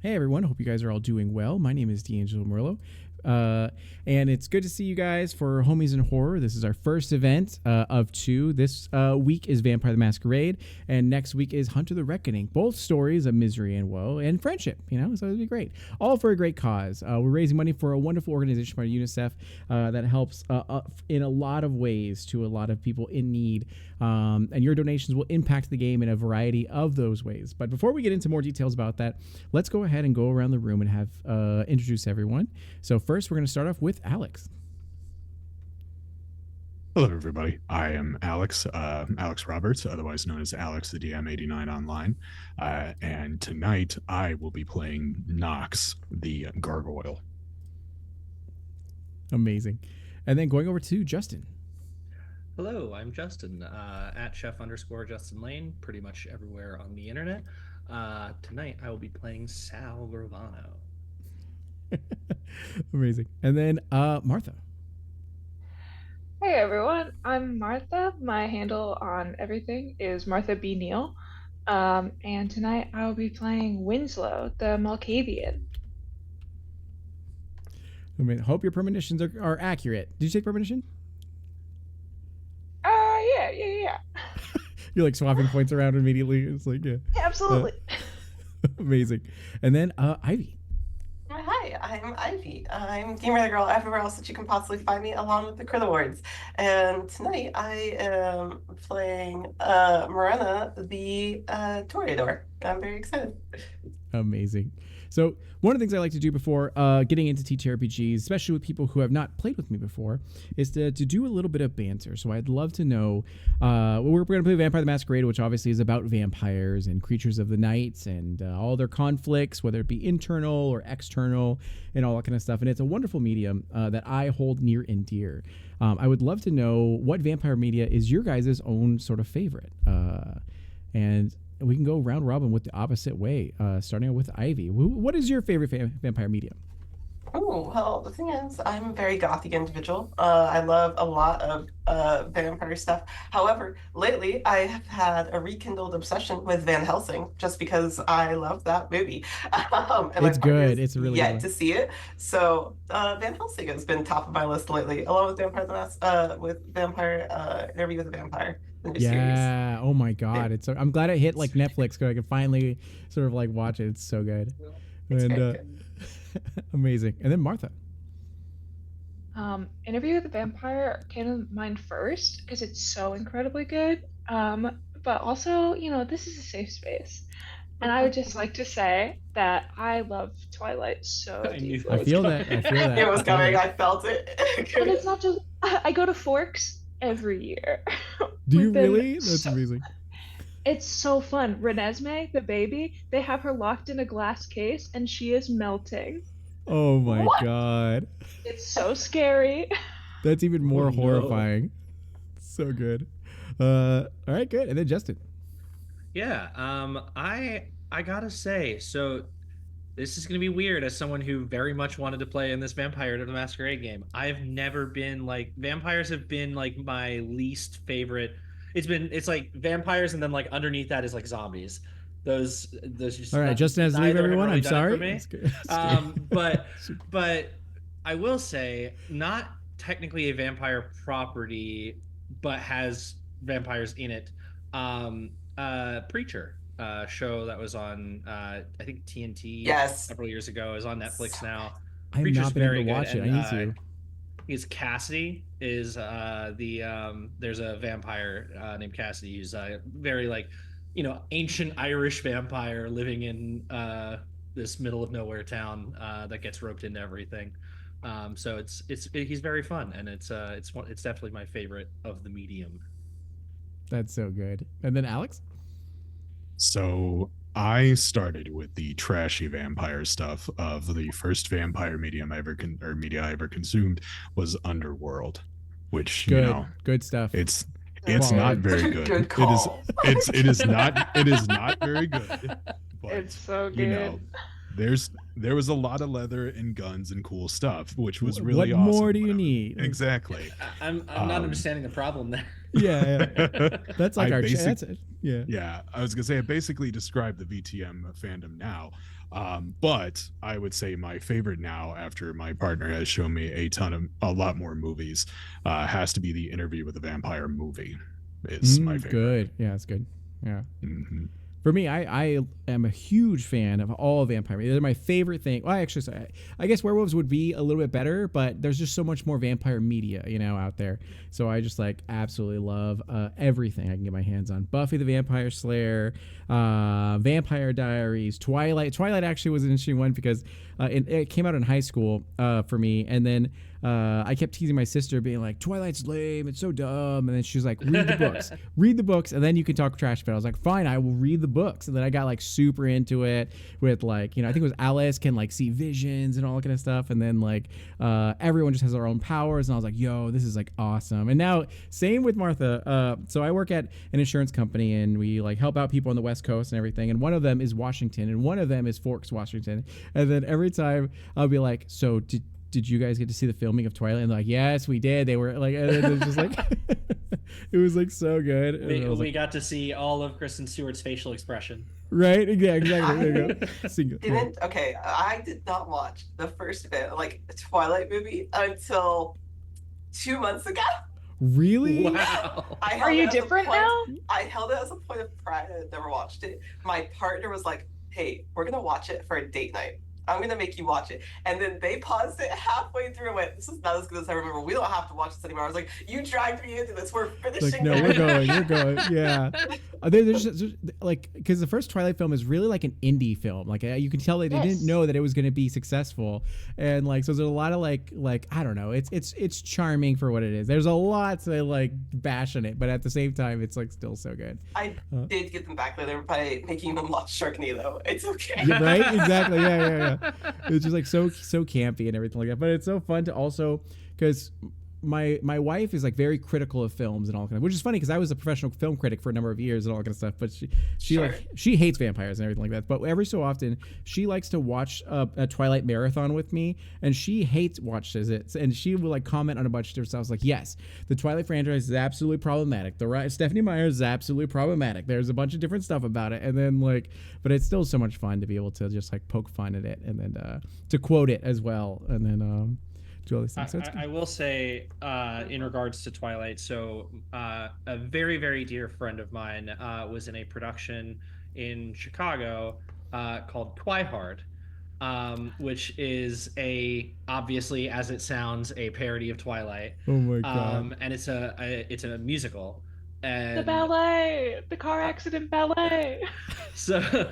Hey everyone, hope you guys are all doing well. My name is D'Angelo Murillo. And it's good to see you guys for Homies in Horror. This is our first event of two. This week is Vampire the Masquerade, and next week is Hunter the Reckoning. Both stories of misery and woe and friendship, so it'll be great. All for a great cause. We're raising money for a wonderful organization by UNICEF that helps in a lot of ways to a lot of people in need. And your donations will impact the game in a variety of those ways. But before we get into more details about that, let's go ahead and go around the room and have introduce everyone. So first, we're going to start off with Alex. Hello, everybody. I am Alex, Alex Roberts, otherwise known as Alex the DM89 online. And tonight I will be playing Nox, the gargoyle. Amazing. And then going over to Justin. Hello, I'm Justin, at chef_Justin Lane, pretty much everywhere on the internet. Tonight I will be playing Sal Gravano. Amazing. And then Martha. Hey everyone, I'm Martha. My handle on everything is Martha B. Neal. And tonight I will be playing Winslow, the Malkavian. I mean, hope your premonitions are accurate. Did you take premonition? Yeah. You're like swapping points around immediately. It's like, yeah. Absolutely. Amazing. And then Ivy. Hi, I'm Ivy. I'm Gamer the Girl everywhere else that you can possibly find me, along with the Crit Awards. And tonight I am playing Morena, the Toreador. I'm very excited. Amazing. So one of the things I like to do before getting into TTRPGs, especially with people who have not played with me before, is to do a little bit of banter. So I'd love to know, we're going to play Vampire the Masquerade, which obviously is about vampires and creatures of the night and all their conflicts, whether it be internal or external and all that kind of stuff. And it's a wonderful medium that I hold near and dear. I would love to know what vampire media is your guys' own sort of favorite. And we can go round robin with the opposite way, starting out with Ivy. What is your favorite vampire medium? Oh, well, the thing is, I'm a very gothic individual. I love a lot of vampire stuff. However, lately I have had a rekindled obsession with Van Helsing just because I love that movie. And it's good. It's really yet good to see it. So Van Helsing has been top of my list lately, along with Vampire the Interview with the Vampire. Yeah. Oh my God. It's. I'm glad it hit like Netflix so I can finally sort of like watch it. It's so good. Amazing. And then Martha. Interview with the Vampire came to mind first because it's so incredibly good. But also, this is a safe space. And I would just like to say that I love Twilight so deeply. I feel that. It was coming. I felt it. And it's not just. I go to Forks every year. Do you really? That's amazing. It's so fun. Renesmee, the baby, they have her locked in a glass case and she is melting. Oh my God. It's so scary. That's even more horrifying. So good. All right, good. And then Justin. Yeah, I gotta say, so this is gonna be weird as someone who very much wanted to play in this Vampire the Masquerade game. I've never been like, vampires have been like my least favorite. It's like vampires, and then like underneath that is like zombies. Those just, all right. Justin has to leave everyone. Really, I'm sorry. But I will say, not technically a vampire property, but has vampires in it. Preacher. Show that was on I think TNT several years ago, is on Netflix now. I've not been able to watch it. I need to. Is Cassidy is there's a vampire named Cassidy who's very like ancient Irish vampire living in this middle of nowhere town that gets roped into everything. So he's very fun, and it's definitely my favorite of the medium. That's so good. And then Alex. So I started with the trashy vampire stuff. Of the first vampire medium I ever media I ever consumed was Underworld, which good stuff. It's not very good. Good call. It is not very good. But, it's so good. there was a lot of leather and guns and cool stuff, which was really what awesome. more do you need? Exactly. I'm not understanding the problem there. Yeah. That's like that's it. Yeah. Yeah, I was gonna say I basically described the VTM fandom now, but I would say my favorite now, after my partner has shown me a lot more movies, has to be the Interview with the Vampire movie. Is my favorite. Good. Yeah, it's good. Yeah. Mm-hmm. For me, I am a huge fan of all vampire. They're my favorite thing. Well, I guess werewolves would be a little bit better, but there's just so much more vampire media, out there. So I just absolutely love everything I can get my hands on. Buffy the Vampire Slayer, Vampire Diaries, Twilight. Twilight actually was an interesting one because it came out in high school for me, and then I kept teasing my sister, being like, Twilight's lame, it's so dumb. And then she was like, read the books, and then you can talk trash about it. I was like, fine, I will read the books. And then I got super into it with I think it was Alice can see visions and all that kind of stuff. And then everyone just has their own powers. And I was like, yo, this is awesome. And now same with Martha. So I work at an insurance company, and we help out people on the West Coast and everything. And one of them is Washington, and one of them is Forks, Washington. And then every time I'll be like, so did you guys get to see the filming of Twilight? And they're like, yes, we did. They were and it was just it was so good. We got to see all of Kristen Stewart's facial expression. Right? Yeah, exactly. There you go. Okay, I did not watch the first Twilight movie until 2 months ago. Really? Wow. Are you different now? I held it as a point of pride. I had never watched it. My partner was like, hey, we're going to watch it for a date night. I'm going to make you watch it. And then they paused it halfway through and went, this is not as good as I remember. We don't have to watch this anymore. I was like, you dragged me into this. We're finishing. No, we're going. Yeah. There's because the first Twilight film is really an indie film. You can tell they didn't know that it was going to be successful. And so there's a lot of I don't know. It's charming for what it is. There's a lot to bash on it, but at the same time, it's still so good. I did get them back later by making them watch Sharknado. It's okay. Yeah, right? Exactly. Yeah. It's just so campy and everything like that, but it's so fun to also because my wife is very critical of films and all kind of, which is funny because I was a professional film critic for a number of years and all that kind of stuff, but she hates vampires and everything like that. But every so often she likes to watch a Twilight marathon with me, and she watches it, and she will comment on a bunch of different stuff. Yes, the Twilight franchise is absolutely problematic. Stephanie Meyer is absolutely problematic. There's a bunch of different stuff about it, and then but it's still so much fun to be able to just poke fun at it, and then to quote it as well, and then do all these things. I will say in regards to Twilight, so a very, very dear friend of mine was in a production in Chicago called Twihard, which is obviously, as it sounds, a parody of Twilight. Oh my god! And it's a musical. And the ballet, the car accident ballet. So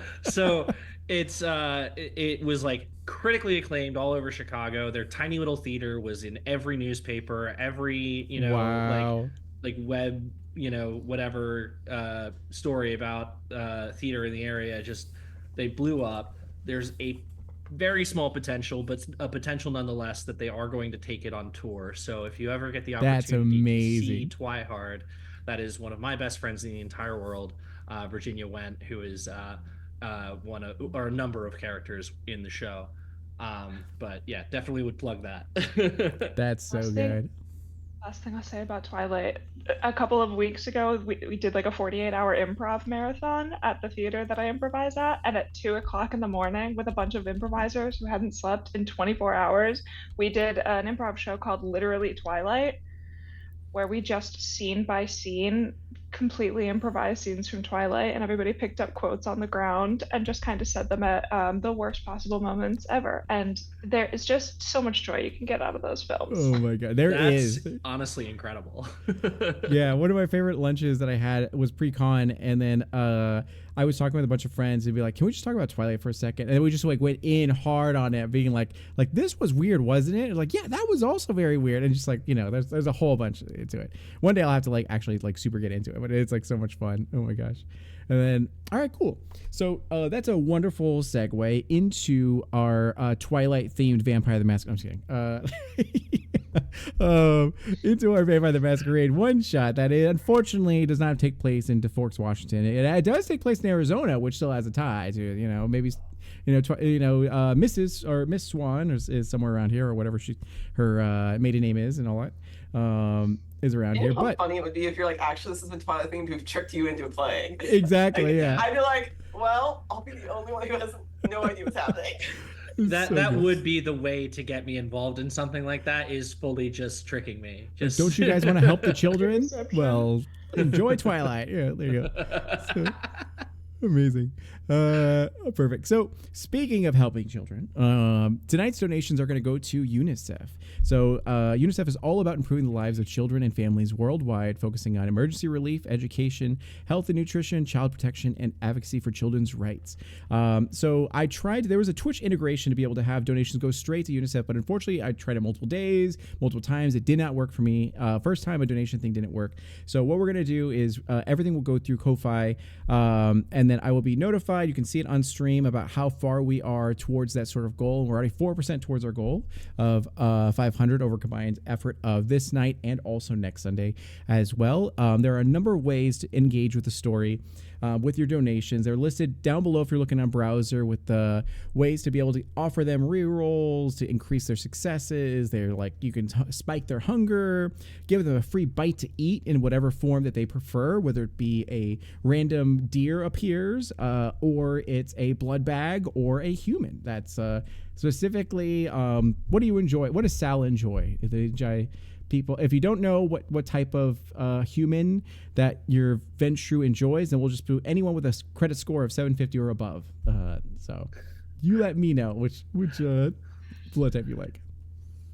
it was critically acclaimed all over Chicago. Their tiny little theater was in every newspaper, every wow. Web whatever story about theater in the area. Just they blew up. There's a very small potential, but a potential nonetheless that they are going to take it on tour. So if you ever get the opportunity to see Twihard, that is one of my best friends in the entire world, Virginia Went, who is one of or a number of characters in the show. But yeah, definitely would plug that. That's so good. Last thing I'll say about Twilight. A couple of weeks ago, we did a 48-hour improv marathon at the theater that I improvise at. And at 2:00 in the morning, with a bunch of improvisers who hadn't slept in 24 hours, we did an improv show called Literally Twilight, where we just scene by scene completely improvised scenes from Twilight, and everybody picked up quotes on the ground and just kind of said them at the worst possible moments ever. And there is just so much joy you can get out of those films. Oh my god, that's honestly incredible. Yeah, one of my favorite lunches that I had was pre-con, and then I was talking with a bunch of friends and be like, can we just talk about Twilight for a second? And then we just went in hard on it, being like this was weird, wasn't it? And yeah, that was also very weird. And just there's a whole bunch into it. One day I'll have to actually super get into it, but it's so much fun. Oh my gosh. And then, all right, cool. So that's a wonderful segue into our Twilight themed Vampire the Masquerade. I'm just kidding. Into our Vampire the Masquerade one shot that it unfortunately does not take place in DeForks, Washington. It does take place in Arizona, which still has a tie to, maybe, Mrs. or Miss Swan is somewhere around here, or whatever her maiden name is, and all that is around here. How But funny it would be if you're like, actually, this has been Twilight thing to have tricked you into playing. Exactly, yeah. I'd be like, well, I'll be the only one who has no idea what's happening. That would be the way to get me involved in something like that, is fully just tricking me. Just don't you guys want to help the children? Well, enjoy Twilight. Yeah, there you go. So, amazing. Perfect. So speaking of helping children, tonight's donations are going to go to UNICEF. So UNICEF is all about improving the lives of children and families worldwide, focusing on emergency relief, education, health and nutrition, child protection, and advocacy for children's rights. So I tried, there was a Twitch integration to be able to have donations go straight to UNICEF, but unfortunately I tried it multiple days, multiple times. It did not work for me. First time a donation thing didn't work. So what we're going to do is everything will go through Ko-Fi, and then I will be notified. You can see it on stream about how far we are towards that sort of goal. We're already 4% towards our goal of 500 over combined effort of this night and also next Sunday as well. There are a number of ways to engage with the story with your donations. They're listed down below if you're looking on browser, with the ways to be able to offer them rerolls to increase their successes. They're like, you can spike their hunger, give them a free bite to eat in whatever form that they prefer, whether it be a random deer appears, or it's a blood bag or a human. That's specifically, what do you enjoy? What does Sal enjoy? If they enjoy people, if you don't know what type of human that your Ventru enjoys, then we'll just do anyone with a credit score of 750 or above. So you let me know which blood type you like.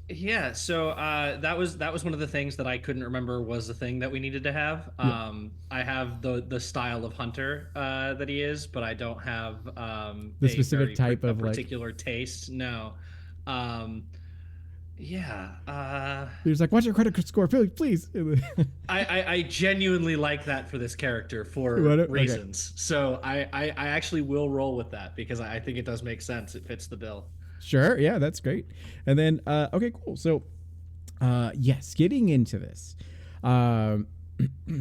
Yeah, so that was one of the things that I couldn't remember was the thing that we needed to have. Yeah. I have the style of hunter that he is, but I don't have the specific type of particular taste. No. Yeah. He was like, what's your credit score? Please. I genuinely like that for this character for reasons. Okay. So I actually will roll with that because I think it does make sense. It fits the bill. Sure. Yeah, that's great. And then, okay, cool. So, yes, getting into this.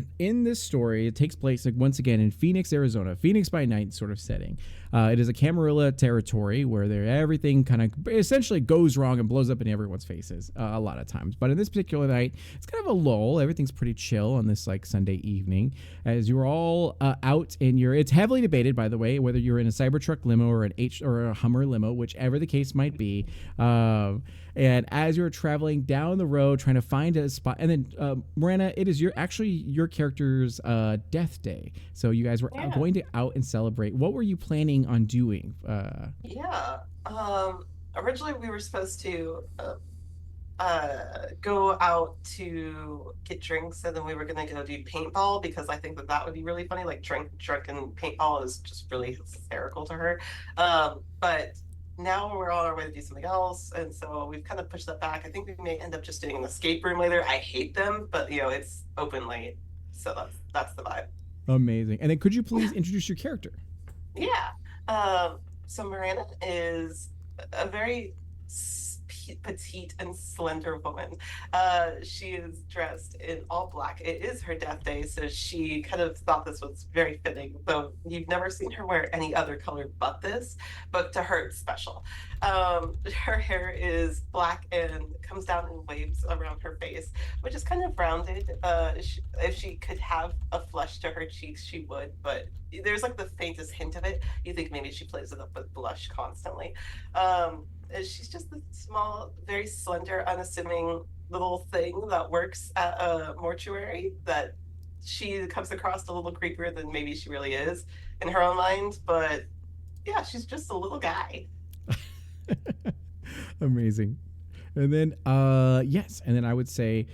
In this story, it takes place, like, once again in Phoenix, Arizona, Phoenix by night sort of setting. It is a Camarilla territory where everything kind of essentially goes wrong and blows up in everyone's faces a lot of times. But in this particular night, it's kind of a lull. Everything's pretty chill on this like Sunday evening as you're all out in your. It's heavily debated, by the way, whether you're in a Cybertruck limo or or a Hummer limo, whichever the case might be. And as you're traveling down the road, trying to find a spot, and then Miranda, it is your character's death day. So you guys were going to out and celebrate. What were you planning on doing? Originally we were supposed to go out to get drinks, and then we were gonna go do paintball because I think that would be really funny. Like drunken paintball is just really hysterical to her. But now we're on our way to do something else, and so we've kind of pushed that back. I think we may end up just doing an escape room later. I hate them, but it's open late, so that's the vibe. Amazing. And then could you please introduce your character? Yeah. So Miranda is a very petite and slender woman. She is dressed in all black. It is her death day, so she kind of thought this was very fitting, though you've never seen her wear any other color but this, but to her it's special. Her hair is black and comes down in waves around her face, which is kind of rounded. If she could have a flush to her cheeks, she would, but there's like the faintest hint of it. You think maybe she plays it up with blush constantly. She's just a small, very slender, unassuming little thing that works at a mortuary, that she comes across a little creepier than maybe she really is in her own mind. But yeah, she's just a little guy. Amazing. And then, yes. And then I would say,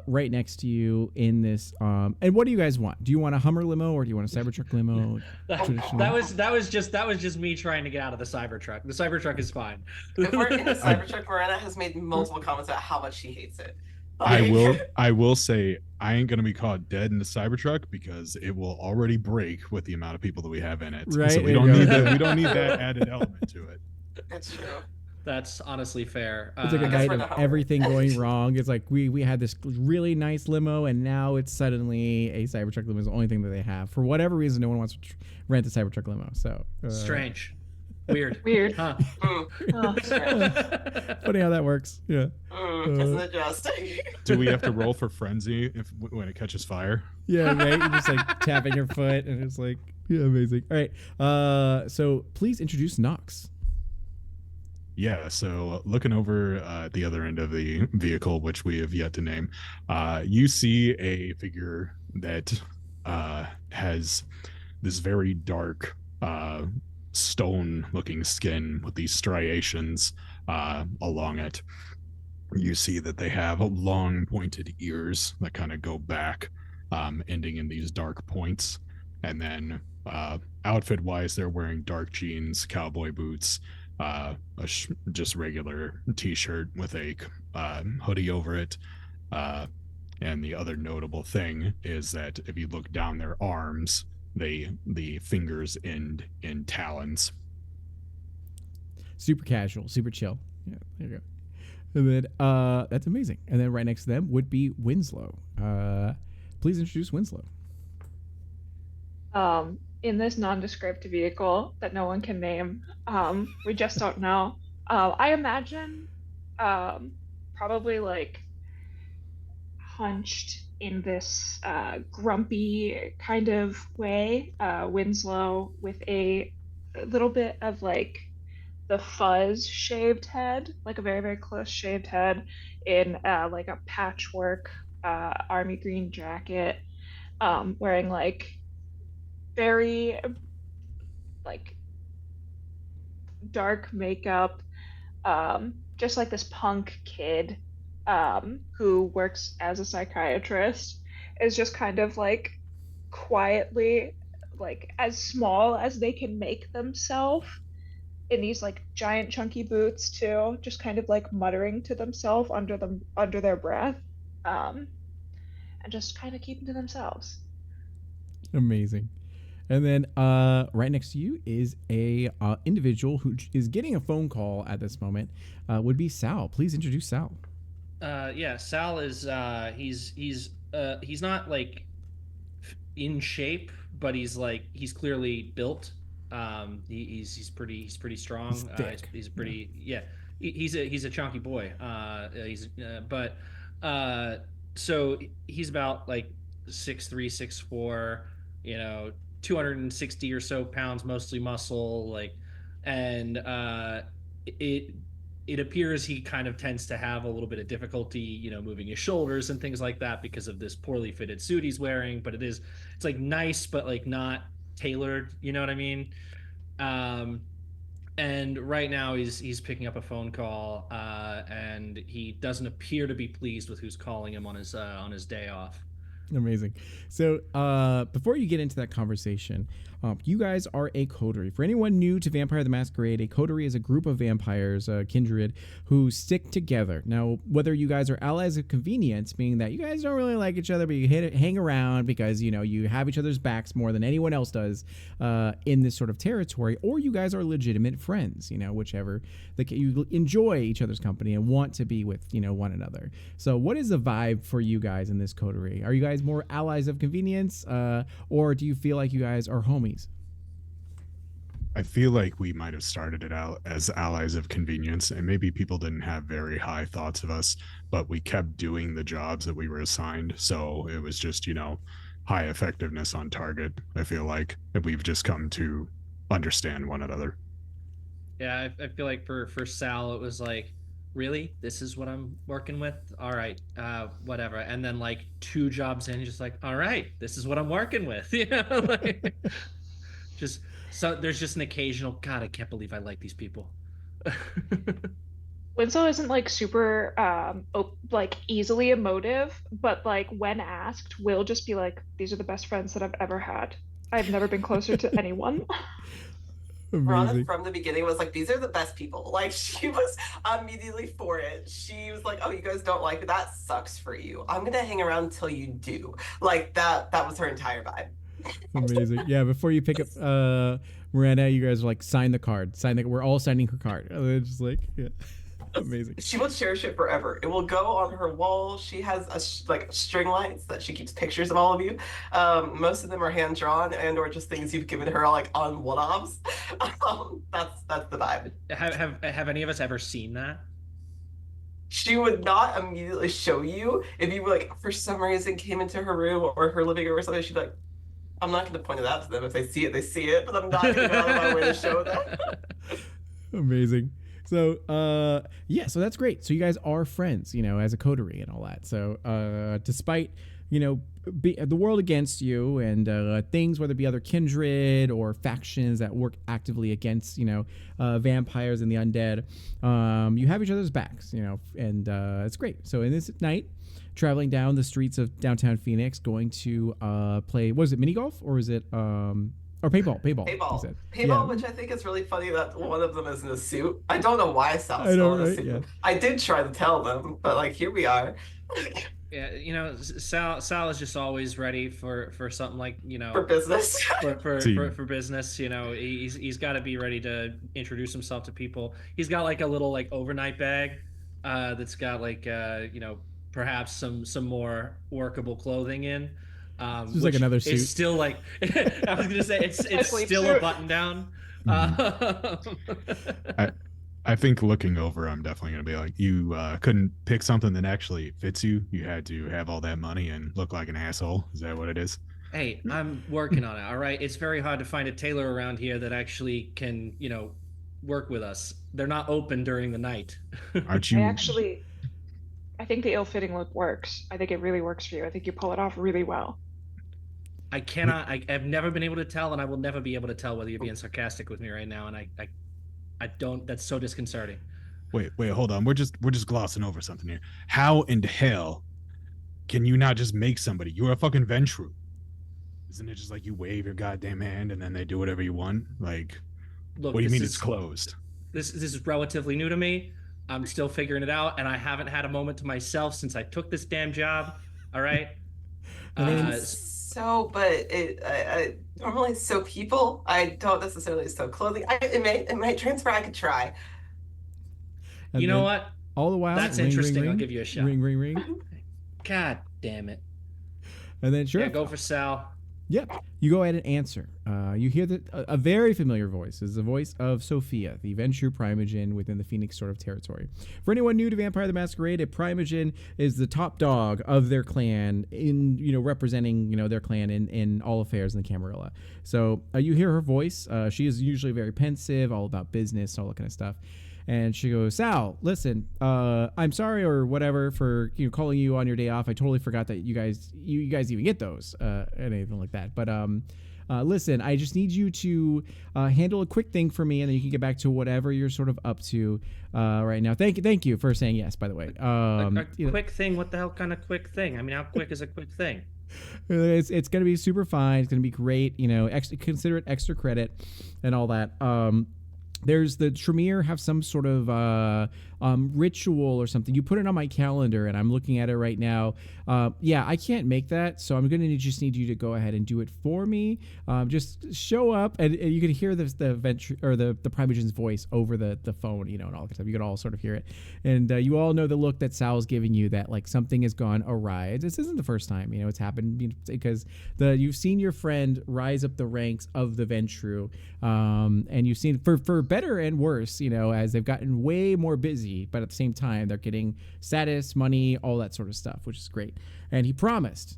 right next to you in this, and what do you guys want? Do you want a Hummer limo or do you want a Cybertruck limo? that was just me trying to get out of the Cybertruck. The Cybertruck is fine. If we're in the Cybertruck, Miranda has made multiple comments about how much she hates it. I will say I ain't gonna be caught dead in the Cybertruck because it will already break with the amount of people that we have in it. Right. So we don't need that added element to it. It's true. That's honestly fair. It's like a I guess night we're of the Hummer. everything going wrong. It's like we had this really nice limo, and now it's suddenly a Cybertruck limo is the only thing that they have. For whatever reason, no one wants to rent a Cybertruck limo. So Strange. Weird. Weird. Huh. Oh, strange. funny how that works. Yeah. Isn't it just? Do we have to roll for frenzy when it catches fire? Yeah, right. You're just like tapping your foot, and it's like, yeah, amazing. All right. So please introduce Knox. Yeah, so looking over at the other end of the vehicle, which we have yet to name, you see a figure that has this very dark stone looking skin with these striations along it. You see that they have long pointed ears that kind of go back, ending in these dark points. And then outfit wise, they're wearing dark jeans, cowboy boots, just regular t-shirt with a hoodie over it. And the other notable thing is that if you look down their arms, the fingers end in talons. Super casual, super chill. Yeah, there you go. And then that's amazing. And then right next to them would be Winslow. Please introduce Winslow. In this nondescript vehicle that no one can name, we just don't know. I imagine probably like hunched in this grumpy kind of way, Winslow with a little bit of like the fuzz shaved head, like a very, very close shaved head in like a patchwork army green jacket, wearing like very like dark makeup, just like this punk kid who works as a psychiatrist is just kind of like quietly like as small as they can make themselves in these like giant chunky boots too, just kind of like muttering to themselves under their breath, and just kind of keeping to themselves. Amazing. And then right next to you is a individual who is getting a phone call at this moment. Would be Sal. Please introduce Sal. Yeah, Sal is he's not like in shape, but he's clearly built. He's pretty strong. He's thick. He's pretty he's a chunky boy. So he's about like 6'3", 6'4", 260 or so pounds, mostly muscle, and it appears he kind of tends to have a little bit of difficulty, moving his shoulders and things like that because of this poorly fitted suit he's wearing. But it's like nice, but like not tailored. You know what I mean? And right now he's picking up a phone call, and he doesn't appear to be pleased with who's calling him on his day off. Amazing. So before you get into that conversation, you guys are a coterie. For anyone new to Vampire the Masquerade, a coterie is a group of vampires, kindred, who stick together. Now, whether you guys are allies of convenience, meaning that you guys don't really like each other, but you hang around because, you have each other's backs more than anyone else does in this sort of territory, or you guys are legitimate friends, whichever. You enjoy each other's company and want to be with, one another. So what is the vibe for you guys in this coterie? Are you guys more allies of convenience, or do you feel like you guys are homies? I feel like we might have started it out as allies of convenience, and maybe people didn't have very high thoughts of us, but we kept doing the jobs that we were assigned. So it was just, high effectiveness on target. I feel like that we've just come to understand one another. Yeah, I feel like for Sal, it was like, really, this is what I'm working with. All right, whatever. And then like 2 jobs in, just like, all right, this is what I'm working with. Like, just so there's just an occasional, God, I can't believe I like these people. Winslow isn't like super like easily emotive, but like when asked, will just be like, "These are the best friends that I've ever had. I've never been closer to anyone." Rana from the beginning was like, these are the best people. Like, she was immediately for it. She was like, oh, you guys don't like me? That sucks for you. I'm gonna hang around until you do. Like, that was her entire vibe. Amazing. Yeah, before you pick up Miranda, you guys are like, sign the card. We're all signing her card. And they're just like, yeah. Amazing. She will cherish it forever. It will go on her wall. She has like string lights that she keeps pictures of all of you. Most of them are hand drawn and or just things you've given her like on one-offs. That's the vibe. Have any of us ever seen that? She would not immediately show you if you were like for some reason came into her room or her living room or something. She'd be like, I'm not going to point it out to them. If they see it, they see it. But I'm not going to go out of my way to show them. Amazing. So yeah, so that's great. So you guys are friends, as a coterie and all that. So despite the world against you and things, whether it be other kindred or factions that work actively against vampires and the undead, you have each other's backs, and it's great. So in this night, traveling down the streets of downtown Phoenix, going to play, was it mini golf or is it or paintball? Paintball, Yeah. which I think is really funny that one of them is in a suit. I don't know why Sal's I know, still in a right? suit. Yeah. I did try to tell them, but like here we are. Yeah, Sal is just always ready for something like For business. for business. He's got to be ready to introduce himself to people. He's got like a little like overnight bag that's got like perhaps some more workable clothing in. Just like another suit. It's still like I was gonna say it's still suit. a button down. I think looking over, I'm definitely going to be like, you couldn't pick something that actually fits you. You had to have all that money and look like an asshole. Is that what it is? Hey, I'm working on it. All right, it's very hard to find a tailor around here that actually can work with us. They're not open during the night. Aren't you? I think the ill-fitting look works. I think it really works for you. I think you pull it off really well. I cannot. I've never been able to tell, and I will never be able to tell whether you're being sarcastic with me right now. And I don't. That's so disconcerting. Wait, hold on. We're just glossing over something here. How in the hell can you not just make somebody? You're a fucking Ventru. Isn't it just like you wave your goddamn hand and then they do whatever you want? Like, Look, what do you mean it's closed? This is relatively new to me. I'm still figuring it out, and I haven't had a moment to myself since I took this damn job. All right. I normally sew people. I don't necessarily sew clothing. It might transfer. I could try. And you know then what? All the while, That's ring, interesting. ring, I'll give you a shot. Ring, ring, ring. God damn it. And then sure. Yeah, go for Sal. Yep. You go ahead and answer. You hear a very familiar voice. It's the voice of Sophia, the Venture Primogen within the Phoenix sort of territory. For anyone new to Vampire the Masquerade, a Primogen is the top dog of their clan in, representing, their clan in all affairs in the Camarilla. So you hear her voice. She is usually very pensive, all about business, all that kind of stuff. And she goes, Sal, listen, I'm sorry or whatever for calling you on your day off. I totally forgot that you guys even get those and anything like that. But listen, I just need you to handle a quick thing for me, and then you can get back to whatever you're sort of up to right now. Thank you for saying yes, by the way. Quick thing? What the hell kind of quick thing? I mean, how quick is a quick thing? It's gonna be super fine. It's gonna be great. Consider it extra credit and all that. There's the Tremere have some sort of ritual or something. You put it on my calendar, and I'm looking at it right now. I can't make that, so I'm gonna just need you to go ahead and do it for me. Just show up, and you can hear the venture or the Primogen's voice over the phone, and all that stuff. You can all sort of hear it, and you all know the look that Sal's giving you, that like something has gone awry. This isn't the first time it's happened, because you've seen your friend rise up the ranks of the Ventru, and you've seen for better and worse, as they've gotten way more busy, but at the same time they're getting status, money, all that sort of stuff, which is great. And he promised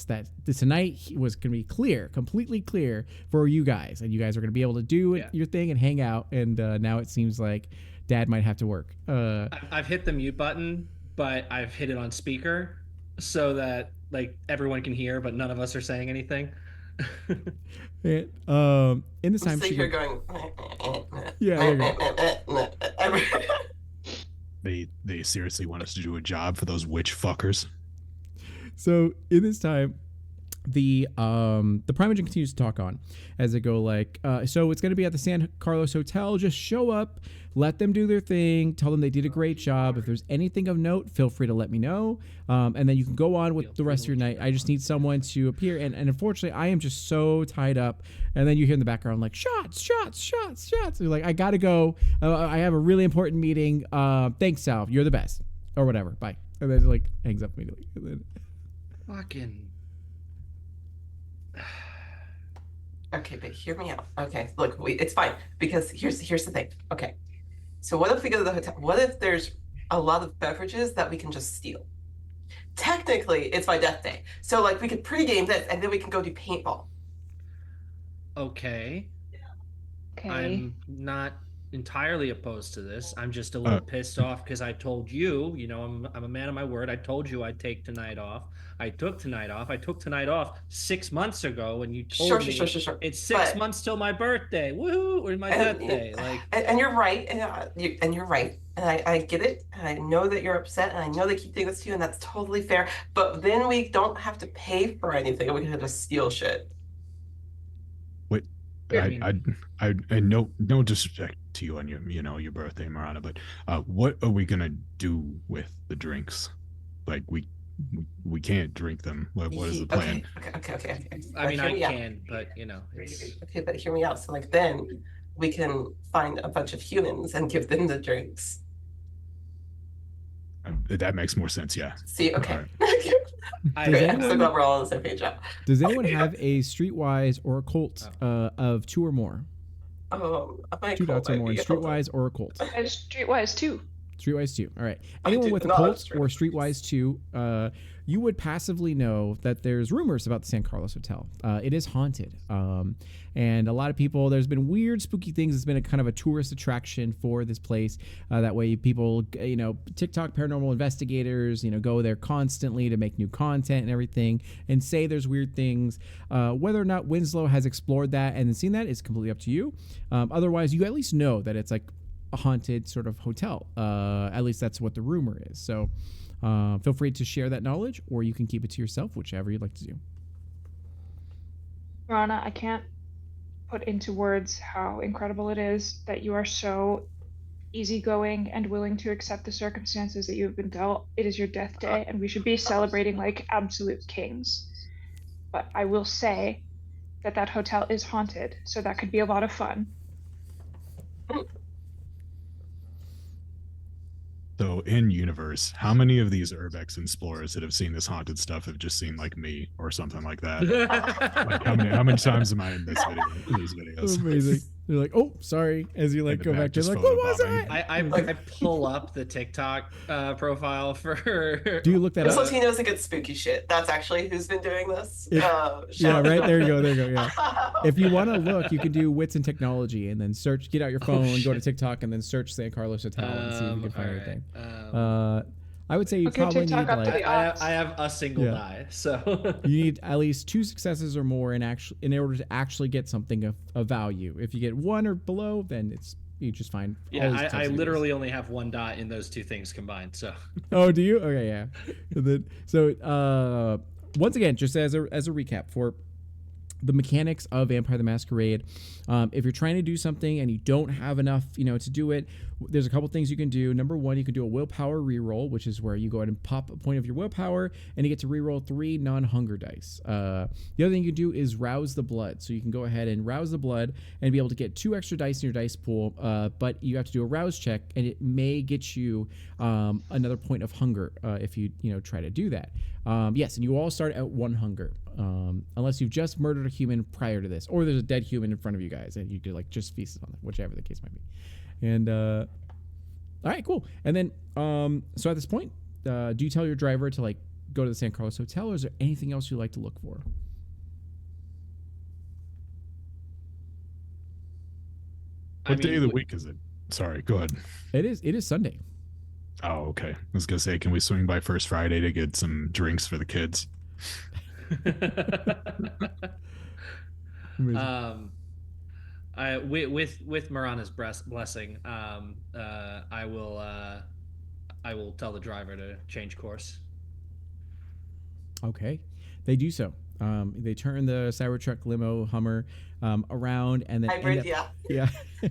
that tonight was going to be completely clear for you guys, and you guys are going to be able to do your thing and hang out. And now it seems like Dad might have to work. I've hit the mute button, but I've hit it on speaker so that like everyone can hear, but none of us are saying anything. In this time, you're going. Yeah. They seriously want us to do a job for those witch fuckers. So in this time, the prime agent continues to talk on as they go like, so it's going to be at the San Carlos Hotel. Just show up, let them do their thing, tell them they did a great job. If there's anything of note, feel free to let me know, and then you can go on with the rest of your night. I just need someone to appear, and unfortunately I am just so tied up. And then you hear in the background like shots. You're like, I gotta go, I have a really important meeting. Thanks, Sal, you're the best, or whatever, bye. And then like hangs up immediately. And then, Fucking. Okay, but hear me out. Okay, look, it's fine because here's the thing. Okay, so what if we go to the hotel? What if there's a lot of beverages that we can just steal? Technically, it's my death day, so like we could pregame this and then we can go do paintball. Okay. Okay. I'm not entirely opposed to this. I'm just a little pissed off because I told you, I'm a man of my word. I told you I'd take tonight off. I took tonight off. I took tonight off 6 months ago when you told me Sure. it's 6 months till my birthday. Woohoo! Or my death day. Like, and you're right, and you're right, and I get it, and I know that you're upset, and I know they keep doing this to you, and that's totally fair. But then we don't have to pay for anything. We can just steal shit. Wait, I no disrespect to you on your birthday, Marana, but what are we gonna do with the drinks? Like we can't drink them. What is the plan? Okay. I mean, I can, but it's okay. But hear me out. So like then we can find a bunch of humans and give them the drinks. That makes more sense. Yeah. See, okay. Right. I'm so glad we're all on the same page now. Does anyone have a Streetwise or a Colt of 2 or more? 2 dots or more in Streetwise or a Colt. I have Streetwise 2. Streetwise 2. All right. Anyone with a Colt or Streetwise 2, you would passively know that there's rumors about the San Carlos Hotel. It is haunted. And a lot of people, there's been weird, spooky things. It's been a kind of a tourist attraction for this place. That way people, TikTok paranormal investigators, go there constantly to make new content and everything and say there's weird things. Whether or not Winslow has explored that and seen that is completely up to you. Otherwise, you at least know that it's like a haunted sort of hotel. At least that's what the rumor is. So feel free to share that knowledge, or you can keep it to yourself, whichever you'd like to do. Rana, I can't put into words how incredible it is that you are so easygoing and willing to accept the circumstances that you have been dealt. It is your death day, and we should be celebrating like absolute kings. But I will say that hotel is haunted, so that could be a lot of fun. So in universe, how many of these Urbex explorers that have seen this haunted stuff have just seen like me or something like that? Like how many times am I in this video? These videos. Amazing. You're like, oh, sorry. As you like go back to like, what was it? I pull up the TikTok profile for. Do you look that up? He knows to get spooky shit. That's actually who's been doing this. Yeah, right. There you go. Yeah. If you want to look, you can do wits and technology and then search. Get out your phone, go to TikTok, and then search San Carlos Hotel and see if you can find anything. I would say you probably need like I have a single die, so you need at least 2 successes or more in order to actually get something of value. If you get 1 or below, then you just find. Yeah, I literally only have 1 dot in those 2 things combined. So. Oh, do you? Okay, yeah. So once again, just as a recap for the mechanics of Vampire the Masquerade, if you're trying to do something and you don't have enough, to do it, there's a couple things you can do. Number 1, you can do a willpower reroll, which is where you go ahead and pop a point of your willpower and you get to reroll 3 non-hunger dice. The other thing you can do is rouse the blood. So you can go ahead and rouse the blood and be able to get 2 extra dice in your dice pool, but you have to do a rouse check and it may get you another point of hunger if you try to do that. Yes, and you all start at 1 hunger. Unless you've just murdered a human prior to this, or there's a dead human in front of you guys and you could like just feast on them, whichever the case might be. And all right, cool. And then so at this point, do you tell your driver to like go to the San Carlos Hotel, or is there anything else you like to look for? What day of the week is it? Sorry, go ahead. It is Sunday. Oh, okay. I was gonna say, can we swing by first Friday to get some drinks for the kids? With Marana's blessing, I will tell the driver to change course. Okay, they do so. They turn the Cybertruck limo Hummer around and then Hybrid, end up, yeah. yeah,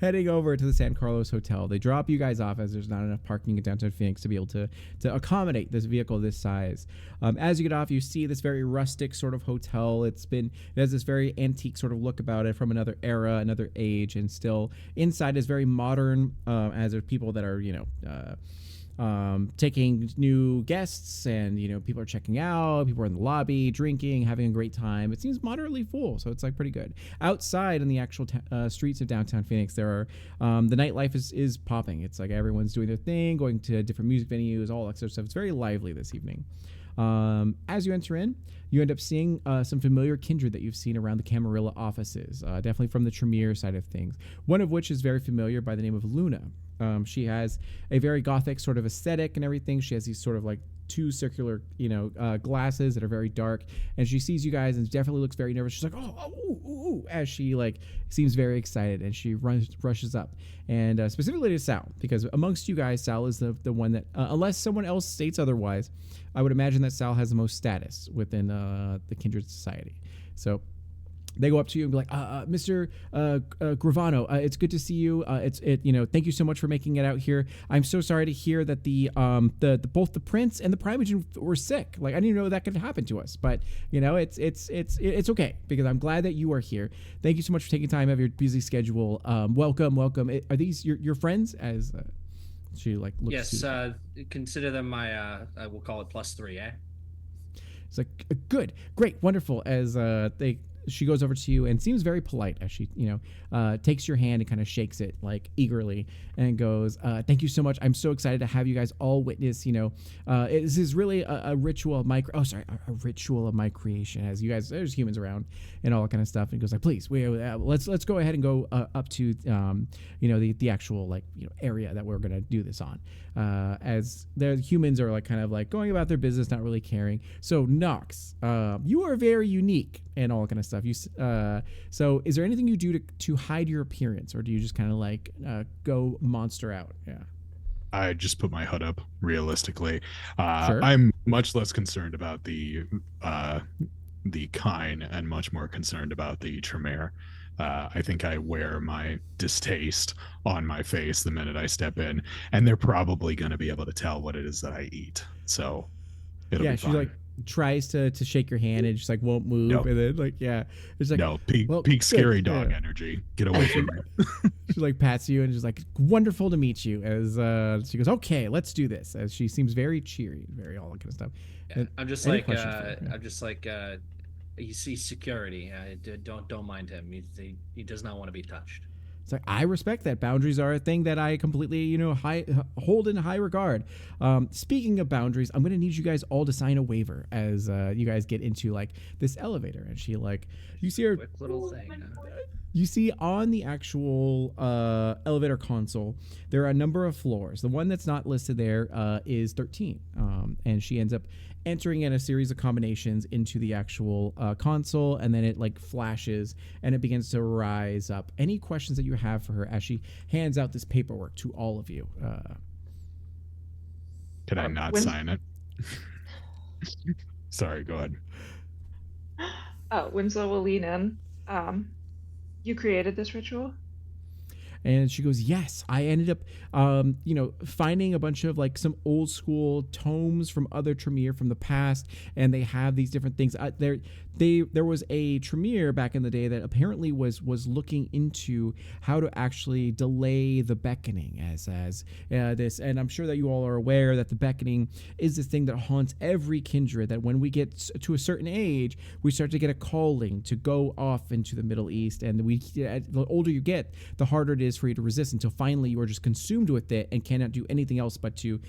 heading over to the San Carlos Hotel. They drop you guys off as there's not enough parking in downtown Phoenix to be able to accommodate this vehicle this size. As you get off, you see this very rustic sort of hotel. It has this very antique sort of look about it from another era, another age, and still inside is very modern. As there's people that are taking new guests, and people are checking out, people are in the lobby drinking, having a great time. It seems moderately full, so it's like pretty good. Outside in the actual streets of downtown Phoenix, there are the nightlife is popping. It's like everyone's doing their thing, going to different music venues, all that sort of stuff. It's very lively this evening. As you enter in, you end up seeing some familiar kindred that you've seen around the Camarilla offices, definitely from the Tremere side of things, one of which is very familiar by the name of Luna. She has a very gothic sort of aesthetic and everything. She has these sort of like two circular, glasses that are very dark, and she sees you guys and definitely looks very nervous. She's like, ooh, as she like seems very excited, and she rushes up, and specifically to Sal, because amongst you guys, Sal is the one that, unless someone else states otherwise, I would imagine that Sal has the most status within the Kindred Society. So they go up to you and be like, Mr. Gravano, it's good to see you. Thank you so much for making it out here. I'm so sorry to hear that the both the prince and the Primogen were sick. Like, I didn't even know that could happen to us, but it's okay, because I'm glad that you are here. Thank you so much for taking time out of your busy schedule. Welcome. Are these your friends? As she like looks. Yes, consider them my I will call it +3, eh? It's like, good, great, wonderful. As she goes over to you and seems very polite as she, takes your hand and kind of shakes it like eagerly and goes, thank you so much. I'm so excited to have you guys all witness, this is really a ritual of a ritual of my creation, as you guys, there's humans around and all that kind of stuff. And he goes like, please, let's go ahead and go up to, the actual area that we're going to do this on. As the humans are like kind of like going about their business, not really caring. So Nox, you are very unique and all that kind of stuff. So is there anything you do to hide your appearance, or do you just kind of like go monster out? Yeah. I just put my hood up. Realistically, Sure. I'm much less concerned about the Kine and much more concerned about the Tremere. I think I wear my distaste on my face the minute I step in, and they're probably going to be able to tell what it is that I eat. So it'll be she fine. like tries to shake your hand and just like won't move. Nope. And then like, yeah, it's like, no, peak good, scary dog yeah. energy. Get away from me. She like pats you and is like, wonderful to meet you. As she goes, okay, let's do this. As she seems very cheery, very all that kind of stuff. Yeah, I'm just any like questions for her? I'm just like you see security. Don't mind him. He does not want to be touched. It's like, I respect that. Boundaries are a thing that I completely, hold in high regard. Speaking of boundaries, I'm going to need you guys all to sign a waiver as you guys get into like this elevator. And she like, you see her, Quick little thing. you see on the actual elevator console, there are a number of floors. The one that's not listed there is 13. And she ends up entering in a series of combinations into the actual console, and then it like flashes and it begins to rise up. Any questions that you have for her as she hands out this paperwork to all of you? Can I not sign it? Sorry, go ahead. Winslow will lean in. You created this ritual? And she goes, yes, I ended up, finding a bunch of like some old school tomes from other Tremere from the past. And they have these different things. There was a Tremere back in the day that apparently was looking into how to actually delay the beckoning as this. And I'm sure that you all are aware that the beckoning is this thing that haunts every kindred, that when we get to a certain age, we start to get a calling to go off into the Middle East. And the older you get, the harder it is for you to resist, until finally you are just consumed with it and cannot do anything else but to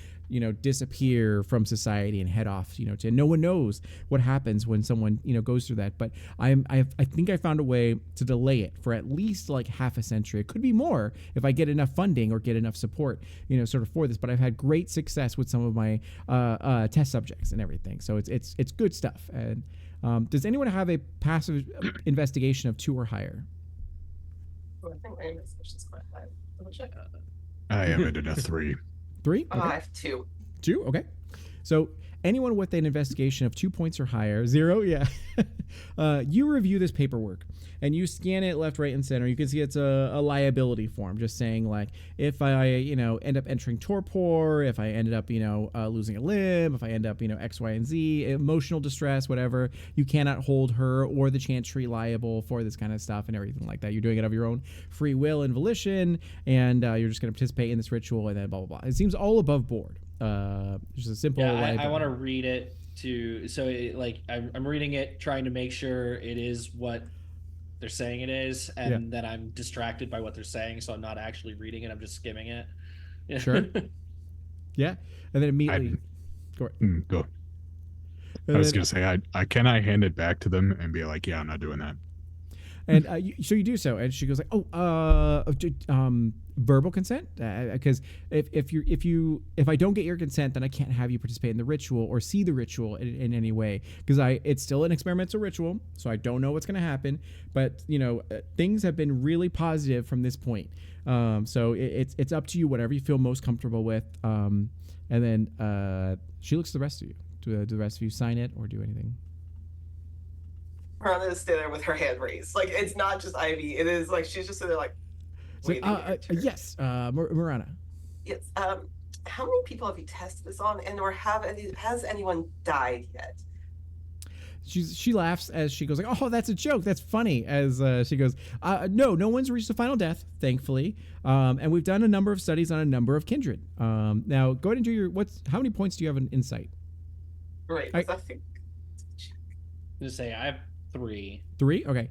disappear from society and head off to no one knows what happens when someone goes through that. But I think I found a way to delay it for at least like half a century. It could be more if I get enough funding or get enough support sort of for this, but I've had great success with some of my test subjects and everything, so it's good stuff. And does anyone have a passive investigation of 2 or higher? I think my investigation is quite high. Double check. I am at a 3. 3? I have 2. 2? Okay. So anyone with an investigation of 2 points or higher, 0, yeah. You review this paperwork and you scan it left, right, and center. You can see it's a liability form, just saying like, if I, end up entering torpor, if I ended up, losing a limb, if I end up, X, Y, and Z, emotional distress, whatever, you cannot hold her or the chantry liable for this kind of stuff and everything like that. You're doing it of your own free will and volition, and you're just going to participate in this ritual, and then blah, blah, blah. It seems all above board. Just a simple. Yeah, I want to read it I'm reading it, trying to make sure it is what they're saying it is, and that I'm distracted by what they're saying, so I'm not actually reading it. I'm just skimming it. Sure. Yeah, and then immediately go. I was gonna say, I hand it back to them and be like, yeah, I'm not doing that. And so you do so, and she goes like, verbal consent, because if I don't get your consent, then I can't have you participate in the ritual or see the ritual in any way, because it's still an experimental ritual, so I don't know what's going to happen. But things have been really positive from this point. So it's up to you, whatever you feel most comfortable with. And then she looks at the rest of you. Do the rest of you sign it or do anything? Miranda is standing there with her hand raised. Like, it's not just Ivy. It is like she's just sitting there like. Yes, Miranda. Yes. How many people have you tested this on, and or has anyone died yet? She laughs as she goes like, "Oh, that's a joke. That's funny." As she goes, "No one's reached a final death, thankfully. And we've done a number of studies on a number of kindred. Now, go ahead and do your how many points do you have in insight?" Right. I think. Just say I have 3. 3? Okay.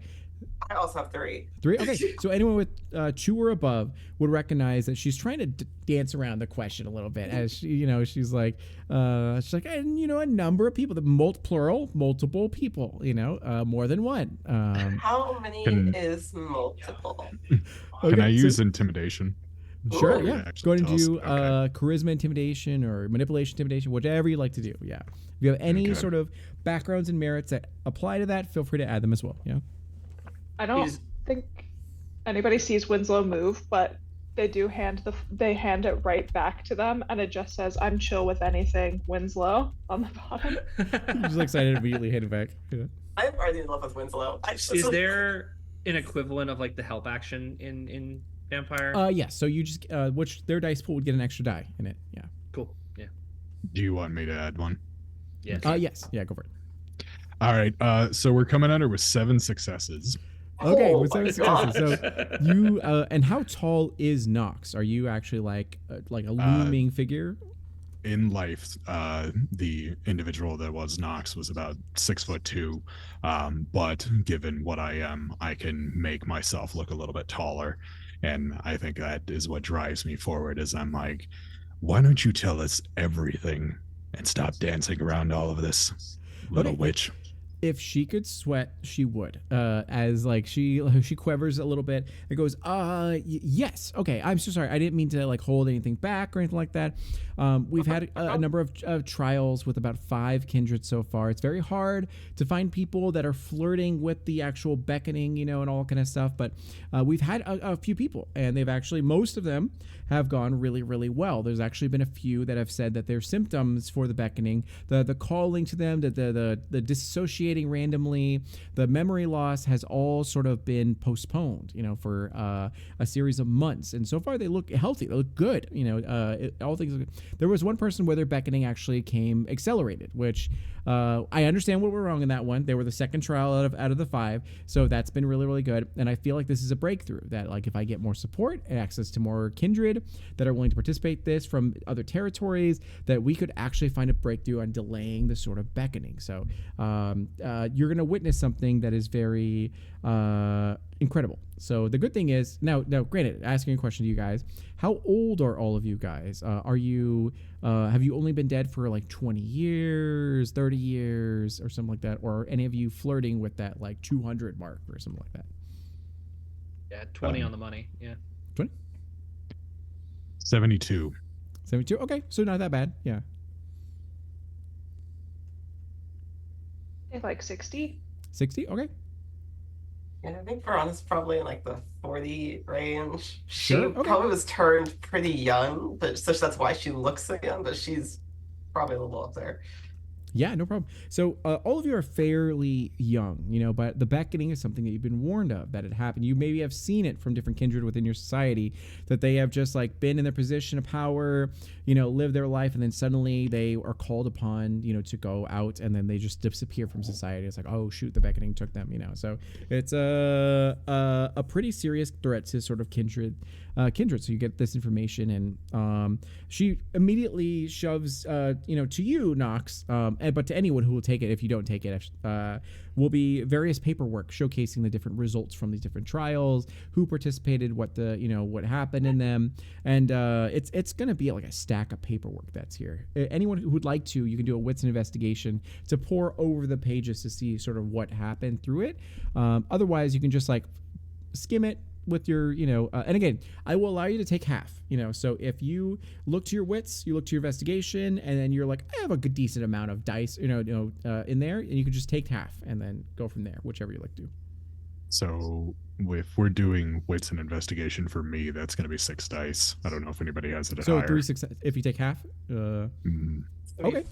I also have 3. 3? Okay. So anyone with 2 or above would recognize that she's trying to dance around the question a little bit, as she, she's like, and a number of people, plural, multiple people, more than one. How many is multiple? Can I use intimidation? Sure, yeah. Go ahead and do charisma intimidation or manipulation intimidation, whatever you like to do. Yeah. If you have any sort of backgrounds and merits that apply to that, feel free to add them as well. Yeah. I don't think anybody sees Winslow move, but they do hand it right back to them, and it just says, "I'm chill with anything, Winslow," on the bottom. I'm just excited to immediately hand it back. Yeah. I'm already in love with Winslow. Is there an equivalent of like the help action in Vampire? Yes. So you just which their dice pool would get an extra die in it. Yeah. Cool. Yeah. Do you want me to add one? Yes. Yes. Yeah. Go for it. All right. So we're coming under with 7 successes. Okay, with 7 successes. So you and how tall is Nox? Are you actually like a looming figure? In life, the individual that was Nox was about 6'2", but given what I am, I can make myself look a little bit taller, and I think that is what drives me forward. Is I'm like, why don't you tell us everything and stop dancing around all of this, little witch? If she could sweat, she would. As like she quivers a little bit. It goes, yes. Okay, I'm so sorry. I didn't mean to like hold anything back or anything like that. We've had a number of trials with about 5 kindred so far. It's very hard to find people that are flirting with the actual beckoning, and all kind of stuff. But we've had a few people, and they've actually, most of them have gone really, really well. There's actually been a few that have said that their symptoms for the beckoning, the calling to them, the dissociating randomly, the memory loss has all sort of been postponed, for a series of months. And so far they look healthy. They look good. All things look good. There was one person where their beckoning actually came accelerated, which I understand what went wrong in that one. They were the second trial out of the 5. So that's been really, really good. And I feel like this is a breakthrough that like if I get more support and access to more kindred that are willing to participate this from other territories, that we could actually find a breakthrough on delaying the sort of beckoning. So you're going to witness something that is very incredible. So the good thing is, now granted, asking a question to you guys, how old are all of you guys? Are you have you only been dead for like 20 years, 30 years or something like that? Or are any of you flirting with that like 200 mark or something like that? Yeah, 20 on the money. Yeah. 20? 72. 72? Okay, so not that bad. Yeah. Like 60? 60? Okay. Yeah, I think Veronica's probably in like the 40 range. She Sure, okay. probably was turned pretty young, but so that's why she looks so young, but she's probably a little up there. Yeah, no problem. So all of you are fairly young, but the beckoning is something that you've been warned of, that it happened. You maybe have seen it from different kindred within your society, that they have just like been in their position of power, live their life, and then suddenly they are called upon, to go out, and then they just disappear from society. It's like, oh shoot, the beckoning took them, So it's a pretty serious threat to sort of kindred. So you get this information, and she immediately shoves, to you, Knox, but to anyone who will take it. If you don't take it, will be various paperwork showcasing the different results from these different trials, who participated, what happened in them, and it's going to be like a stack of paperwork that's here. Anyone who would like to, you can do a wits and investigation to pour over the pages to see sort of what happened through it. Otherwise, you can just like skim it with your, and again, I will allow you to take half, so if you look to your wits, you look to your investigation, and then you're like, I have a good decent amount of dice, in there, and you can just take half and then go from there, whichever you like to do. So if we're doing wits and investigation for me, that's going to be 6 dice. I don't know if anybody has it at So higher. 3 success if you take half. Okay.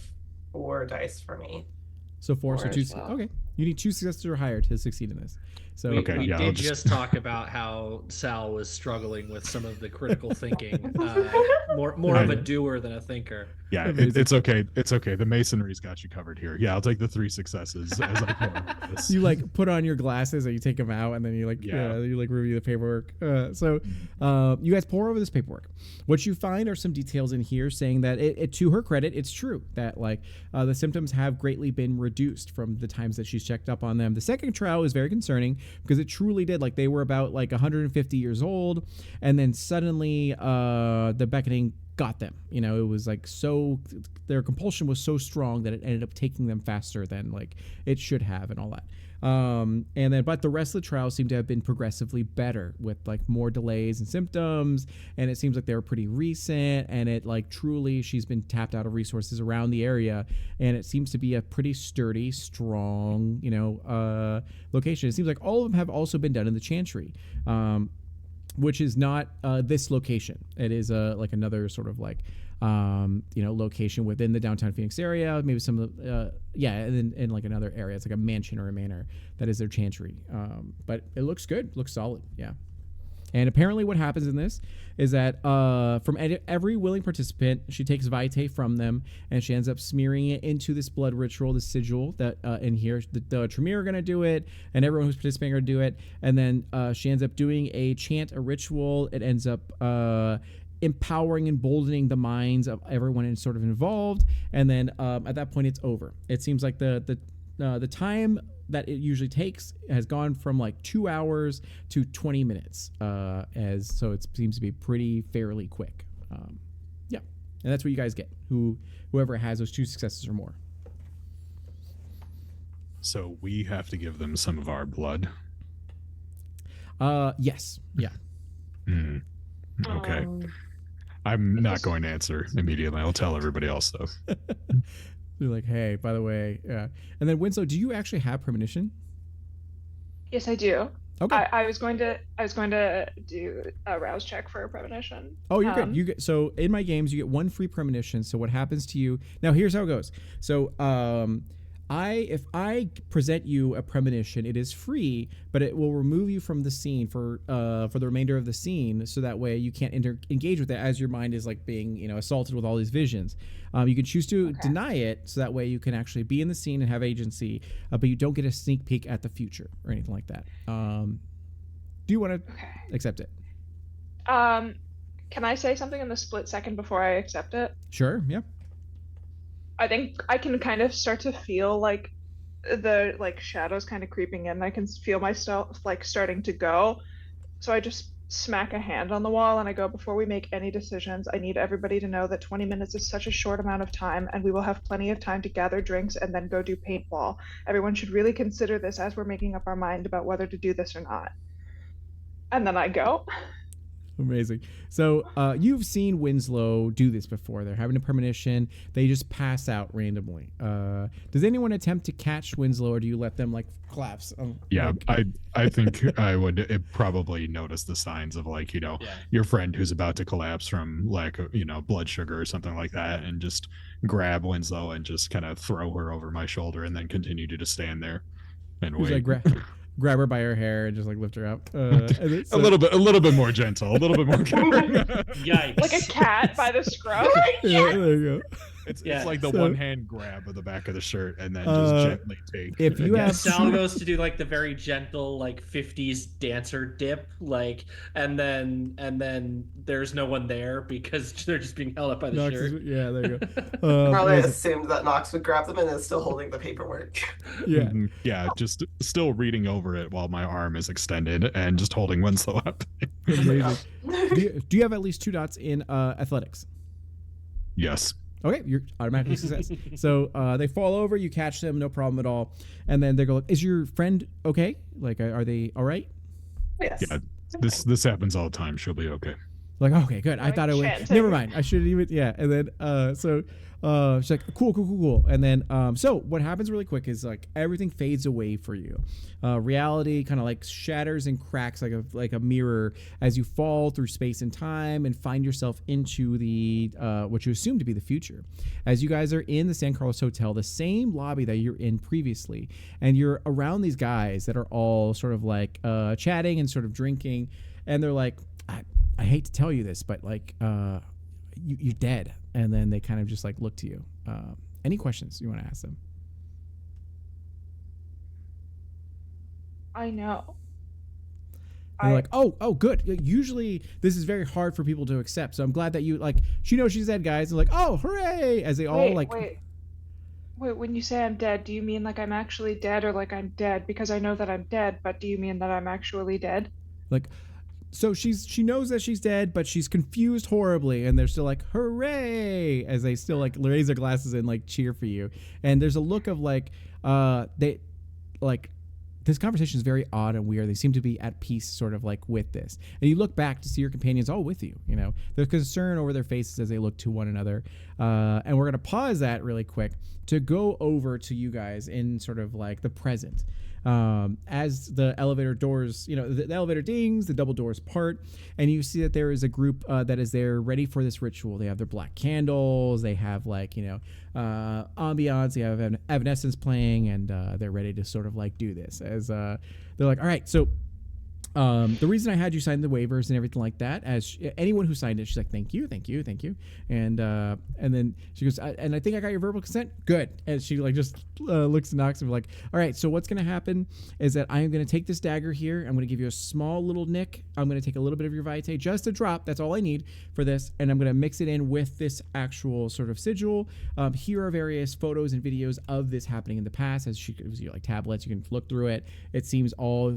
4 dice for me. So 4, so 2. Well. Okay, you need 2 successes or higher to succeed in this. So We yeah, did just talk about how Sal was struggling with some of the critical thinking, more of a doer than a thinker. Yeah, it's okay. It's okay. The masonry's got you covered here. Yeah, I'll take the 3 successes as I can. You like put on your glasses and you take them out, and then you like you like review the paperwork. So you guys pour over this paperwork. What you find are some details in here saying that it to her credit, it's true that like the symptoms have greatly been reduced from the times that she's checked up on them. The second trial is very concerning because it truly did, like they were about like 150 years old, and then suddenly the beckoning got them. It was like so their compulsion was so strong that it ended up taking them faster than like it should have, and all that. But the rest of the trials seem to have been progressively better, with like more delays and symptoms, and it seems like they were pretty recent, and it like truly she's been tapped out of resources around the area, and it seems to be a pretty sturdy, strong, location. It seems like all of them have also been done in the Chantry, which is not this location. It is like another sort of like location within the downtown Phoenix area, maybe some of the and then in like another area. It's like a mansion or a manor that is their Chantry, but it looks good, looks solid. And apparently what happens in this is that from every willing participant, she takes vitae from them, and she ends up smearing it into this blood ritual, the sigil that in here. The Tremere are going to do it, and everyone who's participating are going to do it. And then she ends up doing a chant, a ritual. It ends up empowering and emboldening the minds of everyone sort of involved. And then at that point, it's over. It seems like the time that it usually takes has gone from like 2 hours to 20 minutes, so it seems to be pretty fairly quick. And that's what you guys get, whoever has those 2 successes or more. So we have to give them some of our blood. Yes. Yeah. Okay. I'm not going to answer immediately. I'll tell everybody else though. They're like, hey, by the way, and then Winslow, do you actually have premonition? Yes, I do. Okay. I was going to do a rouse check for a premonition. Oh, you're good. You get, so in my games, you get 1 free premonition. So what happens to you now? Here's how it goes. So if I present you a premonition, it is free, but it will remove you from the scene for the remainder of the scene, so that way you can't engage with it as your mind is like being assaulted with all these visions. You can choose to deny it, so that way you can actually be in the scene and have agency, but you don't get a sneak peek at the future or anything like that. Do you want to accept it? Can I say something in the split second before I accept it? Sure. Yeah. I think I can kind of start to feel like the shadows kind of creeping in. I can feel myself like starting to go. So I just smack a hand on the wall and I go, before we make any decisions, I need everybody to know that 20 minutes is such a short amount of time, and we will have plenty of time to gather drinks and then go do paintball. Everyone should really consider this as we're making up our mind about whether to do this or not. And then I go. Amazing. So you've seen Winslow do this before. They're having a premonition. They just pass out randomly. Does anyone attempt to catch Winslow, or do you let them like collapse? Yeah, I think I would probably notice the signs of like, Yeah. your friend who's about to collapse from lack of, blood sugar or something like that, and just grab Winslow and just kind of throw her over my shoulder and then continue to just stand there and Who's wait. like grab her by her hair and just like lift her up. A little bit more gentle, a little bit more caring. Yikes. Like a cat by the scruff. Yeah, there you go. It's Yeah. like the So- one hand grab of the back of the shirt and then just gently take. if you Yeah, have Sal goes to do like the very gentle like 50s dancer dip, like, and then there's no one there because they're just being held up by the Knox shirt. yeah, there you go. Probably Amazing. assumed that Knox would grab them and is still holding the paperwork. Yeah. Mhm. Yeah, just still reading over it while my arm is extended and just holding Winslow up. Amazing. Do you have at least 2 dots in athletics? Yes. Okay, you're automatically success. So they fall over, you catch them, no problem at all. And then they go, is your friend okay? Like, are they all right? Yes. Yeah. This happens all the time. She'll be okay. Like, okay, good. I Like, thought it would. shit. Never mind. I shouldn't even. Yeah. And then so she's like, cool. And then so what happens really quick is like everything fades away for you. Reality kind of like shatters and cracks like a mirror as you fall through space and time and find yourself into the what you assume to be the future. As you guys are in the San Carlos Hotel, the same lobby that you're in previously, and you're around these guys that are all sort of like chatting and sort of drinking, and they're like, I hate to tell you this, but like you're dead. And then they kind of just like look to you. Any questions you want to ask them? I know. They're like, oh, good. Usually this is very hard for people to accept. So I'm glad that you like. She knows she's dead, guys. And like, oh, hooray! As they all like. Wait. When you say I'm dead, do you mean like I'm actually dead, or like I'm dead because I know that I'm dead? But do you mean that I'm actually dead? Like, so she knows that she's dead, but she's confused horribly, and they're still like, hooray! As they still like raise their glasses and like cheer for you. And there's a look of like, they like. This conversation is very odd and weird. They seem to be at peace sort of like with this. And you look back to see your companions all with you, There's concern over their faces as they look to one another. And we're going to pause that really quick to go over to you guys in sort of like the present. As the elevator doors, the elevator dings, the double doors part, and you see that there is a group that is there ready for this ritual. They have their black candles, they have like, ambiance, they have Evanescence playing, and they're ready to sort of like do this. As they're like, all right, so the reason I had you sign the waivers and everything like that, as anyone who signed it, she's like, thank you. And then she goes, and I think I got your verbal consent. Good. And she like just looks to Knox and be like, all right, so what's going to happen is that I am going to take this dagger here. I'm going to give you a small little nick. I'm going to take a little bit of your vitae, just a drop. That's all I need for this. And I'm going to mix it in with this actual sort of sigil. Here are various photos and videos of this happening in the past. As she gives you like tablets, you can look through it. It seems all,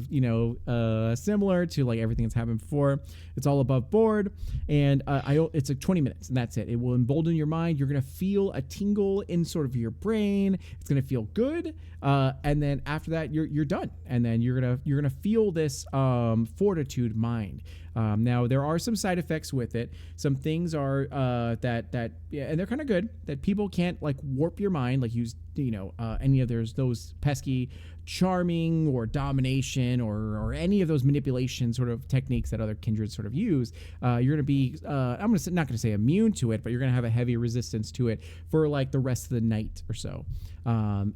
similar to like everything that's happened before. It's all above board, and it's like 20 minutes, and that's it. It will embolden your mind. You're gonna feel a tingle in sort of your brain. It's gonna feel good, and then after that, you're done, and then you're gonna feel this fortitude mind. Now there are some side effects with it. Some things are that yeah, and they're kind of good. That people can't like warp your mind, like use any of those pesky charming or domination or any of those manipulation sort of techniques that other kindreds sort of use. You're going to be not going to say immune to it, but you're going to have a heavy resistance to it for like the rest of the night or so. So I'm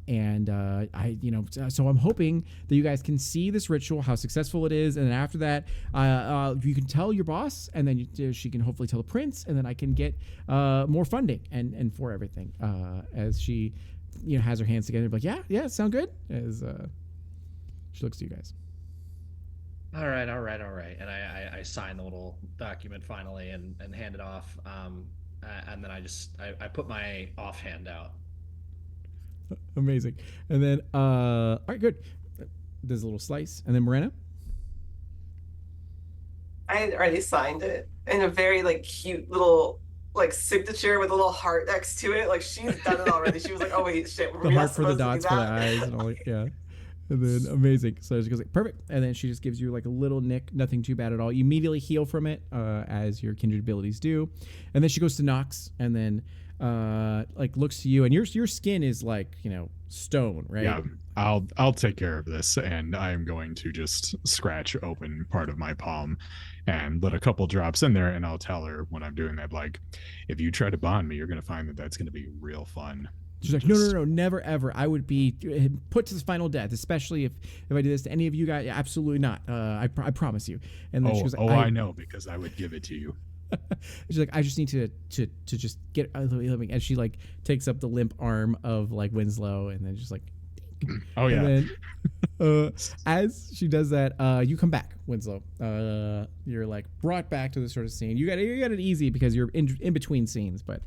hoping that you guys can see this ritual, how successful it is, and then after that, you can tell your boss, and then she can hopefully tell the prince, and then I can get more funding and for everything. As she, has her hands together, like, yeah, sound good. As she looks to you guys. All right. And I sign the little document finally and hand it off. And then I put my offhand out. Amazing. And then, all right, good. There's a little slice. And then Morena? I had already signed it in a very like cute little like signature with a little heart next to it. Like she's done it already. She was like, oh wait, shit. The heart for the dots for the eyes and all. Yeah. And then amazing. So she goes like, perfect. And then she just gives you like a little nick, nothing too bad at all. You immediately heal from it, as your kindred abilities do. And then she goes to Nox and then like looks to you, and your skin is like, stone, right? Yeah, I'll take care of this, and I am going to just scratch open part of my palm and let a couple drops in there, and I'll tell her when I'm doing that, like, if you try to bond me, you're gonna find that that's gonna be real fun. She's like, no, never ever. I would be put to the final death, especially if I did this to any of you guys. Absolutely not. I promise you. And then she goes, I know, because I would give it to you. She's like, I just need to just get, and she like takes up the limp arm of like Winslow, and then just like, oh yeah. And then, as she does that, you come back, Winslow. You're like brought back to this sort of scene. You got it easy because you're in between scenes, but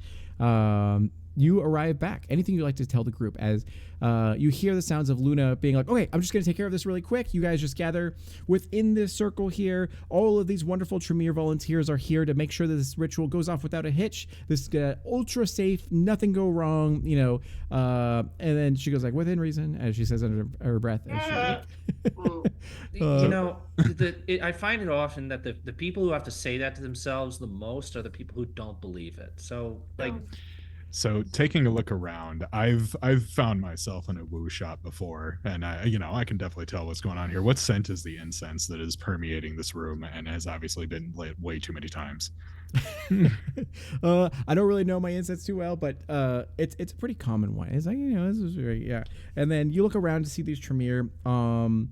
you arrive back. Anything you'd like to tell the group as you hear the sounds of Luna being like, okay, I'm just going to take care of this really quick. You guys just gather within this circle here. All of these wonderful Tremere volunteers are here to make sure that this ritual goes off without a hitch. This ultra safe, nothing go wrong, and then she goes like, within reason, as she says under her breath. As she, I find it often that the people who have to say that to themselves the most are the people who don't believe it. So like... So taking a look around, I've found myself in a woo shop before, and I can definitely tell what's going on here. What scent is the incense that is permeating this room and has obviously been lit way too many times? I don't really know my incense too well, but it's a pretty common one. It's like, this is very, yeah. And then you look around to see these Tremere, and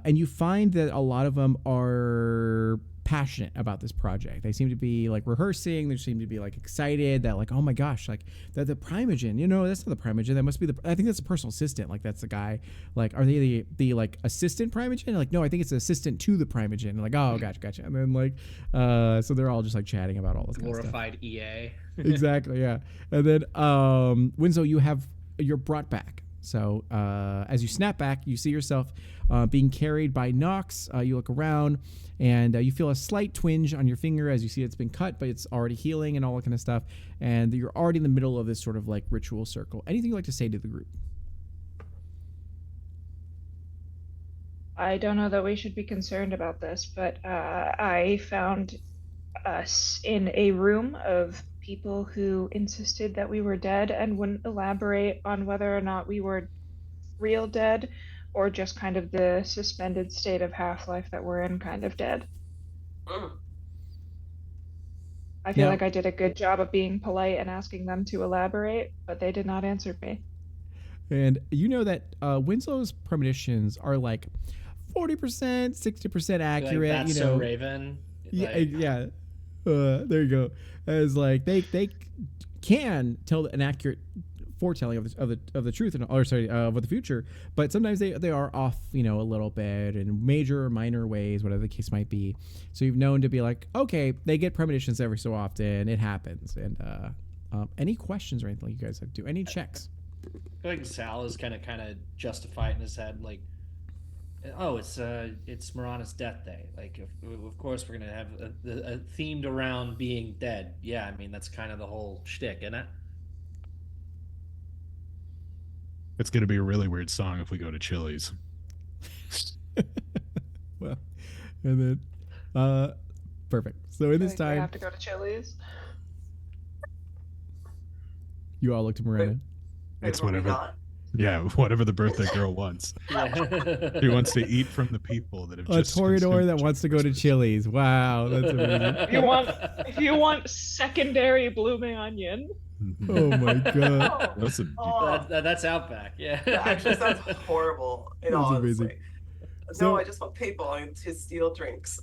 you find that a lot of them are passionate about this project. They seem to be like rehearsing. They seem to be like excited that like, oh my gosh, like the Primogen, that's not the Primogen. That must be I think that's a personal assistant. Like that's the guy. Like, are they the like assistant Primogen? Like, no, I think it's the assistant to the Primogen. And like, oh, gotcha. And then like, so they're all just like chatting about all this glorified kind of stuff. EA. Exactly. Yeah. And then, Winslow, you're brought back. So as you snap back, you see yourself being carried by Nox. You look around, and you feel a slight twinge on your finger as you see it's been cut, but it's already healing and all that kind of stuff. And you're already in the middle of this sort of like ritual circle. Anything you'd like to say to the group? I don't know that we should be concerned about this, but I found us in a room of people who insisted that we were dead and wouldn't elaborate on whether or not we were real dead or just kind of the suspended state of half-life that we're in, kind of dead. I feel like I did a good job of being polite and asking them to elaborate, but they did not answer me. And you know that Winslow's premonitions are like 40%, 60% accurate. Like, that's so Raven. Yeah. There you go. As like they can tell an accurate foretelling of the truth of the future, but sometimes they are off, a little bit in major or minor ways, whatever the case might be. So you've known to be like, okay, they get premonitions every so often. It happens. And any questions or anything you guys have to do? Any checks? I feel like Sal is kind of justify it in his head, like, oh, it's Marana's death day. Like, of course we're gonna have a themed around being dead. Yeah, I mean that's kind of the whole shtick, isn't it? It's gonna be a really weird song if we go to Chili's. Well, and then, perfect. So in this time, we have to go to Chili's. You all look to Marana. It's whatever. Yeah, whatever the birthday girl wants. She wants to eat from the people that have just a Toreador that wants to go to Chili's. Wow, that's amazing. If you want secondary blooming onion. Oh my god, that's Outback. Yeah, that actually sounds horrible. In all honesty. So, no, I just want people to steal drinks.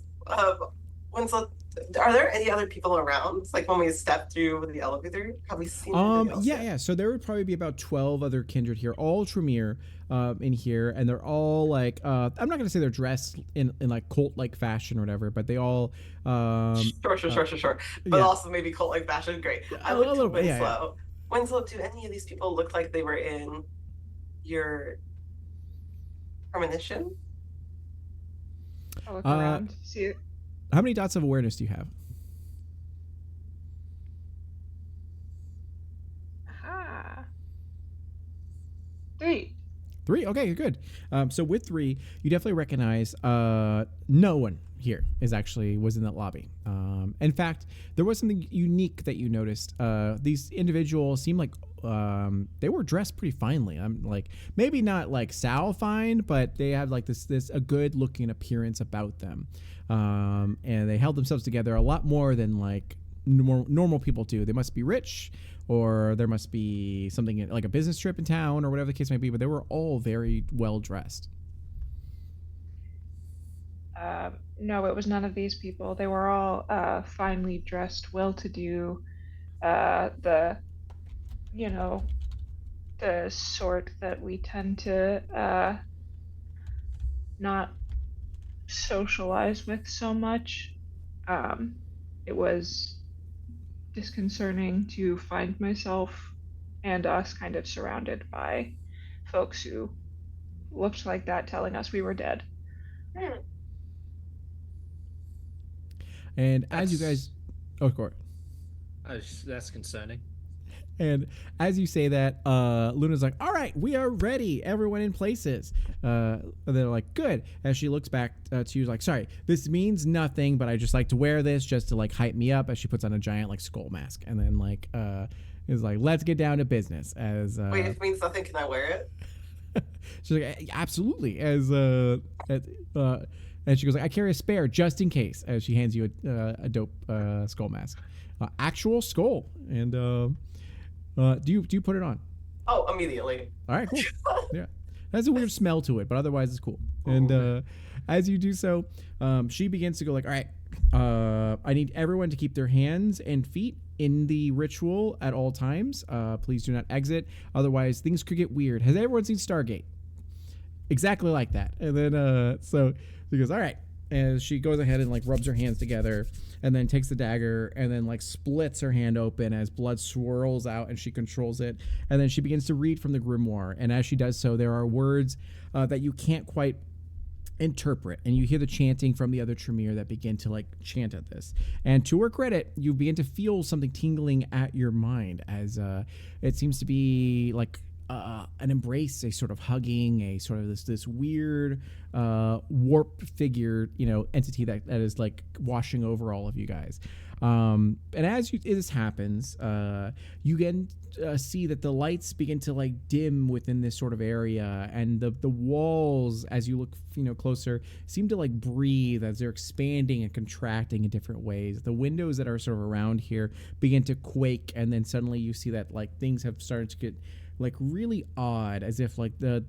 Winslow, are there any other people around? Like when we step through the elevator, have we seen anything else yet? Yeah. So there would probably be about 12 other kindred here, all Tremere in here, and they're all like I'm not gonna say they're dressed in like cult-like fashion or whatever, but they all sure. But also maybe cult-like fashion. Great. I look to Winslow. Yeah. Winslow, do any of these people look like they were in your premonition? I'll look around. See it. How many dots of awareness do you have? Aha. 3. 3. Okay, good. So with 3, you definitely recognize no one here was in that lobby. In fact, there was something unique that you noticed. These individuals seemed like they were dressed pretty finely. I'm like, maybe not like Sal fine, but they have like this a good looking appearance about them. And they held themselves together a lot more than like normal people do. They must be rich, or there must be something like a business trip in town, or whatever the case may be. But they were all very well dressed. No, it was none of these people. They were all finely dressed, well-to-do. The you know the sort that we tend to not socialize with so much. It was disconcerting to find myself and us kind of surrounded by folks who looked like that, telling us we were dead. And as you guys, oh, Court. That's concerning. And as you say that, Luna's like, all right, we are ready. Everyone in places. And they're like, good. As she looks back to you, like, sorry, this means nothing, but I just like to wear this just to like hype me up, as she puts on a giant like skull mask. And then like, is like, let's get down to business. As wait, if it means nothing, can I wear it? She's like, absolutely. And she goes like, I carry a spare just in case. As she hands you a dope skull mask, actual skull. And do you put it on? Oh, immediately. All right, cool. Yeah, has a weird smell to it, but otherwise it's cool. And as you do so, she begins to go like, all right, I need everyone to keep their hands and feet in the ritual at all times. Please do not exit, otherwise things could get weird. Has everyone seen Stargate? Exactly like that. And then so she goes, all right. As she goes ahead and like rubs her hands together, and then takes the dagger and then like splits her hand open as blood swirls out, and she controls it. And then she begins to read from the grimoire. And as she does so, there are words that you can't quite interpret, and you hear the chanting from the other Tremere that begin to like chant at this. And to her credit, you begin to feel something tingling at your mind, as it seems to be like an embrace, a sort of hugging, a sort of this weird warp figure, entity that is like washing over all of you guys. And as this happens, you again see that the lights begin to like dim within this sort of area, and the walls, as you look closer, seem to like breathe as they're expanding and contracting in different ways. The windows that are sort of around here begin to quake, and then suddenly you see that like things have started to get like really odd, as if like the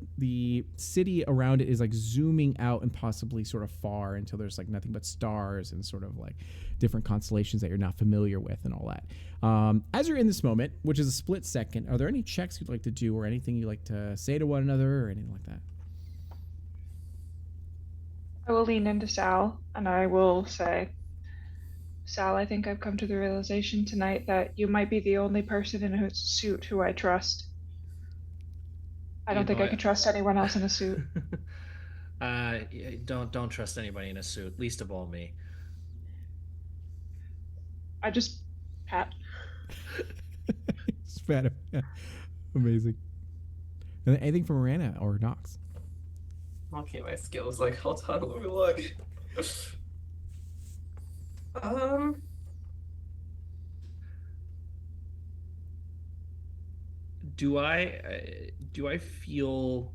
city around it is like zooming out and possibly sort of far until there's like nothing but stars and sort of like different constellations that you're not familiar with and all that. As you're in this moment, which is a split second, are there any checks you'd like to do, or anything you'd like to say to one another, or anything like that? I will lean into Sal and I will say, Sal, I think I've come to the realization tonight that you might be the only person in a suit who I trust. I don't think I could trust anyone else in a suit. Don't trust anybody in a suit, least of all me. I just pat. Just pat him. Yeah. Amazing. And then anything from Miranda or Nox? Okay, my skills. Like, hold on, let me look. Do I feel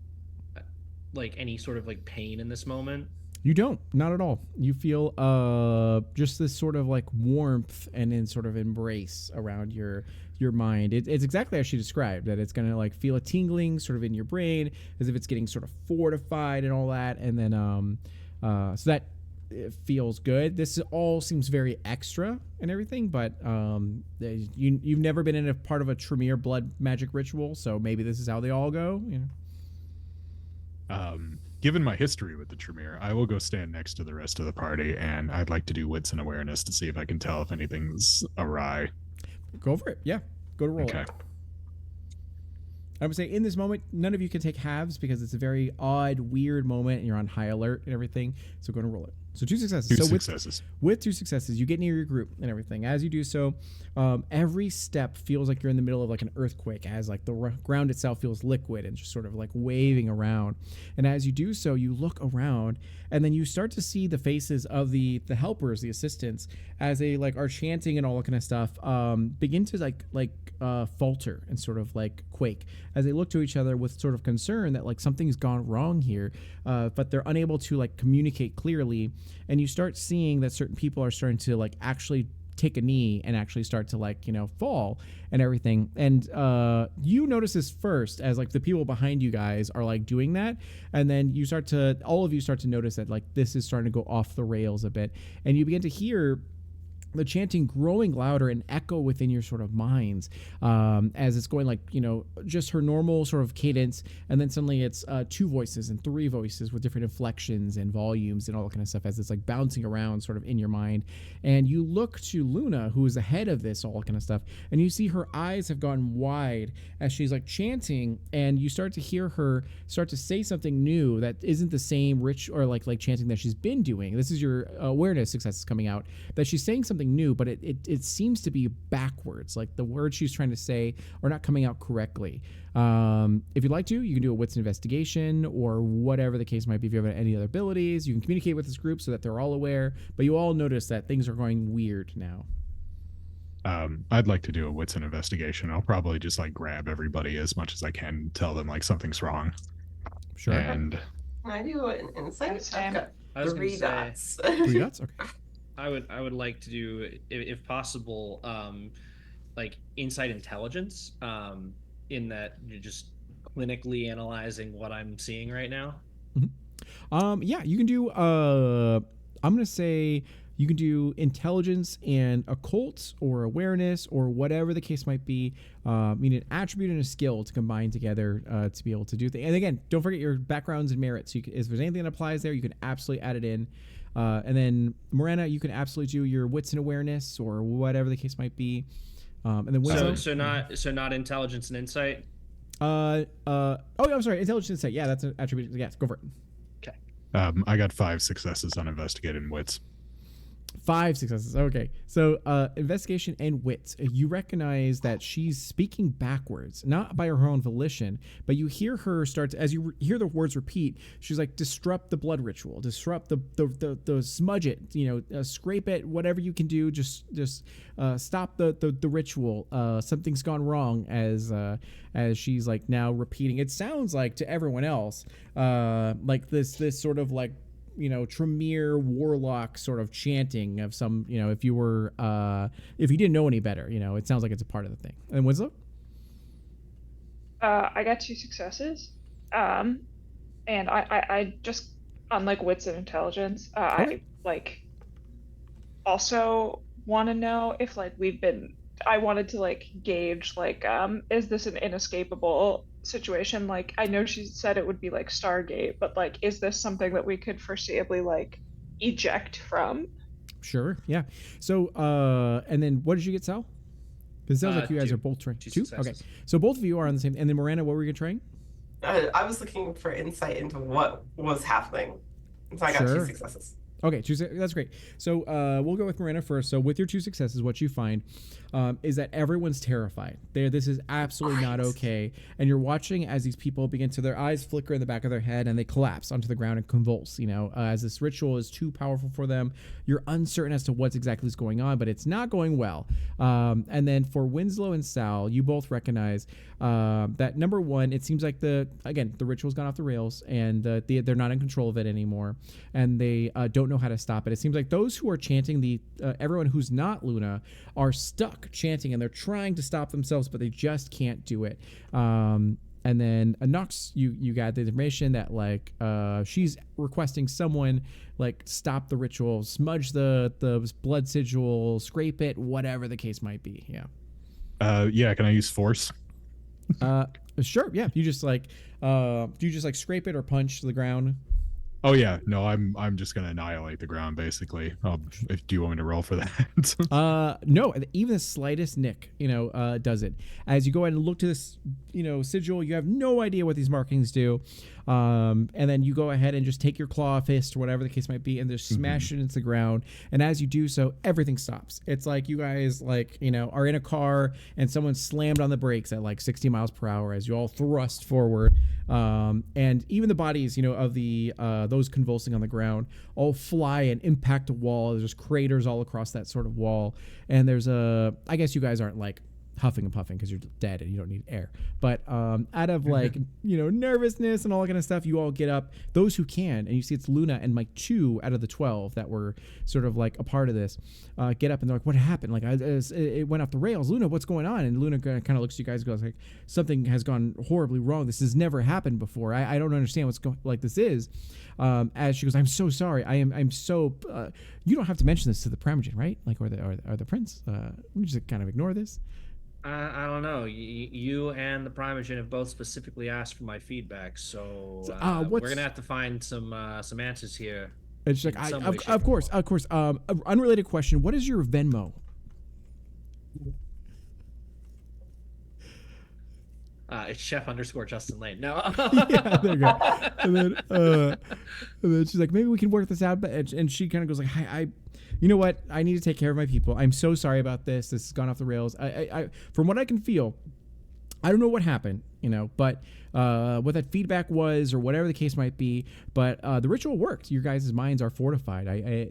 like any sort of like pain in this moment? You don't, not at all. You feel just this sort of like warmth and then sort of embrace around your mind. It's exactly as she described, that it's gonna like feel a tingling sort of in your brain, as if it's getting sort of fortified and all that. And then so that it feels good. This all seems very extra and everything, but you've never been in a part of a Tremere blood magic ritual, so maybe this is how they all go. Given my history with the Tremere, I will go stand next to the rest of the party, and I'd like to do wits and awareness to see if I can tell if anything's awry. Go for it. Yeah, go to roll. Okay. I would say in this moment, none of you can take halves because it's a very odd, weird moment, and you're on high alert and everything. So go and roll it. So 2 successes. Two so successes. With 2 successes, you get near your group and everything. As you do so, every step feels like you're in the middle of like an earthquake, as like the ground itself feels liquid and just sort of like waving around. And as you do so, you look around, and then you start to see the faces of the helpers, the assistants, as they like are chanting and all that kind of stuff, begin to falter and sort of like quake as they look to each other with sort of concern that like something's gone wrong here, but they're unable to like communicate clearly. And you start seeing that certain people are starting to like actually take a knee and actually start to like, you know, fall and everything. And you notice this first as like the people behind you guys are like doing that, and then all of you start to notice that like this is starting to go off the rails a bit, and you begin to hear the chanting growing louder and echo within your sort of minds, as it's going like, you know, just her normal sort of cadence, and then suddenly it's 2 voices and 3 voices with different inflections and volumes and all that kind of stuff as it's like bouncing around sort of in your mind. And you look to Luna, who is ahead of this all kind of stuff, and you see her eyes have gone wide as she's like chanting, and you start to hear her start to say something new that isn't the same rich or like chanting that she's been doing. This is your awareness successes coming out, that she's saying something new, but it seems to be backwards. Like the words she's trying to say are not coming out correctly. If you'd like to, you can do a wits investigation or whatever the case might be. If you have any other abilities, you can communicate with this group so that they're all aware, but you all notice that things are going weird now. I'd like to do a wits and investigation. I'll probably just like grab everybody as much as I can, tell them like something's wrong. Sure. And Can I do an insight? I've got I was 3 gonna dots. 3 dots? Okay. I would like to do, if possible, like insight intelligence, in that you're just clinically analyzing what I'm seeing right now. Yeah, you can do I'm gonna say you can do intelligence and occult or awareness or whatever the case might be. Meaning an attribute and a skill to combine together to be able to do things. And again, don't forget your backgrounds and merits. If there's anything that applies there, you can absolutely add it in. And then Morena, you can absolutely do your wits and awareness or whatever the case might be. And then Winslow, so not intelligence and insight. Oh, I'm sorry, intelligence and insight. Yeah, that's an attribute. Yes, go for it. Okay. I got 5 successes on investigating wits. 5 successes. Okay. So investigation and wits. You recognize that she's speaking backwards, not by her own volition, but you hear her start to, as you hear the words repeat, she's like, disrupt the blood ritual, disrupt the smudge it, you know, scrape it, whatever you can do, just stop the ritual. Something's gone wrong, as she's like now repeating. It sounds like to everyone else like this sort of like, you know, Tremere warlock sort of chanting of some, you know, if you didn't know any better, you know, it sounds like it's a part of the thing. And Winslow? I got 2 successes. And I just, on like wits and intelligence, Okay. I like also want to know if like I wanted to like gauge like, is this an inescapable situation? Like, I know she said it would be like Stargate, but like, is this something that we could foreseeably like eject from? Sure. Yeah. So, and then what did you get, Sal? Because it sounds like you guys 2. are both trying. 2 2? Okay. successes. So both of you are on the same. And then Miranda, what were you trying? I was looking for insight into what was happening. So I got Sure. 2 successes. Okay, that's great. So we'll go with Miranda first. So with your 2 successes, what you find is that everyone's terrified. This is absolutely not okay. And you're watching as these people begin to, their eyes flicker in the back of their head and they collapse onto the ground and convulse, you know, as this ritual is too powerful for them. You're uncertain as to what's exactly is going on, but it's not going well. And then for Winslow and Sal, you both recognize that number one, it seems like the ritual's gone off the rails and they're not in control of it anymore. And they don't know how to stop it. It seems like those who are chanting, everyone who's not Luna, are stuck chanting and they're trying to stop themselves, but they just can't do it. And then Nox, you got the information that like she's requesting someone like stop the ritual, smudge the blood sigil, scrape it, whatever the case might be. Yeah. Yeah. Can I use force? Sure. Yeah. You just like do you just like scrape it or punch the ground? Oh yeah, no, I'm just gonna annihilate the ground basically. Do you want me to roll for that? No, even the slightest nick, does it. As you go ahead and look to this, sigil, you have no idea what these markings do. And then you go ahead and just take your claw fist or whatever the case might be and just smash it into the ground. And as you do so, everything stops. It's like you guys are in a car and someone slammed on the brakes at like 60 miles per hour as you all thrust forward. And even the bodies, of the those convulsing on the ground all fly and impact a wall. There's craters all across that sort of wall. And there's I guess you guys aren't like huffing and puffing because you're dead and you don't need air. But out of nervousness and all that kind of stuff, you all get up, those who can, and you see it's Luna and like 2 out of the 12 that were sort of like a part of this, get up and they're like, what happened? Like it went off the rails. Luna, what's going on? And Luna kind of looks at you guys and goes like, something has gone horribly wrong. This has never happened before. I don't understand what's going like this is. As she goes, I'm so sorry. I'm so you don't have to mention this to the Primogen, right? Like or the prince. We just kind of ignore this. I don't know. You and the Primogen have both specifically asked for my feedback, so we're gonna have to find some answers here. And she's like, of course. Unrelated question. What is your Venmo? It's Chef_Justin Lane. No. Yeah, there you go. And then she's like, maybe we can work this out. And she kind of goes like, hi, you know what? I need to take care of my people. I'm so sorry about this. This has gone off the rails. I from what I can feel, I don't know what happened, but what that feedback was or whatever the case might be. But the ritual worked. Your guys' minds are fortified.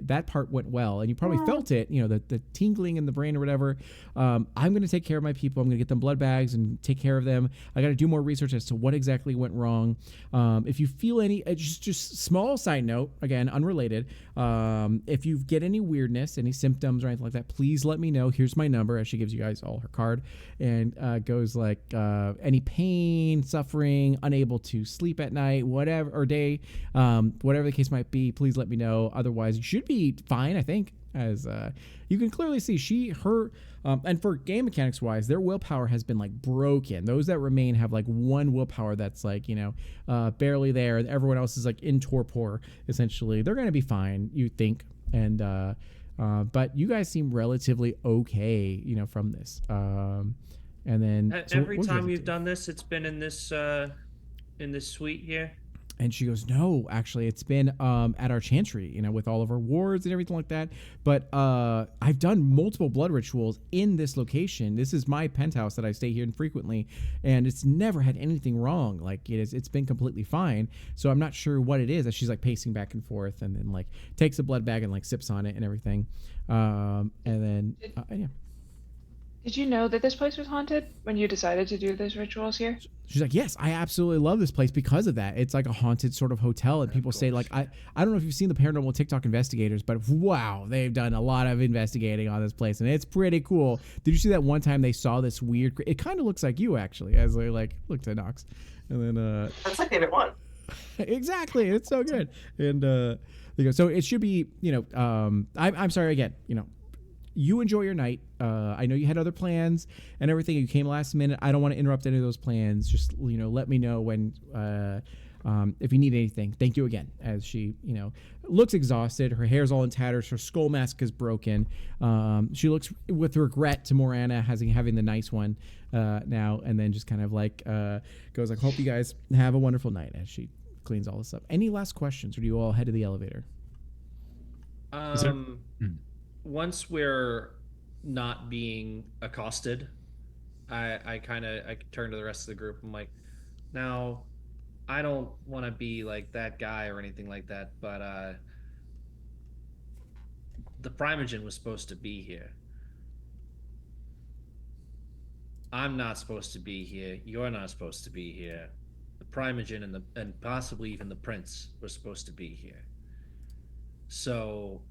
That part went well. And you probably felt it, the tingling in the brain or whatever. I'm going to take care of my people. I'm going to get them blood bags and take care of them. I got to do more research as to what exactly went wrong. If you feel any, just small side note, again, unrelated. If you get any weirdness, any symptoms or anything like that, please let me know. Here's my number, as she gives you guys all her card and goes like, any pain, suffering, unable to sleep at night, whatever, or day, whatever the case might be, please let me know. Otherwise, you should be fine, I think, as you can clearly see and for game mechanics wise, their willpower has been like broken. Those that remain have like one willpower that's like, barely there, and everyone else is like in torpor, essentially. They're going to be fine, you think. And, but you guys seem relatively okay, from this. And then every time you've done this, it's been in this suite here. And she goes, no, actually, it's been at our chantry, with all of our wards and everything like that. But I've done multiple blood rituals in this location. This is my penthouse that I stay here in frequently, and it's never had anything wrong. Like it's been completely fine. So I'm not sure what it is. As she's like pacing back and forth, and then like takes a blood bag and like sips on it and everything. And then yeah. Did you know that this place was haunted when you decided to do these rituals here? She's like, yes, I absolutely love this place because of that. It's like a haunted sort of hotel, and people say like, I don't know if you've seen the paranormal TikTok investigators, but wow, they've done a lot of investigating on this place, and it's pretty cool. Did you see that one time they saw this weird? It kind of looks like you actually, as they like looked at Nox, and then that's my favorite one. Exactly, it's so good, and there you go. So it should be, I'm sorry again, you enjoy your night. I know you had other plans and everything. You came last minute. I don't want to interrupt any of those plans. Just, let me know when, if you need anything. Thank you again. As she, looks exhausted. Her hair's all in tatters. Her skull mask is broken. She looks with regret to Morana having the nice one now, and then just kind of like goes like, hope you guys have a wonderful night, as she cleans all this up. Any last questions, or do you all head to the elevator? Once we're not being accosted, I turn to the rest of the group. I'm like, now, I don't want to be like that guy or anything like that, but the Primogen was supposed to be here. I'm not supposed to be here. You're not supposed to be here. The Primogen and possibly even the Prince were supposed to be here. So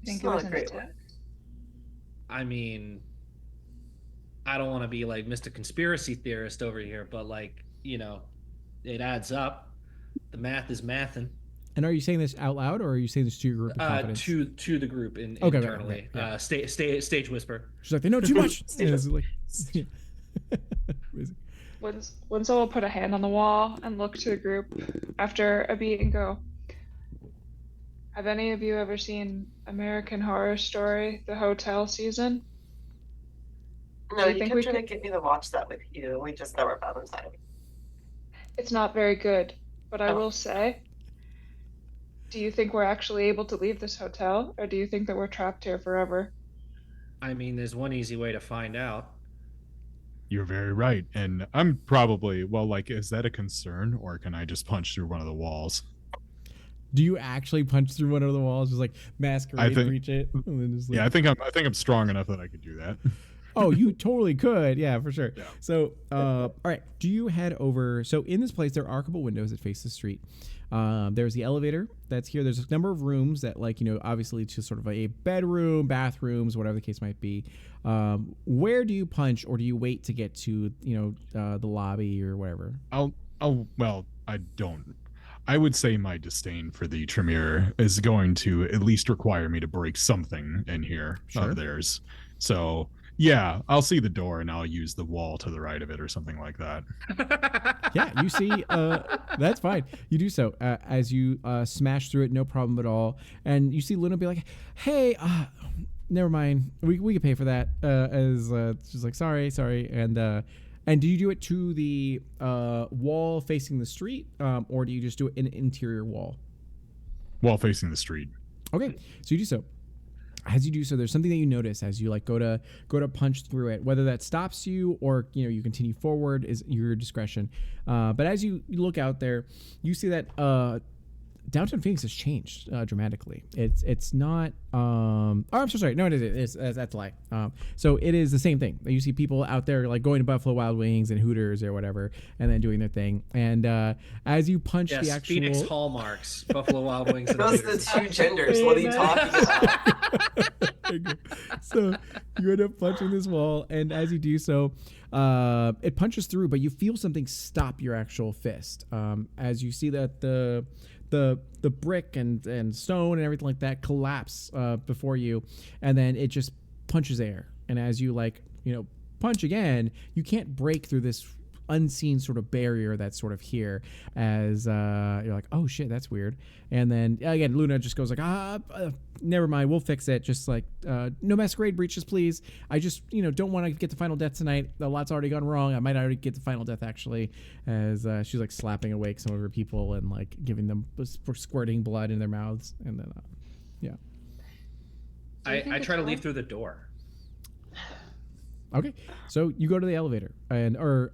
I think it was an attack. I mean, I don't want to be like Mr. Conspiracy Theorist over here, but like, it adds up. The math is mathin'. And are you saying this out loud, or are you saying this to your group of confidence? To the group internally. Right. Yeah. Stage whisper. She's like, they know too much. Winslow will put a hand on the wall and look to the group after a beat and go, have any of you ever seen American Horror Story, the hotel season? No, you kept trying to get me to watch that with you. We just never found the time. It's not very good, but I Oh, will say, do you think we're actually able to leave this hotel, or do you think that we're trapped here forever? I mean, there's one easy way to find out. You're very right. And I'm probably, well, like, is that a concern or can I just punch through one of the walls? Do you actually punch through one of the walls, just like I masquerade think, breach it, and then just like, yeah, I think I'm strong enough that I could do that. oh, you totally could. Yeah, for sure. Yeah. So, all right. Do you head over? So, in this place, there are a couple windows that face the street. There's the elevator that's here. There's a number of rooms that, like, obviously to sort of a bedroom, bathrooms, whatever the case might be. Where do you punch, or do you wait to get to, the lobby or whatever? Well, I don't. I would say my disdain for the Tremere is going to at least require me to break something in here Sure. of theirs. So, yeah, I'll see the door and I'll use the wall to the right of it or something like that. Yeah, you see, that's fine. You do so as you smash through it, no problem at all. And you see Luna be like, "Hey, never mind. We can pay for that." As she's like, "Sorry." And do you do it to the wall facing the street, or do you just do it in an interior wall? While facing the street. Okay, so you do so. As you do so, there's something that you notice as you like go to punch through it. Whether that stops you or you continue forward is your discretion. But as you look out there, you see that downtown Phoenix has changed dramatically. It's not. Oh, I'm so sorry. No, it is. That's a lie. So it is the same thing. You see people out there like going to Buffalo Wild Wings and Hooters or whatever, and then doing their thing. And as you punch Yes, the actual Phoenix hallmarks, Buffalo Wild Wings, and those are the Hooters. two genders. What are you talking about? So you end up punching this wall, and as you do so, it punches through, but you feel something stop your actual fist. As you see that the brick and stone and everything like that collapse before you, and then it just punches air. And as you punch again, you can't break through this unseen sort of barrier that's sort of here. As you're like, oh shit, that's weird. And then again, Luna just goes like, never mind, we'll fix it. Just like, no masquerade breaches, please. I just don't want to get the final death tonight. A lot's already gone wrong. I might already get the final death actually. As she's like slapping awake some of her people and like giving them squirting blood in their mouths. And then yeah. I try to leave through the door. Okay, so you go to the elevator, or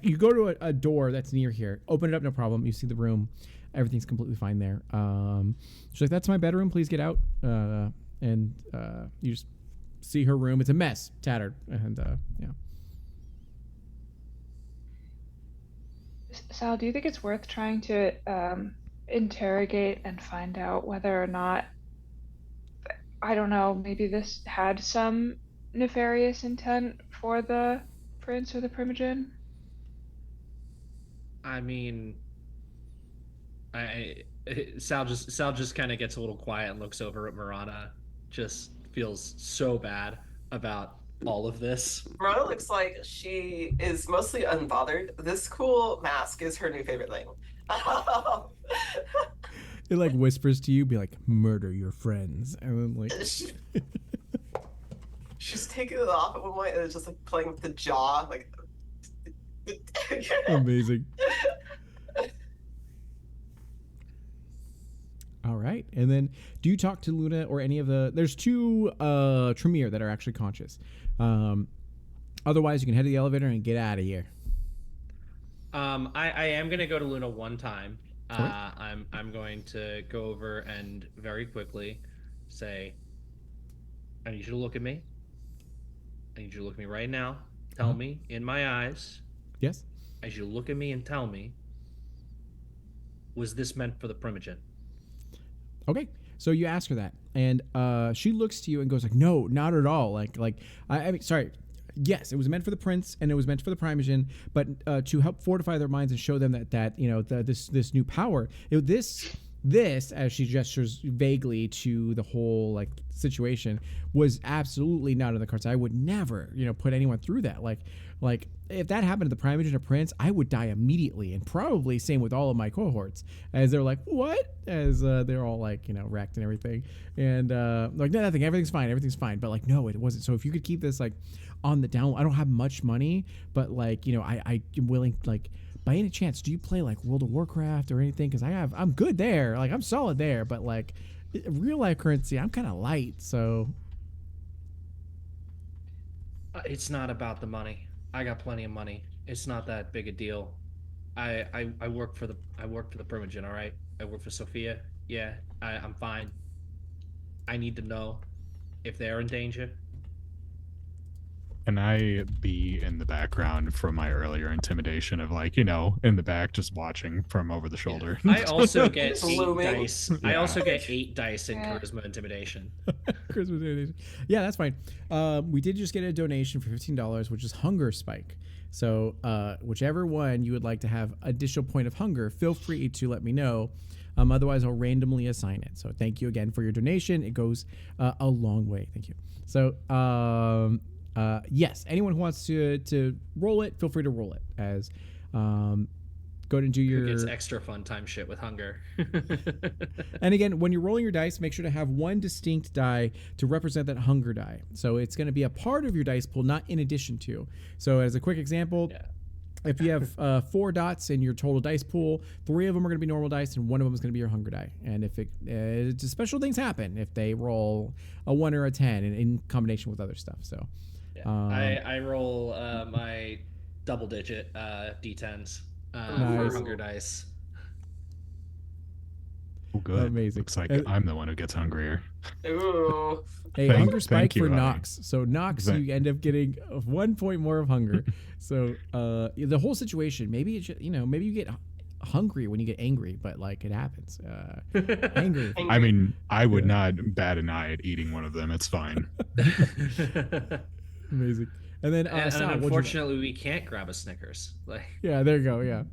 you go to a door that's near here. Open it up, no problem. You see the room, everything's completely fine there. She's like, "That's my bedroom. Please get out." And you just see her room. It's a mess, tattered, and yeah. Sal, do you think it's worth trying to interrogate and find out whether or not, I don't know, maybe this had some nefarious intent for the prince or the primogen? I mean, Sal just kind of gets a little quiet and looks over at Marana. Just feels so bad about all of this. Rona looks like she is mostly unbothered. This cool mask is her new favorite thing. It like whispers to you, be like, "Murder your friends," and then like. She's taking it off at one point and it's just like playing with the jaw, like. Amazing. All right, and then do you talk to Luna or any of the? There's two Tremere that are actually conscious. Otherwise, you can head to the elevator and get out of here. I am gonna go to Luna one time. Okay. I'm going to go over and very quickly say, I need you to look at me. I need you to look at me right now. Tell me in my eyes. Yes. As you look at me and tell me, was this meant for the primogen? Okay. So you ask her that, and she looks to you and goes like, "No, not at all. I mean, sorry. Yes, it was meant for the prince and it was meant for the primogen, but to help fortify their minds and show them that this new power, this, as she gestures vaguely to the whole like situation, was absolutely not in the cards. I would never, put anyone through that. Like if that happened to the primogen or prince, I would die immediately, and probably same with all of my cohorts. As they're like, what? As they're all like, wrecked and everything, and like nothing, everything's fine. But like, no, it wasn't. So if you could keep this like on the down, I don't have much money, but like, I am willing, like, by any chance, do you play like World of Warcraft or anything? Because I'm good there. Like I'm solid there, but like real life currency, I'm kind of light. So It's not about the money. I got plenty of money. It's not that big a deal. I work for the Primogen, all right? I work for Sophia. Yeah, I'm fine. I need to know if they're in danger. Can I be in the background from my earlier intimidation of like, in the back just watching from over the shoulder? I also get It's 8 looming. dice. I Yeah. also get 8 dice in Yeah. charisma intimidation. Christmas donation. Yeah, that's fine. We did just get a donation for $15, which is hunger spike. So whichever one you would like to have additional point of hunger, feel free to let me know. Otherwise, I'll randomly assign it. So thank you again for your donation. It goes a long way. Thank you. So yes, anyone who wants to roll it, feel free to roll it. As go ahead and do Who your. gets extra fun time shit with hunger? And again, when you're rolling your dice, make sure to have one distinct die to represent that hunger die. So it's going to be a part of your dice pool, not in addition to. So as a quick example, Yeah. if you have 4 dots in your total dice pool, 3 of them are going to be normal dice, and 1 of them is going to be your hunger die. And if special things happen if they roll a 1 or a 10 in combination with other stuff. So Yeah. I roll my double digit d10s Nice. for hunger dice. Oh, good. Amazing. Looks like I'm the one who gets hungrier. Ooh. a Thank- hunger spike thank you, for honey. Nox. So Nox, Thank- you end up getting 1 point more of hunger. So the whole situation, maybe it should, maybe you get hungry when you get angry, but like it happens. Angry. I mean, I would not bat an eye at eating one of them. It's fine. Amazing. And then, and Sal, what'd you- unfortunately, we can't grab a Snickers. Like, yeah, there you go. Yeah.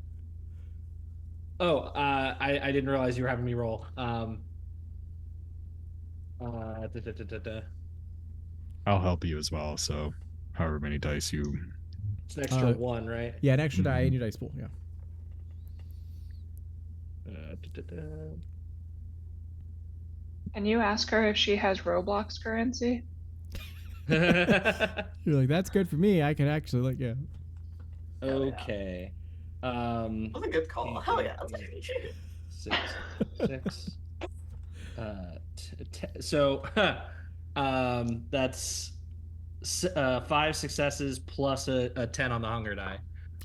I didn't realize you were having me roll. I'll help you as well. So, however many dice you. It's an extra 1, right? Yeah, an extra die in your dice pool. Yeah. Can you ask her if she has Roblox currency? You're like, that's good for me. I can actually like, yeah. Okay. That's a good call. Hell yeah. 6. So, that's 5 successes plus a 10 on the hunger die.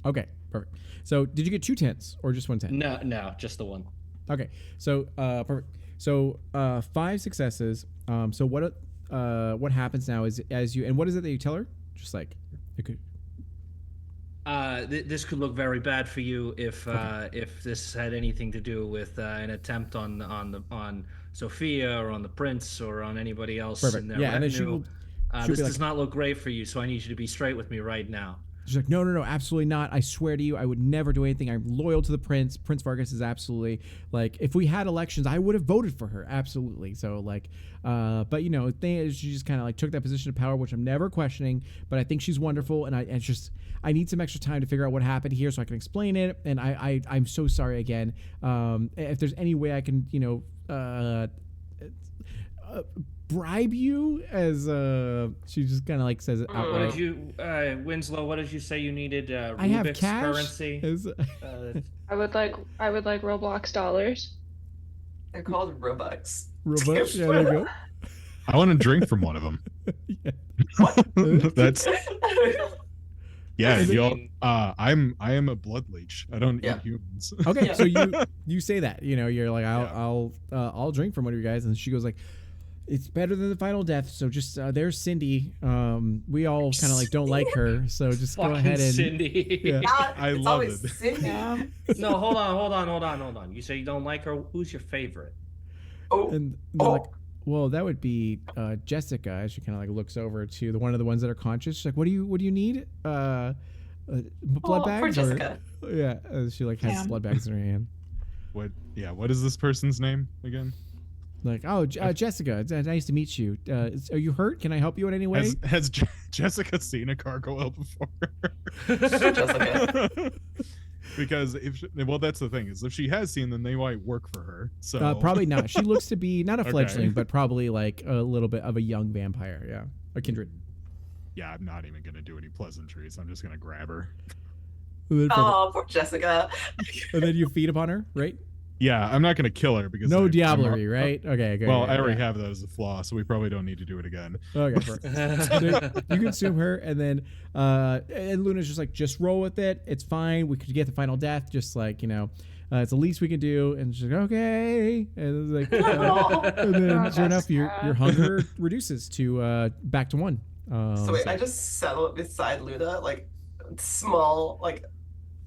Okay, perfect. So did you get 2 10s or just 1 10? No, just the one. Okay, so perfect. So 5 successes. So what happens now is as you, and what is it that you tell her? Just like it could. This could look very bad for you if this had anything to do with an attempt on Sophia or on the prince or on anybody else Perfect. in their Yeah, and then she retinue. will. she'll This be does like- not look great for you, so I need you to be straight with me right now. She's like, no, absolutely not. I swear to you, I would never do anything. I'm loyal to the prince. Prince Vargas is absolutely like, if we had elections, I would have voted for her. Absolutely. So like, but she just kind of like took that position of power, which I'm never questioning, but I think she's wonderful. And I need some extra time to figure out what happened here so I can explain it. And I'm so sorry again. If there's any way I can, bribe you, as she just kind of like says it What outright. did you, Winslow? What did you say you needed? I have Rubik's cash. currency. As- I would like Roblox dollars. They're called Robux. Robux. Yeah, there you go. I want to drink from one of them. That's yeah. Is it- Y'all. I am a blood leech. I don't Yeah. eat humans. Okay, Yeah. so you say that, you're like, I'll drink from one of you guys, and she goes like, it's better than the final death. So just there's Cindy. We all kind of like don't like her, so just go Fucking ahead and Cindy. Yeah. I It's love always it. Cindy. Yeah. No, hold on. You say you don't like her. Who's your favorite? Oh, and they're like, oh. well, that would be Jessica. As she kind of like looks over to one of the ones that are conscious. She's like, what do you need? Blood Oh, bags? for Or- Jessica. yeah, she like has Yeah. blood bags in her hand. What? Yeah. What is this person's name again? Like, oh, Jessica, it's nice to meet you. Are you hurt? Can I help you in any way? Has Jessica seen a gargoyle before? Jessica. Because that's the thing, is if she has seen them, they might work for her. So Probably not. She looks to be not a Okay. fledgling, but probably like a little bit of a young vampire. Yeah, a kindred. yeah, I'm not even gonna do any pleasantries. I'm just gonna grab her. And then, Oh, poor Jessica. and then you feed upon her, right? Yeah, I'm not going to kill her because No I'm diablerie, right? Okay, good. Well, yeah, I already yeah. have that as a flaw, so we probably don't need to do it again. Okay, so you consume her, and then and Luna's just like, just roll with it. It's fine. We could get the final death. Just like it's the least we can do. And she's like, okay. And it's like, and then Oh, sure enough, your Jessica. hunger reduces to back to 1. So wait, I just settled beside Luna, like small, like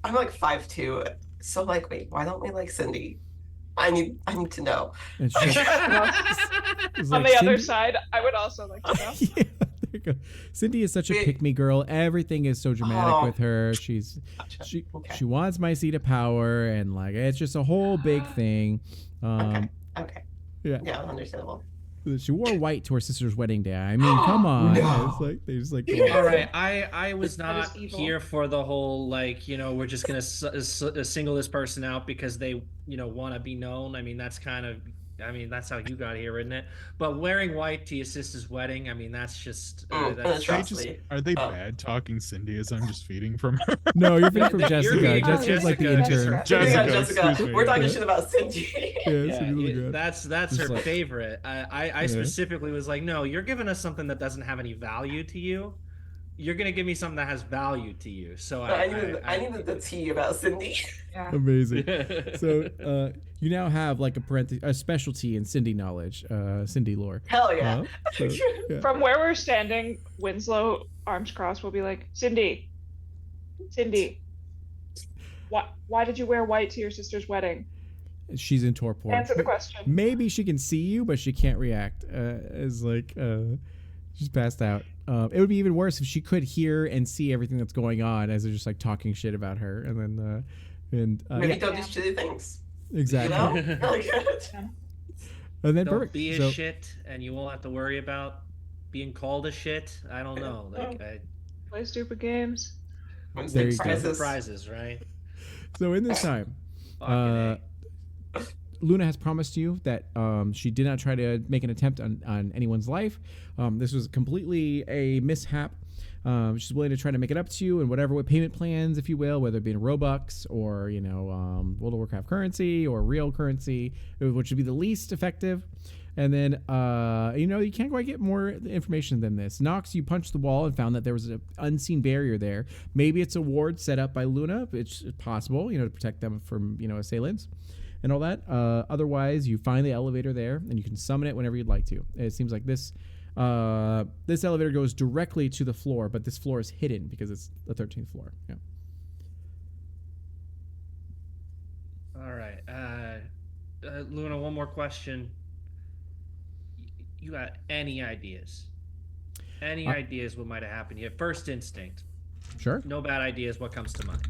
I'm like 5'2". So like, wait, why don't we like Cindy? I need to know. And she's like, it's On like, the other Cindy- side, I would also like to know. yeah, there you go. Cindy is such a Wait. pick me girl. Everything is so dramatic Oh. with her. She Okay. she wants my seat of power, and like it's just a whole big thing. Okay. Yeah. Yeah, understandable. She wore white to her sister's wedding day. I mean, come on. No. It's like they just like All right, I was That is not evil. here for the whole like we're just gonna single this person out because they want to be known. I mean that's that's how you got here, isn't it? But wearing white to your sister's wedding, I mean that's just An that's atrocity. Are they Oh. bad talking Cindy as I'm just feeding from her? No, you're feeding from You're Jessica. feeding from Jessica's like the Jessica. intern. Jessica, excuse me. We're talking Yeah. shit about Cindy. Yeah, yeah, Cindy you- Legrand. that's Just her like- favorite. I specifically was like, no, you're giving us something that doesn't have any value to you. You're gonna give me something that has value to you. So I needed the tea about Cindy. Yeah. Amazing. So you now have like a specialty in Cindy knowledge, Cindy lore. Hell yeah. So, yeah. From where we're standing, Winslow, arms crossed, will be like, Cindy, why did you wear white to your sister's wedding? She's in torpor. Answer the question. Maybe she can see you, but she can't react. It's like she's passed out. It would be even worse if she could hear and see everything that's going on as they're just like talking shit about her, and then Maybe yeah, don't do shitty things. exactly. You know? Like, And then Don't perfect. be a So- shit, and you won't have to worry about being called a shit. I don't know. Like Play stupid games. wins There big you go. prizes. prizes, right? So in this time, Fucking A. Luna has promised you that she did not try to make an attempt on anyone's life. This was completely a mishap. She's willing to try to make it up to you in whatever way payment plans, if you will, whether it be in Robux or World of Warcraft currency or real currency, which would be the least effective. And then, you can't quite get more information than this. Nox, you punched the wall and found that there was an unseen barrier there. Maybe it's a ward set up by Luna. It's possible, to protect them from, assailants and all that. Otherwise, you find the elevator there and you can summon it whenever you'd like to. It seems like this elevator goes directly to the floor, but this floor is hidden because it's the 13th floor. Yeah. All right, Luna. One more question. You got any ideas? Any ideas what might have happened here? First instinct. Sure. No bad ideas. What comes to mind?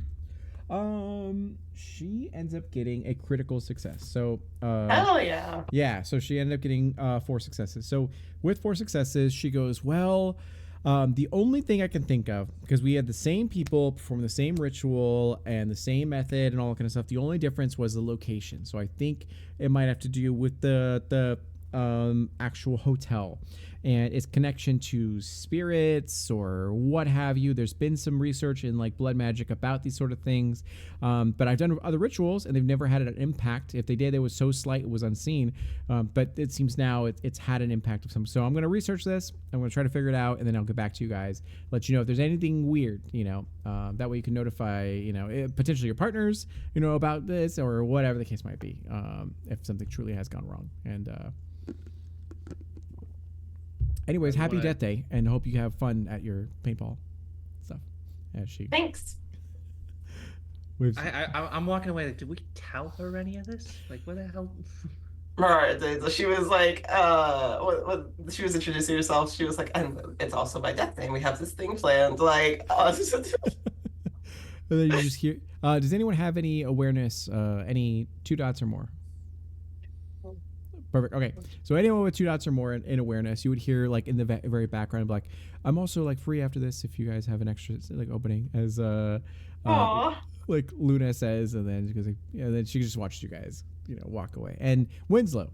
She ends up getting a critical success. So, Hell yeah. yeah, so she ended up getting 4 successes. So with 4 successes, she goes, well, the only thing I can think of, because we had the same people perform the same ritual and the same method and all that kind of stuff, the only difference was the location. So I think it might have to do with the actual hotel and its connection to spirits or what have you. There's been some research in like blood magic about these sort of things, but I've done other rituals and they've never had an impact. If they did, it was so slight it was unseen, but it seems now it's had an impact of some. So I'm going to research this, I'm going to try to figure it out, and then I'll get back to you guys, let you know if there's anything weird, that way you can notify potentially your partners about this or whatever the case might be, if something truly has gone wrong. And anyways, happy Wanna- Death Day, and hope you have fun at your paintball stuff. As she Thanks. waves. I'm walking away. Like, did we tell her any of this? Like, what the hell? Alright, so she was like, what she was introducing herself. She was like, and it's also my death day. We have this thing planned. Like, And then you just hear. Does anyone have any awareness? Any 2 dots or more? Perfect. Okay. So anyone with 2 dots or more in awareness, you would hear like in the very background, like, I'm also like free after this if you guys have an extra like opening, as Aw. like Luna says, and then because then she just watched you guys walk away. And Winslow,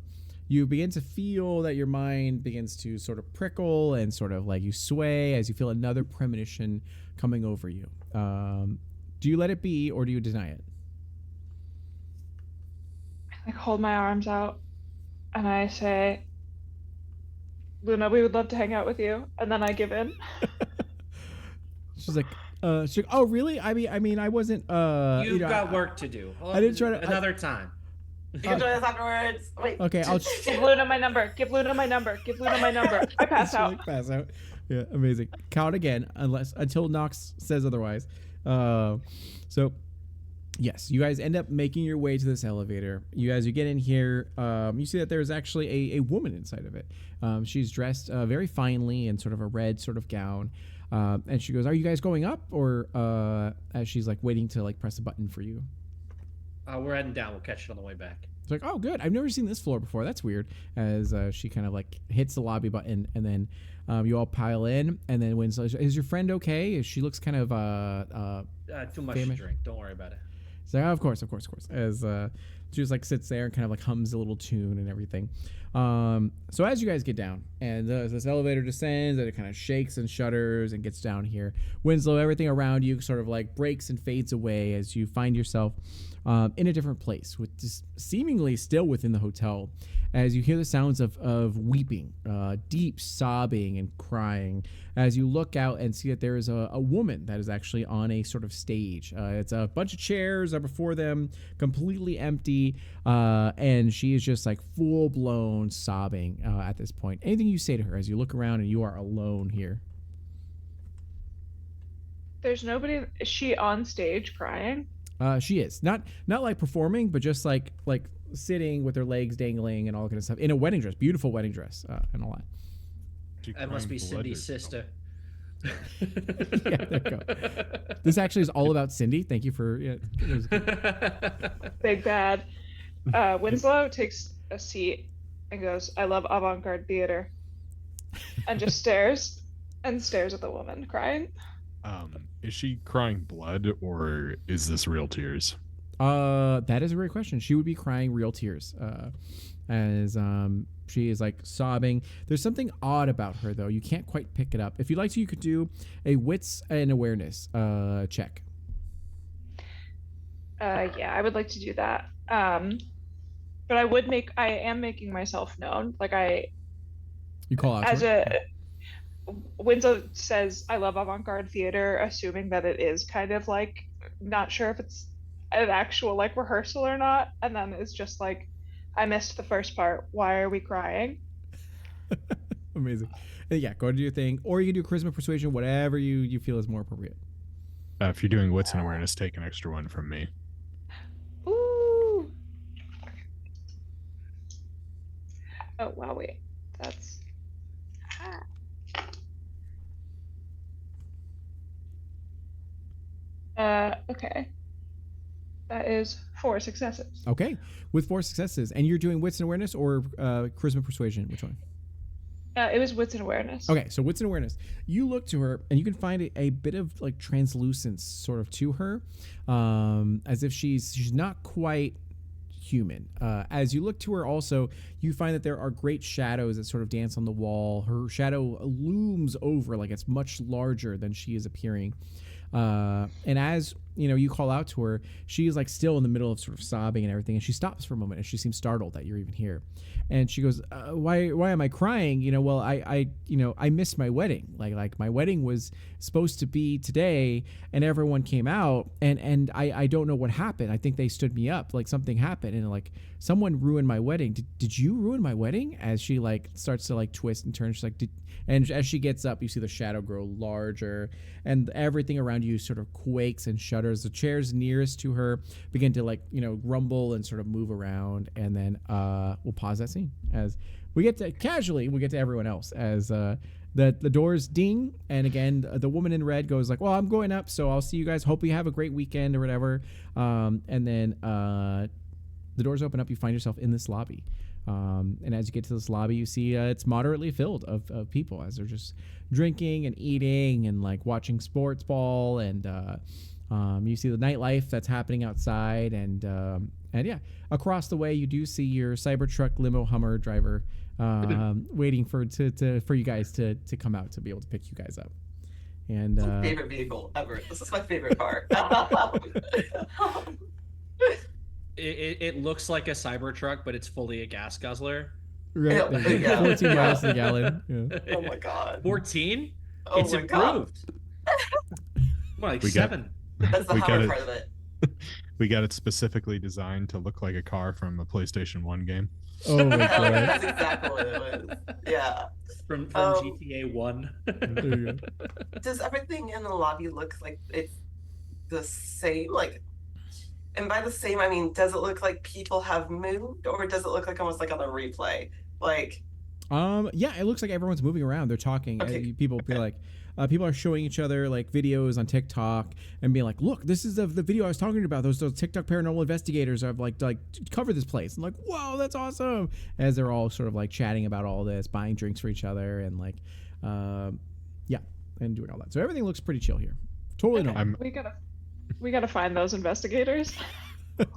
you begin to feel that your mind begins to sort of prickle and sort of like you sway as you feel another premonition coming over you. Do you let it be or do you deny it? Like hold my arms out and I say, Luna, we would love to hang out with you, and then I give in. She's like, oh really? I mean, I wasn't. You've got work to do. I didn't try to another time. You can join us afterwards. Wait. Okay, I'll give Luna my number. Give Luna my number. Give Luna my number. I pass out. Like, pass out. Yeah, amazing. Count again, until Nox says otherwise. So, yes, you guys end up making your way to this elevator. You get in here. You see that there's actually a woman inside of it. She's dressed very finely in sort of a red sort of gown. And she goes, "Are you guys going up?" Or as she's like waiting to like press a button for you. We're heading down. We'll catch it on the way back. It's like, oh, good. I've never seen this floor before. That's weird. As she kind of like hits the lobby button, and then you all pile in. And then when is your friend okay? She looks kind of too much famous. to drink. Don't worry about it. So of course. As she just like sits there and kind of like hums a little tune and everything. So as you guys get down and this elevator descends and it kind of shakes and shudders and gets down here, Winslow, everything around you sort of like breaks and fades away as you find yourself in a different place, with just seemingly still within the hotel, as you hear the sounds of weeping, deep sobbing and crying, as you look out and see that there is a woman that is actually on a sort of stage. It's a bunch of chairs are before them, completely empty, and she is just like full-blown sobbing at this point. Anything you say to her as you look around and you are alone here? There's nobody. Is she on stage crying? She is not like performing, but just like sitting with her legs dangling and all that kind of stuff in a wedding dress, beautiful wedding dress, and all that. That must be Cindy's sister. Yeah, there you go. This actually is all about Cindy. Thank you for Big bad. Winslow takes a seat and goes, "I love avant-garde theater," and just stares at the woman crying. Is she crying blood or is this real tears? That is a great question. She would be crying real tears, as she is like sobbing. There's something odd about her though. You can't quite pick it up. If you'd like to, you could do a wits and awareness check. Yeah, I would like to do that. But I am making myself known. Like You call out as to her? Winslow says, "I love avant-garde theater," assuming that it is kind of like, not sure if it's an actual like rehearsal or not, and then it's just like, "I missed the first part. Why are we crying?" Amazing. Yeah, go do your thing, or you can do charisma, persuasion, whatever you feel is more appropriate. If you're doing wits and awareness, take an extra one from me. Ooh. Oh wow, wait, that's. Okay. That is 4 successes. Okay, with 4 successes, and you're doing wits and awareness or charisma, persuasion. Which one? It was wits and awareness. Okay, so wits and awareness. You look to her, and you can find a bit of like translucence sort of to her, as if she's not quite human. As you look to her, also you find that there are great shadows that sort of dance on the wall. Her shadow looms over like it's much larger than she is appearing. And as you call out to her, she is like still in the middle of sort of sobbing and everything, and she stops for a moment and she seems startled that you're even here, and she goes, why am I crying? Well, I missed my wedding. Like my wedding was supposed to be today, and everyone came out, and I don't know what happened. I think they stood me up, like something happened, and like someone ruined my wedding. Did you ruin my wedding? As she like starts to like twist and turn, she's like, and as she gets up, you see the shadow grow larger, and everything around you sort of quakes and shudders. The chairs nearest to her begin to like rumble and sort of move around, and then we'll pause that scene as we get to everyone else as the doors ding, and again the woman in red goes like, "Well, I'm going up, so I'll see you guys. Hope you have a great weekend," or whatever. And then the doors open up. You find yourself in this lobby. And as you get to this lobby, you see it's moderately filled of people as they're just drinking and eating and like watching sports ball, and you see the nightlife that's happening outside, and yeah, across the way you do see your Cybertruck limo Hummer driver waiting for you guys to come out to be able to pick you guys up. And It's my favorite vehicle ever. This is my favorite car. It looks like a Cybertruck, but it's fully a gas guzzler. right, Yeah. 14 Yeah. miles to the gallon. Yeah. Oh my god. 14? Oh It's my god. improved. More like We got- 7. That's the We got Howard it. part of it. We got it specifically designed to look like a car from a PlayStation 1 game. Oh my Hell, god. that's exactly what it was. Yeah. From Um, GTA 1. There you go. Does everything in the lobby look like it's the same? Like, and by the same, I mean, does it look like people have moved, or does it look like almost like on a replay? Like, Yeah, it looks like everyone's moving around. They're talking. Okay, People be okay. like, people are showing each other like videos on TikTok and being like, "Look, this is the video I was talking about. Those TikTok paranormal investigators have like covered this place." And like, "Whoa, that's awesome!" As they're all sort of like chatting about all this, buying drinks for each other, and like, yeah, and doing all that. So everything looks pretty chill here. Totally Okay, normal. we gotta find those investigators.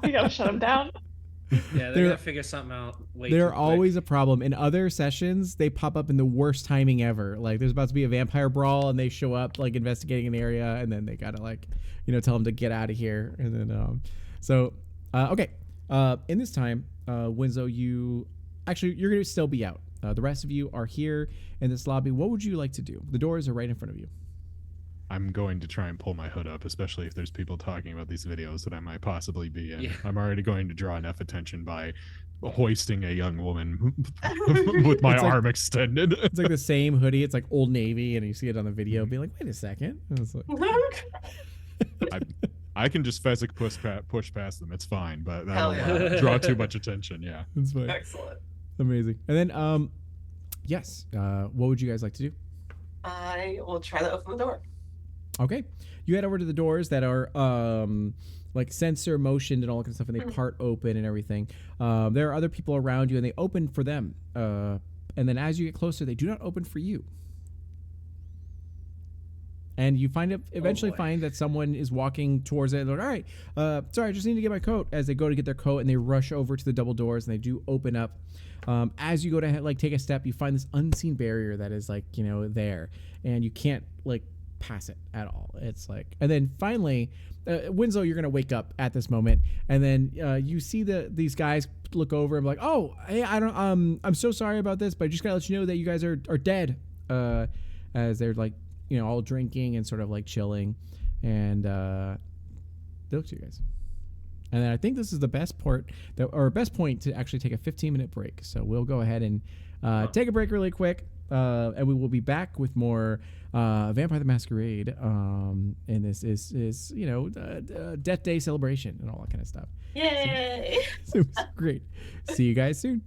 We gotta shut them down. Yeah, they They're- gotta figure something out. They're always a problem. In other sessions, they pop up in the worst timing ever. Like there's about to be a vampire brawl, and they show up like investigating an area, and then they gotta like, tell them to get out of here. And then, okay. In this time, Winslow, you're gonna still be out. The rest of you are here in this lobby. What would you like to do? The doors are right in front of you. I'm going to try and pull my hood up, especially if there's people talking about these videos that I might possibly be in. Yeah. I'm already going to draw enough attention by hoisting a young woman with my It's like- arm extended. It's like the same hoodie. It's like Old Navy, and you see it on the video. Being like, wait a second. And it's like, I can just physic push past them. It's fine, but Hell that'll yeah. draw too much attention. Yeah. it's fine. Excellent. Amazing. And then, yes. What would you guys like to do? I will try to open the door. Okay. You head over to the doors that are like sensor motioned and all that kind of stuff, and they part open and everything. There are other people around you, and they open for them. And then as you get closer, they do not open for you. And you eventually boy. find that someone is walking towards it. They're like, all right, sorry, I just need to get my coat. As they go to get their coat, and they rush over to the double doors, and they do open up. As you go to like take a step, you find this unseen barrier that is like there, and you can't like pass it at all. It's like, and then finally, Winslow, you're gonna wake up at this moment, and then you see these guys look over and be like, oh, hey, I'm so sorry about this, but I just gotta let you know that you guys are dead. As they're like, all drinking and sort of like chilling, and they look to you guys. And then I think this is the best point to actually take a 15-minute break. So we'll go ahead and take a break really quick, and we will be back with more Vampire the Masquerade. And this is Death Day celebration and all that kind of stuff. Yay! So it was great. See you guys soon.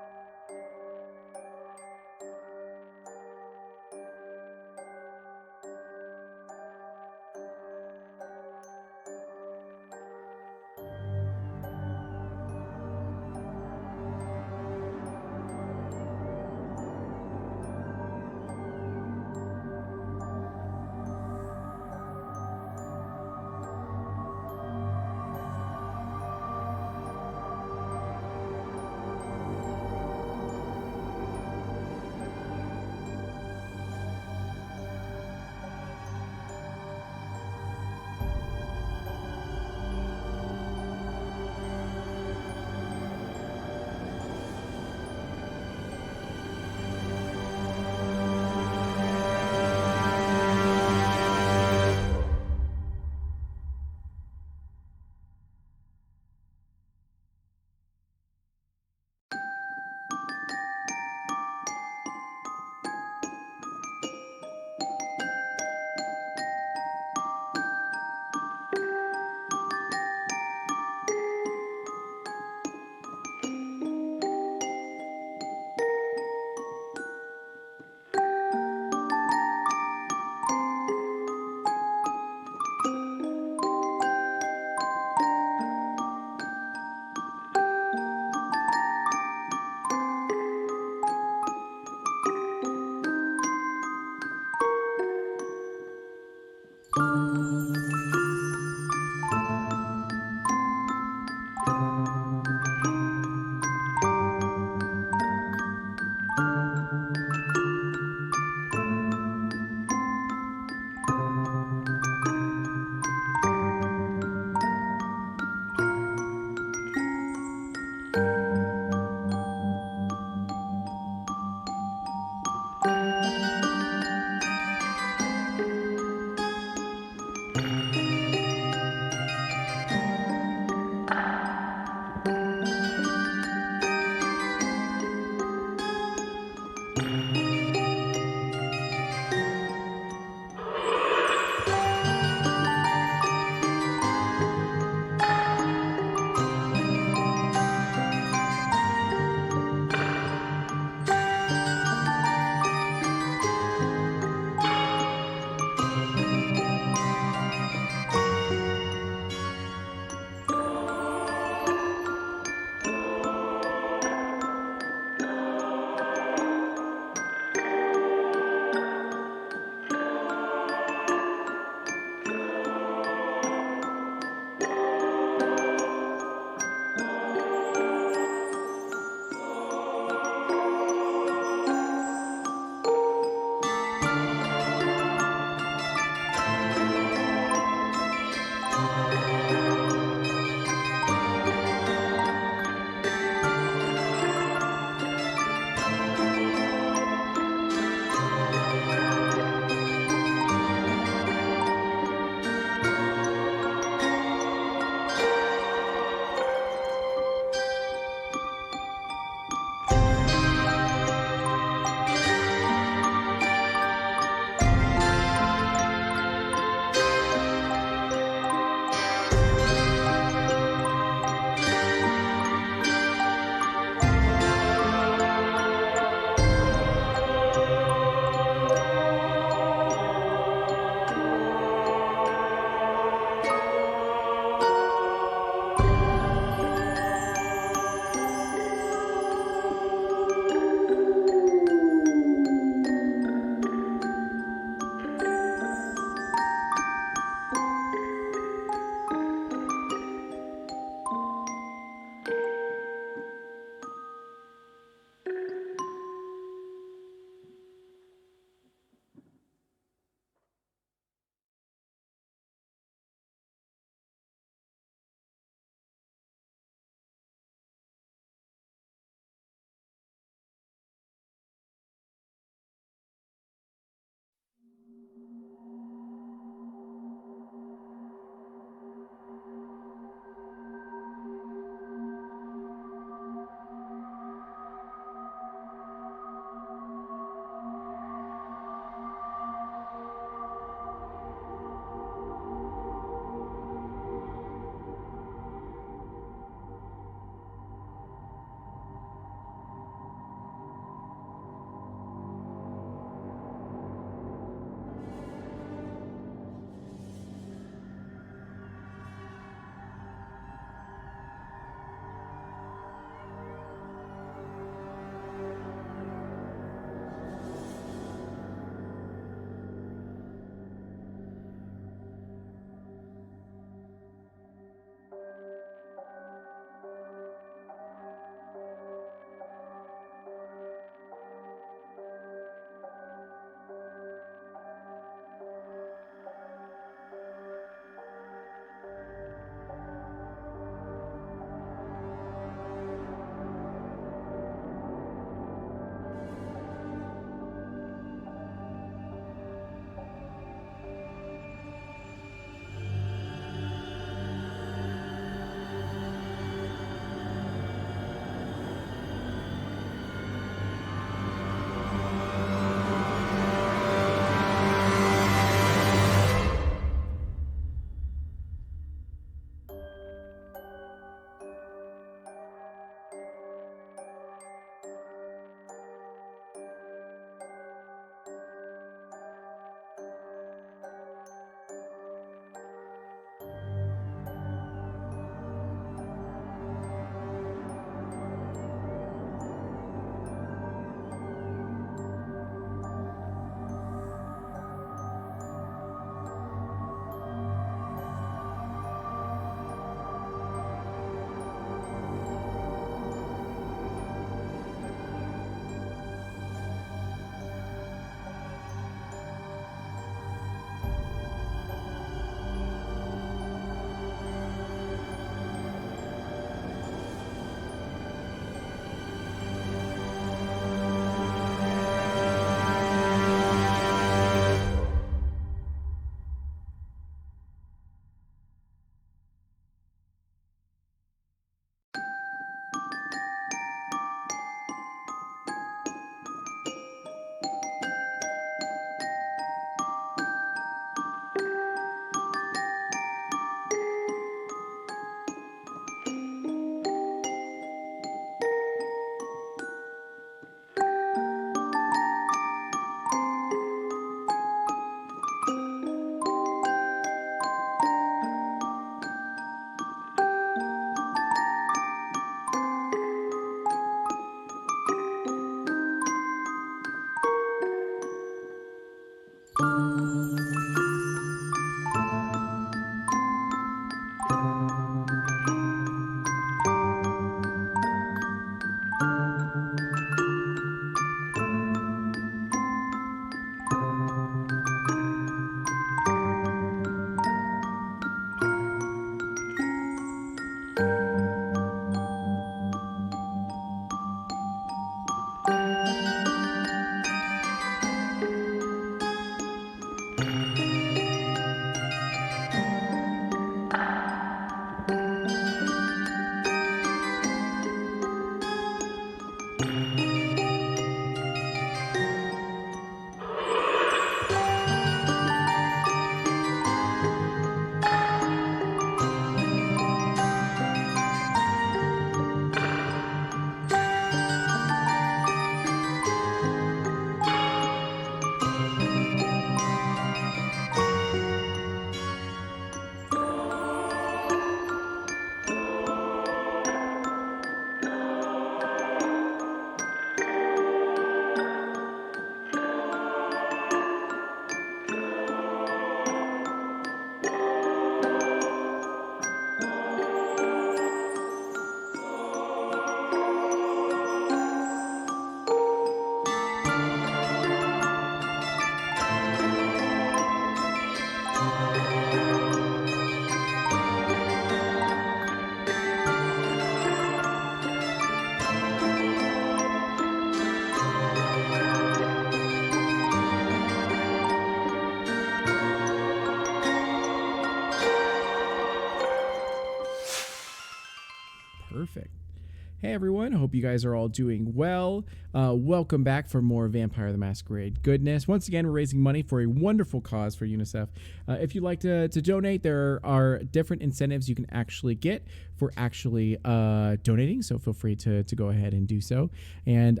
Hey everyone, hope you guys are all doing well. Welcome back for more Vampire the Masquerade goodness. Once again, we're raising money for a wonderful cause for UNICEF. If you'd like to donate, there are different incentives you can actually get for actually donating, so feel free to go ahead and do so. And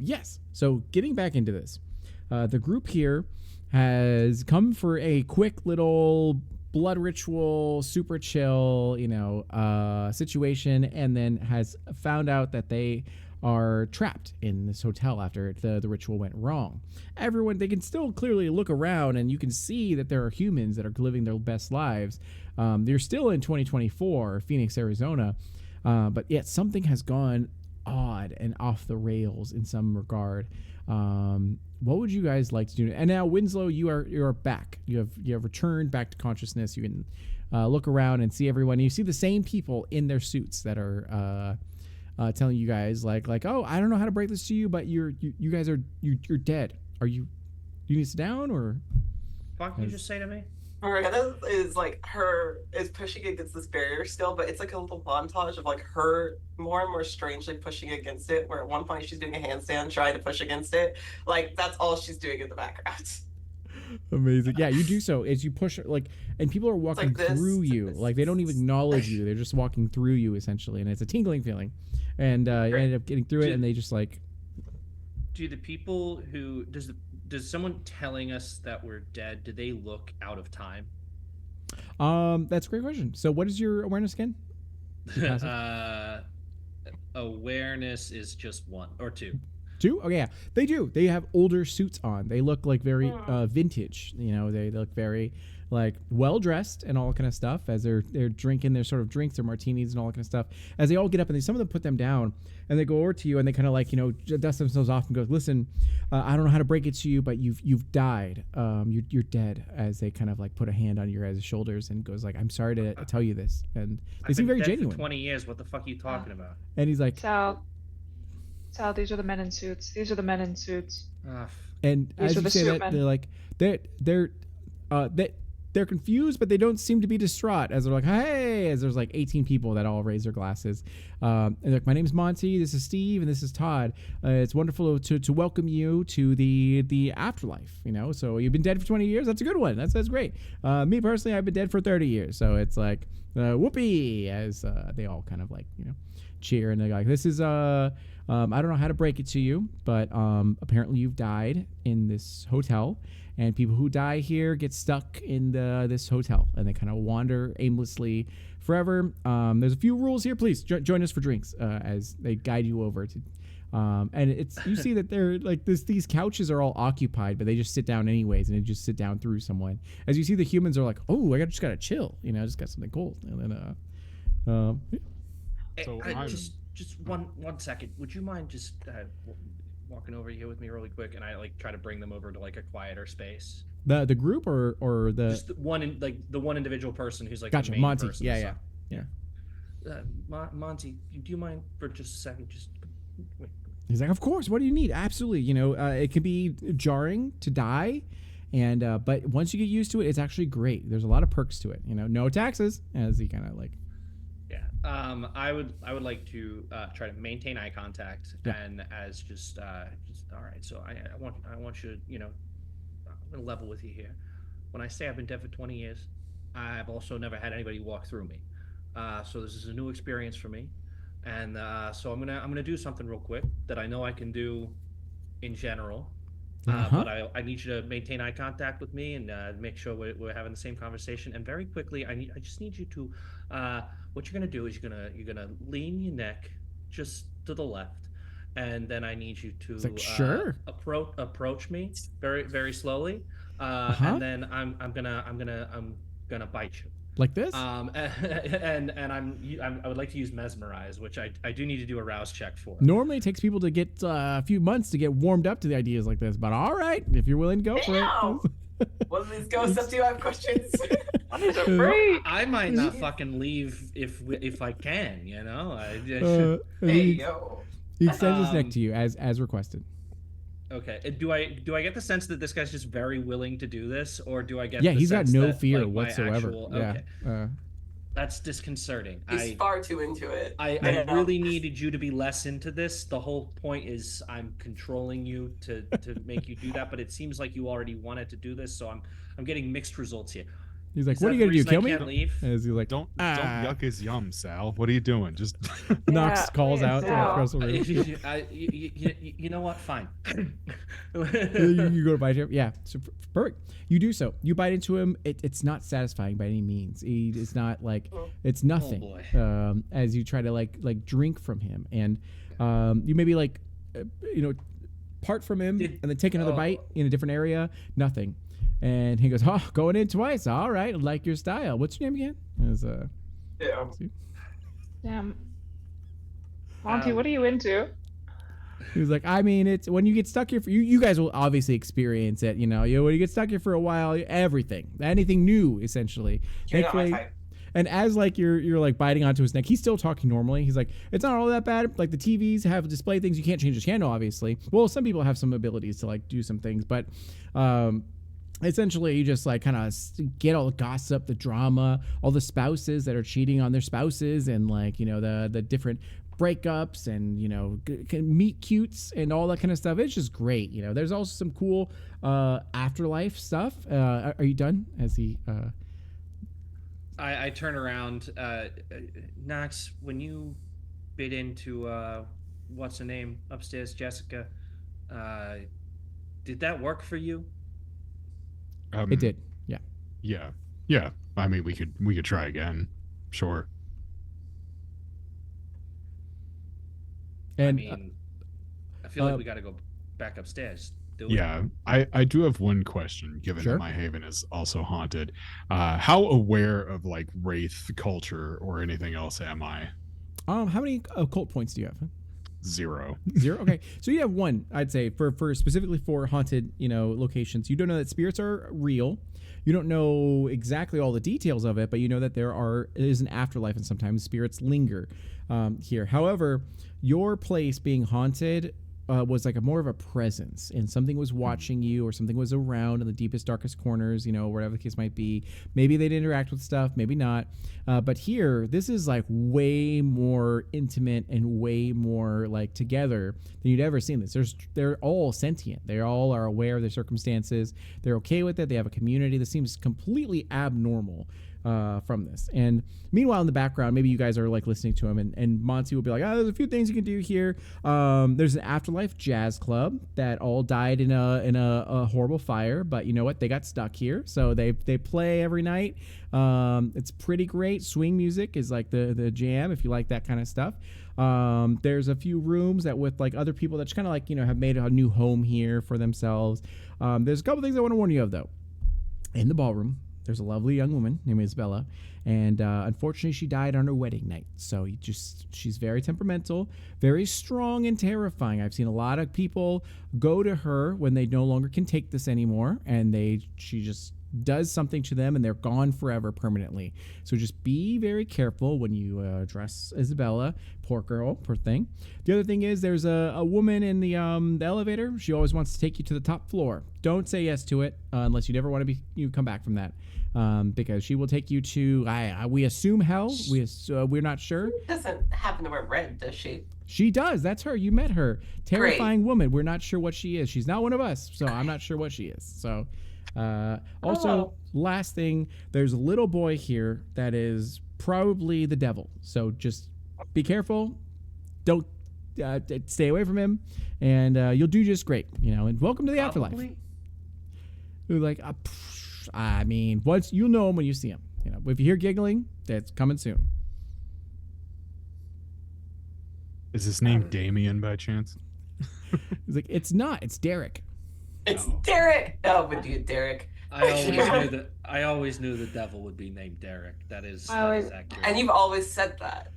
yes, so getting back into this, the group here has come for a quick little blood ritual, super chill, situation, and then has found out that they are trapped in this hotel after the ritual went wrong. Everyone, they can still clearly look around and you can see that there are humans that are living their best lives. They're still in 2024, Phoenix, Arizona, but yet something has gone odd and off the rails in some regard. What would you guys like to do? And now, Winslow, you're back. You have returned back to consciousness. You can look around and see everyone. You see the same people in their suits that are telling you guys like, oh, I don't know how to break this to you, but you guys are dead. Are you? Do you need to sit down or? What can you just say to me? Miranda is pushing against this barrier still, but it's like a little montage of like her more and more strangely pushing against it, where at one point she's doing a handstand trying to push against it. Like that's all she's doing in the background. Amazing. Yeah, you do so as you push and people are walking through you. Like they don't even acknowledge you. They're just walking through you essentially, and it's a tingling feeling. And you end up getting through it, and they just like. Do the people who does someone telling us that we're dead? Do they look out of time? That's a great question. So, what is your awareness again? Awareness is just 1 or 2. 2? Oh yeah, they do. They have older suits on. They look like very vintage. They look very like well dressed and all kind of stuff as they're drinking their sort of drinks, their martinis and all that kind of stuff. As they all get up and some of them put them down and they go over to you and they kind of like dust themselves off and go, listen, I don't know how to break it to you, but you've died. You're dead. As they kind of like put a hand on your guys' shoulders and goes like, I'm sorry to tell you this. And they seem very genuine. For 20 years. What the fuck are you talking about? And he's like, Sal, these are the men in suits. These are the men in suits. And as you say that, they're like, they're confused, but they don't seem to be distraught as they're like, hey, as there's like 18 people that all raise their glasses. And they're like, my name's Monty, this is Steve, and this is Todd. It's wonderful to welcome you to the afterlife, So you've been dead for 20 years? That's a good one. That's great. Me personally, I've been dead for 30 years. So it's like, whoopee, as they all kind of like, cheer. And they're like, this is, I don't know how to break it to you, but apparently you've died in this hotel. And people who die here get stuck in this hotel, and they kind of wander aimlessly forever. There's a few rules here. Please join us for drinks as they guide you over to. And you see that they're like these couches are all occupied, but they just sit down anyways, and they just sit down through someone. As you see, the humans are like, oh, I just gotta chill, I just got something cold, and then So just one second. Would you mind just walking over here with me really quick, and I like try to bring them over to like a quieter space? The group or the just the one individual person who's like gotcha, the main Monty. person. Yeah. Monty, do you mind for just a second? Just wait. He's like, of course. What do you need? Absolutely. It can be jarring to die, and but once you get used to it, it's actually great. There's a lot of perks to it. No taxes, as he kind of like. Yeah. I would like to try to maintain eye contact, and as just all right. So I want you to, I'm gonna level with you here. When I say I've been dead for 20 years, I've also never had anybody walk through me. So this is a new experience for me, and so I'm gonna do something real quick that I know I can do in general. But I need you to maintain eye contact with me and make sure we're having the same conversation. And very quickly, I just need you to. What you're gonna do is you're gonna lean your neck just to the left, and then I need you to sure. approach me very very slowly, and then I'm gonna bite you. Like this? And I would like to use mesmerize, which I do need to do a rouse check for. Normally it takes people to get a few months to get warmed up to the ideas like this, but all right, if you're willing to go for it. What are these ghosts up to? I have questions. I might not fucking leave if I can, Hey yo. He extends his neck to you as requested. Okay. Do I get the sense that this guy's just very willing to do this, or do I get? Yeah, the he's got sense no that, fear like, whatsoever. Okay. That's disconcerting. He's far too into it. I And, really needed you to be less into this. The whole point is I'm controlling you to make you do that, but it seems like you already wanted to do this, so I'm getting mixed results here. He's like, Is what are that you gonna the do? reason I Kill me? can't leave? As he's like, Don't ah. yuck his yum, Sal. What are you doing? Just Knox Yeah, calls please, out no. across the room. You know what? Fine. You go to bite him. Yeah, so perfect. You do so. You bite into him. It's not satisfying by any means. It's not like it's nothing. boy. As you try to like drink from him, and you maybe like part from him and then take another bite in a different area. Nothing. And he goes, oh, going in twice. All right, I like your style. What's your name again? As yeah. Damn. Monty, what are you into? he was like, I mean, it's when you get stuck here. You guys will obviously experience it. When you get stuck here for a while, anything new, essentially. You're not my Thankfully, type. and as like you're like biting onto his neck, he's still talking normally. He's like, it's not all that bad. Like the TVs have display things. You can't change the channel, obviously. Well, some people have some abilities to like do some things, but essentially you just like kind of get all the gossip, the drama, all the spouses that are cheating on their spouses, and like the different breakups and meet cutes and all that kind of stuff. It's just great. There's also some cool afterlife stuff. Are you done? As he I turn around. Knox, when you bit into what's her name upstairs, Jessica, did that work for you? it did. yeah. I mean, we could try again. Sure. I And mean, I feel like we got to go back upstairs. Do we? Yeah, I do have one question, given Sure. that my haven is also haunted. How aware of like wraith culture or anything else am I? how many occult points do you have? 0. 0. Okay, so you have 1. I'd say for specifically for haunted locations. You don't know that spirits are real. You don't know exactly all the details of it, but you know that there is an afterlife, and sometimes spirits linger here. However, your place being haunted was like more of a presence, and something was watching you, or something was around in the deepest, darkest corners, whatever the case might be. Maybe they'd interact with stuff, maybe not. But here, this is like way more intimate and way more like together than you'd ever seen this. They're all sentient. They all are aware of their circumstances. They're okay with it. They have a community. This seems completely abnormal from this. And meanwhile, in the background, maybe you guys are like listening to him, and Monty will be like, there's a few things you can do here. There's an afterlife jazz club that all died in a horrible fire, but you know what? They got stuck here, so they play every night. It's pretty great. Swing music is like the jam if you like that kind of stuff. There's a few rooms that with like other people that just kind of like have made a new home here for themselves. There's a couple things I want to warn you of though. In the ballroom, there's a lovely young woman named Isabella, and unfortunately she died on her wedding night. So she's very temperamental, very strong and terrifying. I've seen a lot of people go to her when they no longer can take this anymore, and she just does something to them and they're gone forever permanently. So just be very careful when you address Isabella. Poor girl, poor thing. The other thing is there's a woman in the elevator. She always wants to take you to the top floor. Don't say yes to it unless you never want to come back from that, because she will take you to we assume hell. We're not sure. She doesn't happen to wear red, does she? She does. That's her. You met her. Terrifying woman. We're not sure what she is. She's not one of us, so I'm not sure what she is. So also, last thing, there's a little boy here that is probably the devil. So just be careful. Don't stay away from him, and you'll do just great. And welcome to the afterlife. Who like, I mean, once you'll know him when you see him. If you hear giggling, that's coming soon. Is his name Damien by chance? He's like, it's not. It's Derek. It's Derek. Oh, would you, Derek? I always knew the devil would be named Derek. That is accurate. And you've always said that.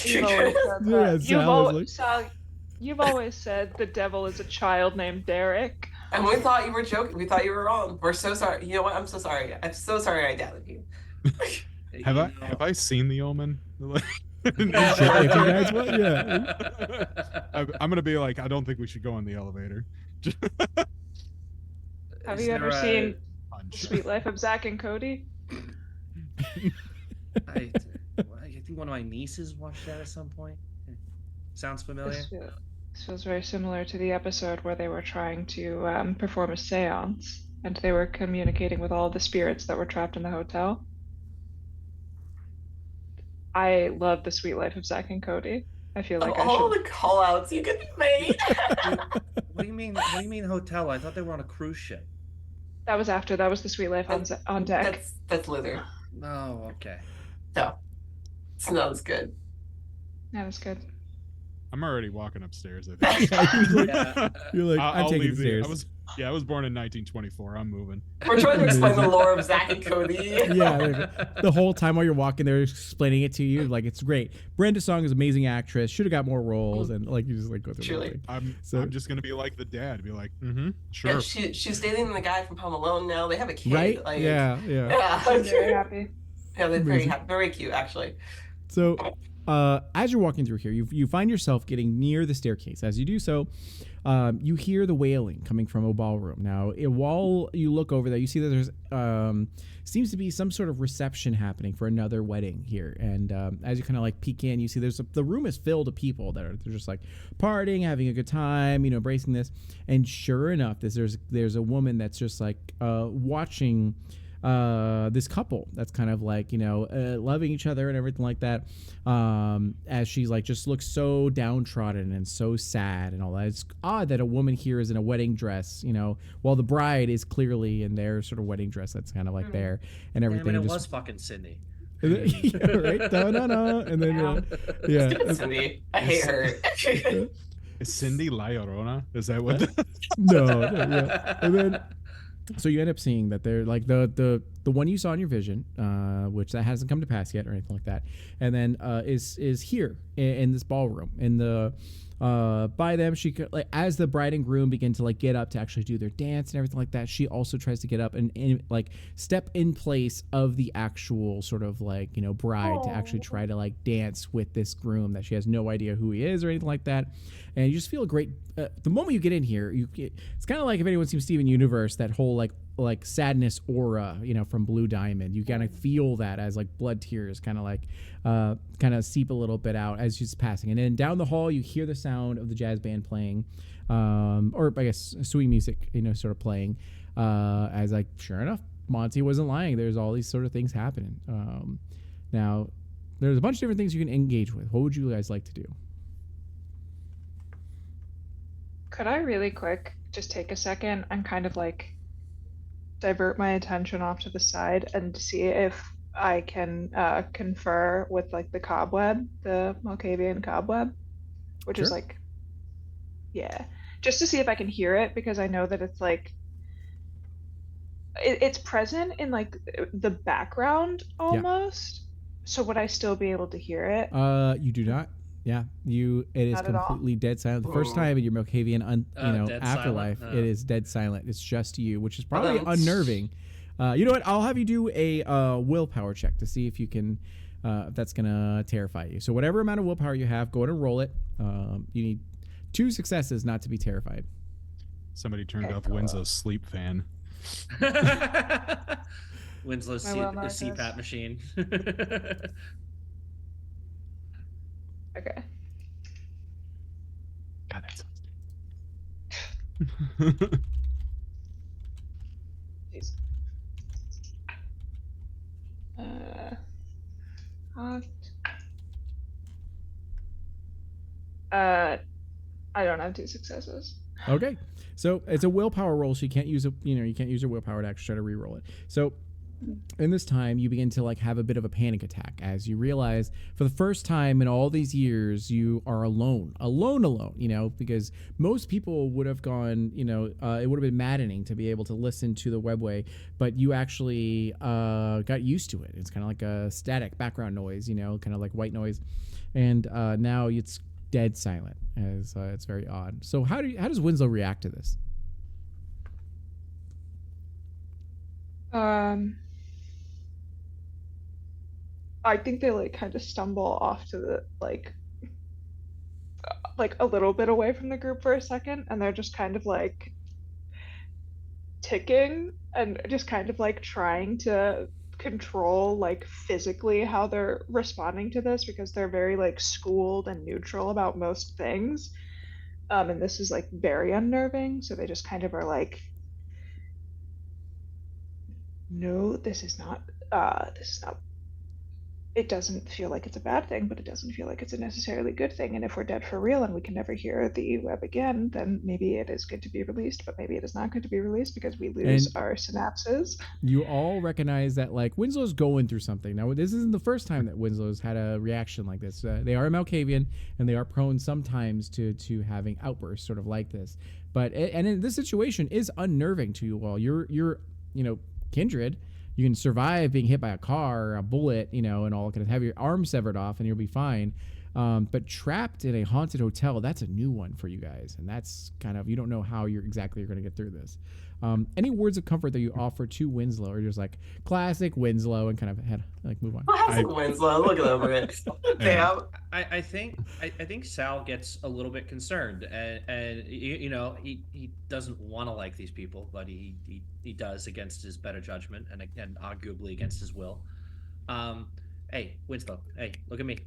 You've always said that. Yeah, Sal, you've always said the devil is a child named Derek. And we thought you were joking. We thought you were wrong. We're so sorry. You know what? I'm so sorry. I'm so sorry I doubted you. Have I seen The Omen? If you guys want, yeah. I'm gonna be like, I don't think we should go in the elevator. Have you ever seen The Sweet Life of Zach and Cody? think one of my nieces watched that at some point. Sounds familiar. This feels very similar to the episode where they were trying to perform a seance and they were communicating with all the spirits that were trapped in the hotel. I love The Sweet Life of Zack and Cody. I feel like all the call outs you could make. What do you mean? What do you mean hotel? I thought they were on a cruise ship. That was after. That was The Sweet Life on deck. That's Lizard. Oh, okay. No, it's not as good. That was good. I'm already walking upstairs. I think. You're like, I'm taking the stairs. I was born in 1924. I'm moving. We're trying to explain the lore of Zack and Cody. Yeah, the whole time while you're walking, they're explaining it to you. Like, it's great. Brenda Song is an amazing actress. Should have got more roles, and like you just like go through. Truly. I'm just gonna be like the dad. Be like, sure. Yeah, she's dating the guy from Home Alone now. They have a kid. Right? Like, Yeah. I'm very happy. Yeah, they're very happy, very cute actually. So, as you're walking through here, you find yourself getting near the staircase. As you do so, you hear the wailing coming from a ballroom. Now, while you look over there, you see that there's seems to be some sort of reception happening for another wedding here. And as you kind of like peek in, you see the room is filled with people they're just like partying, having a good time, embracing this. And sure enough, there's a woman that's just like watching this couple that's kind of like loving each other and everything like that, as she's like just looks so downtrodden and so sad and all that. It's odd that a woman here is in a wedding dress, while the bride is clearly in their sort of wedding dress that's kind of like there and everything. Damn it, it was fucking Cindy. Yeah, right. No. And then Stupid Cindy. I hate her. Is Cindy La Llorona? Is that what? No. Yeah. And then so you end up seeing that they're like the one you saw in your vision, which that hasn't come to pass yet or anything like that, and then is here in this ballroom in the by them. She like as the bride and groom begin to like get up to actually do their dance and everything like that, she also tries to get up and like step in place of the actual sort of like bride to actually try to like dance with this groom that she has no idea who he is or anything like that. And you just feel a great the moment you get in here, it's kind of like if anyone's seen Steven Universe, that whole like sadness aura from Blue Diamond. You kind of feel that as like blood tears kind of seep a little bit out as she's passing. And then down the hall you hear the sound of the jazz band playing, or I guess sweet music sort of playing, as like sure enough Monty wasn't lying, there's all these sort of things happening. Now there's a bunch of different things you can engage with. What would you guys like to do? Could I really quick just take a second and kind of like divert my attention off to the side and see if I can confer with like the cobweb, the Malkavian cobweb, which is like, yeah, just to see if I can hear it, because I know that it's like it's present in like the background almost. So would I still be able to hear it? You do not. Yeah, it is Not at all? completely dead silent. The first time in your Malkavian Dead afterlife, silent? it is dead silent. It's just you, which is probably unnerving. You know what? I'll have you do a willpower check to see if you can, if that's gonna terrify you. So whatever amount of willpower you have, go ahead and roll it. You need 2 successes not to be terrified. Somebody turned off Winslow's sleep fan. Winslow's CPAP machine. Okay. God, that sounds. Jeez. I don't have 2 successes. Okay, so it's a willpower roll, so you can't use you can't use your willpower to actually try to re-roll it. So in this time, you begin to like have a bit of a panic attack as you realize for the first time in all these years you are alone, because most people would have gone, it would have been maddening to be able to listen to the webway, but you actually got used to it. It's kind of like a static background noise, kind of like white noise, and now it's dead silent. As it's very odd. So how does Winslow react to this? I think they like kind of stumble off to the like a little bit away from the group for a second, and they're just kind of like ticking and just kind of like trying to control like physically how they're responding to this because they're very like schooled and neutral about most things. And this is like very unnerving, so they just kind of are like, no, this is not, it doesn't feel like it's a bad thing, but it doesn't feel like it's a necessarily good thing. And if we're dead for real and we can never hear the web again, then maybe it is good to be released, but maybe it is not good to be released because we lose And our synapses. you all recognize that like Winslow's going through something. Now, this isn't the first time that Winslow's had a reaction like this. They are Malkavian, and they are prone sometimes to having outbursts sort of like this. But and in this situation is unnerving to you all. You're kindred. You can survive being hit by a car or a bullet, and all, kind of have your arm severed off, and you'll be fine. But trapped in a haunted hotel, that's a new one for you guys, and that's kind of, you don't know how you're going to get through this. Any words of comfort that you offer to Winslow, or just like classic Winslow, and kind of move on? Classic Winslow, look at it. Damn. I think Sal gets a little bit concerned, and he doesn't want to like these people, but he does against his better judgment and arguably against his will. Hey Winslow, hey, look at me.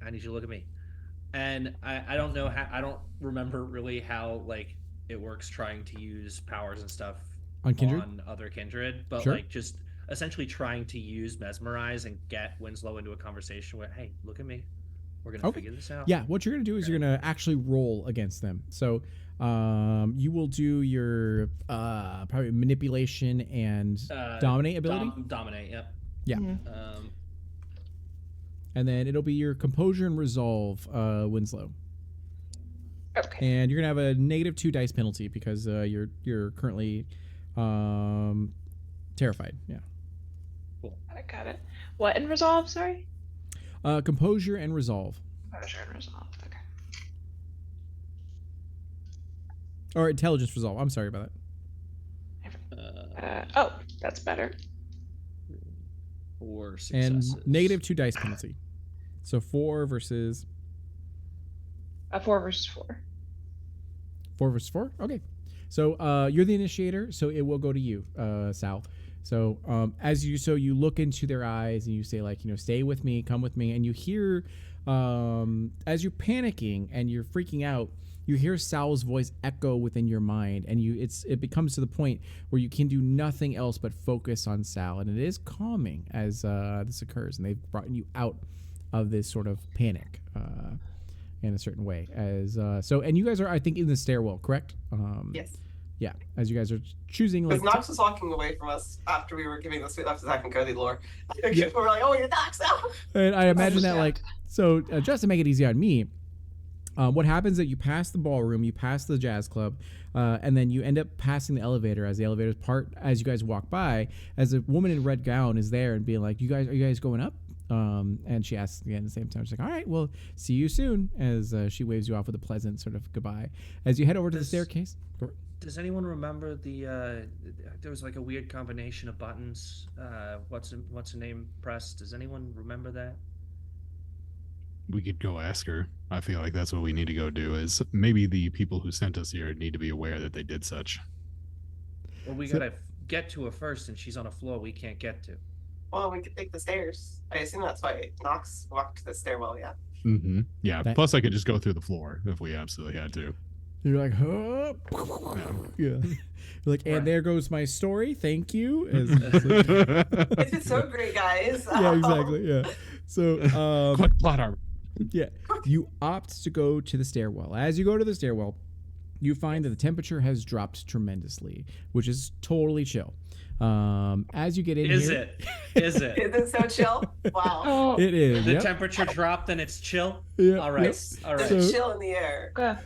I need you to look at me. And I don't know how, I don't remember really how like it works trying to use powers and stuff on kindred, on other kindred, but sure. Like just essentially trying to use mesmerize and get Winslow into a conversation where, hey, look at me, we're gonna figure this out. Yeah, what you're gonna do is you're gonna actually roll against them. So you will do your probably manipulation and dominate ability. Dominate, yep. Yeah. Mm-hmm. And then it'll be your composure and resolve, Winslow. Okay. And you're gonna have a -2 dice penalty because you're currently terrified. Yeah. Cool. I got it. What in resolve? Sorry. Composure and resolve. Composure and resolve. Okay. Or intelligence resolve. I'm sorry about that. That's better. 4 that. successes. And -2 dice penalty. So 4 versus 4 versus 4. 4 versus 4. Okay. So you're the initiator, so it will go to you, Sal. So you look into their eyes and you say, like, stay with me, come with me, and you hear as you're panicking and you're freaking out, you hear Sal's voice echo within your mind, and it becomes to the point where you can do nothing else but focus on Sal, and it is calming as this occurs, and they've brought you out of this sort of panic in a certain way. And you guys are, I think, in the stairwell, correct? Yes. Yeah, as you guys are choosing, Because like, Nox was walking away from us after we were giving the sweet left attack and Cody lore. Yeah. We were like, oh, you're Nox now. and I imagine that, like, so just to make it easy on me, what happens is that you pass the ballroom, you pass the jazz club, and then you end up passing the elevator as the elevators part as you guys walk by, as a woman in a red gown is there and being like, are you guys going up? And she asks again at the same time. She's like, all right, well, see you soon, as she waves you off with a pleasant sort of goodbye. As you head over to the staircase. Does anyone remember there was like a weird combination of buttons? What's her name pressed? Does anyone remember that? We could go ask her. I feel like that's what we need to go do, is maybe the people who sent us here need to be aware that they did such. Well, we gotta get to her first, and she's on a floor we can't get to. Well, we could take the stairs. I assume that's why Nox walked to the stairwell, yeah. Mm-hmm. Yeah, plus I could just go through the floor if we absolutely had to. You're like, huh? Yeah. You're like, and there goes my story. Thank you. It's so great, guys. Yeah, exactly. Yeah. So, Quick plot armor. Yeah, you opt to go to the stairwell. As you go to the stairwell, you find that the temperature has dropped tremendously, which is totally chill. As you get in Is here, Is it? Is it so chill? Wow. Oh, it is. The Yep. temperature dropped and it's chill? Yeah, All right. yep. All right. There's So- a chill in the air. okay.